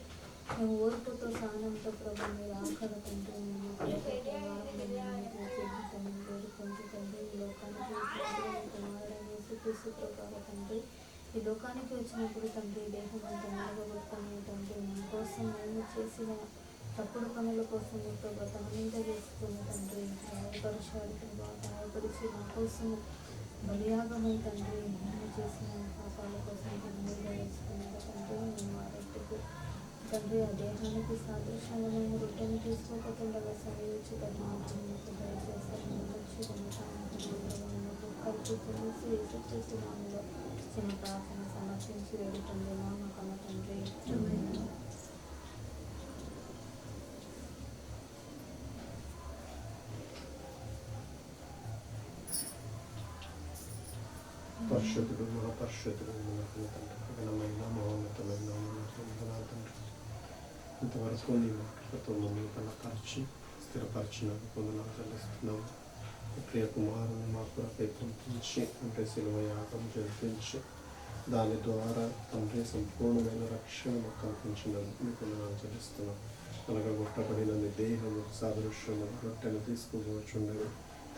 మేము ఓర్పుతో సహనంతో ప్రభావ మీరు ఆకలి తండ్రి మేము వేడుకుంటూ తండ్రి ఈ లోకానికి ప్రభావ తండ్రి ఈ లోకానికి వచ్చినప్పుడు తండ్రి దేహం అంతా నలగొట్టుకుని తండ్రి మన కోసం మేము చేసిన తప్పుడు పనుల కోసం ప్రభావ తన మీద వేసుకుని తండ్రి గాయపరిచాడు ప్రభావ, గాయపరిచి మా కోసం బలియాగమై తండ్రి మేము చేసిన పాపాల కోసం తన మీద వేసుకున్నాడు తండ్రి. మేము ఆ రొట్టెకు తండ్రి ఆ దేహానికి సాదృశ్యంగా మేము రొట్టెని తీసుకోకుండా సమయోచి మాకు దయచేస్తాము కలిపి తెలిసి వేసొచ్చేసి మాలో చిన్న ప్రార్థన సమర్పించి వేడుకుంది మా కన్న తండ్రి. పరిశుద్ధుడు, మహాపరిశుద్ధుడు, ఘనమైన మహోన్నతమైన ఇంతవరకు నీ మాటలతో మమ్మల్ని కనపరిచి స్థిరపరిచినందుకు వందనాలు చెల్లిస్తున్నాము. ప్రియ కుమారుని మా కొరకై పంపించి అంటే శిలువ యాగం జరిపించి దాని ద్వారా తండ్రి సంపూర్ణమైన రక్షణ మాకు కల్పించినందుకు మీకు వందనాలు చెల్లిస్తున్నాం. కలగగొట్టబడిన నీ దేహము సాదృశ్యము రొట్టెను తీసుకుపోవచ్చుండగా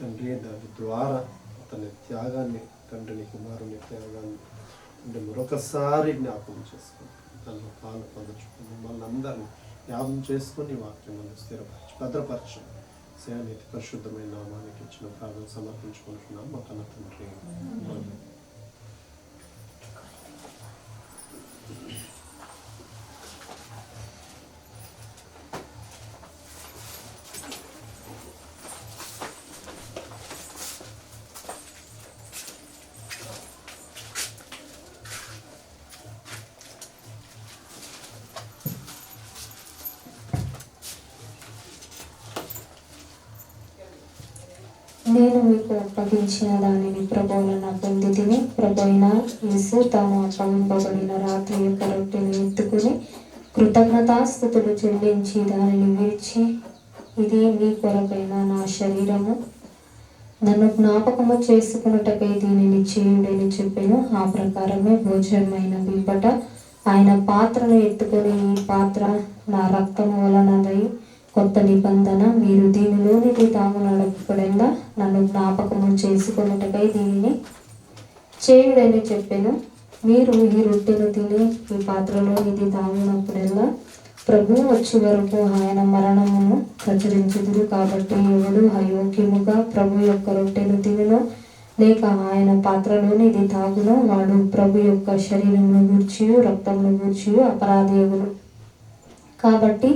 తండ్రి దాని ద్వారా అతని త్యాగాన్ని తండ్రి నీ కుమారుని త్యాగాన్ని అంటే మరొకసారి జ్ఞాపకం చేసుకుని తనను పాలు పొందచుకుని మమ్మల్ని అందరినీ జ్ఞాపకం చేసుకుని వాక్యం స్థిరపరచు భద్రపరచు సేవనీతి పరిశుద్ధమైన నామానికి ఇచ్చిన ప్రార్థన సమర్పించుకుంటున్నాం మా కన్న తండ్రి. మీకు అప్పగించిన దానిని ప్రభువులన పొంది తిని ప్రభు అయిన యేసు తాను అప్పగింపబడిన రాత్రి యొక్క రొట్టెను ఎత్తుకుని కృతజ్ఞతాస్థుతులు చెల్లించి దానిని విరిచి, ఇది మీ కొరకైన నా శరీరము, నన్ను జ్ఞాపకము చేసుకున్నటకై దీనిని చేయుడని చెప్పాను. ఆ ప్రకారమే భోజనమైన పిమ్మట ఆయన పాత్రను ఎత్తుకొని, ఈ పాత్ర నా రక్తము వలనదై కొత్త నిబంధన, మీరు దీనిలోనిది తాగునప్పుడల్లా నన్ను జ్ఞాపకము చేసుకున్నటకై దీనిని చేయుడని చెప్పాను. మీరు ఈ రొట్టెను తిని ఈ పాత్రలో ఇది తాగినప్పుడల్లా ప్రభువు వచ్చే వరకు ఆయన మరణమును ప్రచురించుదురు. కాబట్టి ఎవడు అయోగ్యముగా ప్రభు యొక్క రొట్టెను తినునో లేక ఆయన పాత్రలోని ఇది తాగునో వాడు ప్రభు యొక్క శరీరమును గూర్చి రక్తమును గూర్చి అపరాధి అగును. కాబట్టి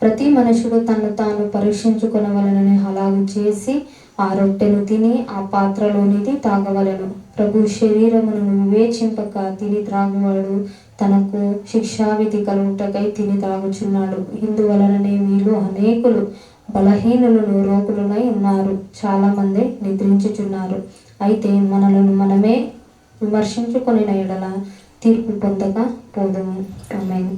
ప్రతి మనుషుడు తను తాను పరీక్షించుకొనవలెనని అలాగు చేసి ఆ రొట్టెను తిని ఆ పాత్రలోనిది తాగవలెను. ప్రభు శరీరమును వివేచింపక తిని త్రాగువాడు తనకు శిక్షావిధి కలుగుటకై తిని త్రాగుచున్నాడు. ఇందువలననే మీలో అనేకులు బలహీనులను రోగులునై ఉన్నారు, చాలా మంది నిద్రించుచున్నారు. అయితే మనలను మనమే విమర్శించుకొనిన ఎడల తీర్పు పొందక పోదుము. ఆమేన్.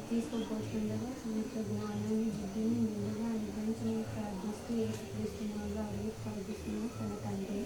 తీసుకోబోతుండగా సమస్త జ్ఞానాన్ని బుద్ధిని నిండుగా అనుగ్రహించమని ప్రార్థిస్తూ యేసుక్రీస్తు నామములో అడిగి ప్రార్థిస్తున్నాము తన తండ్రి.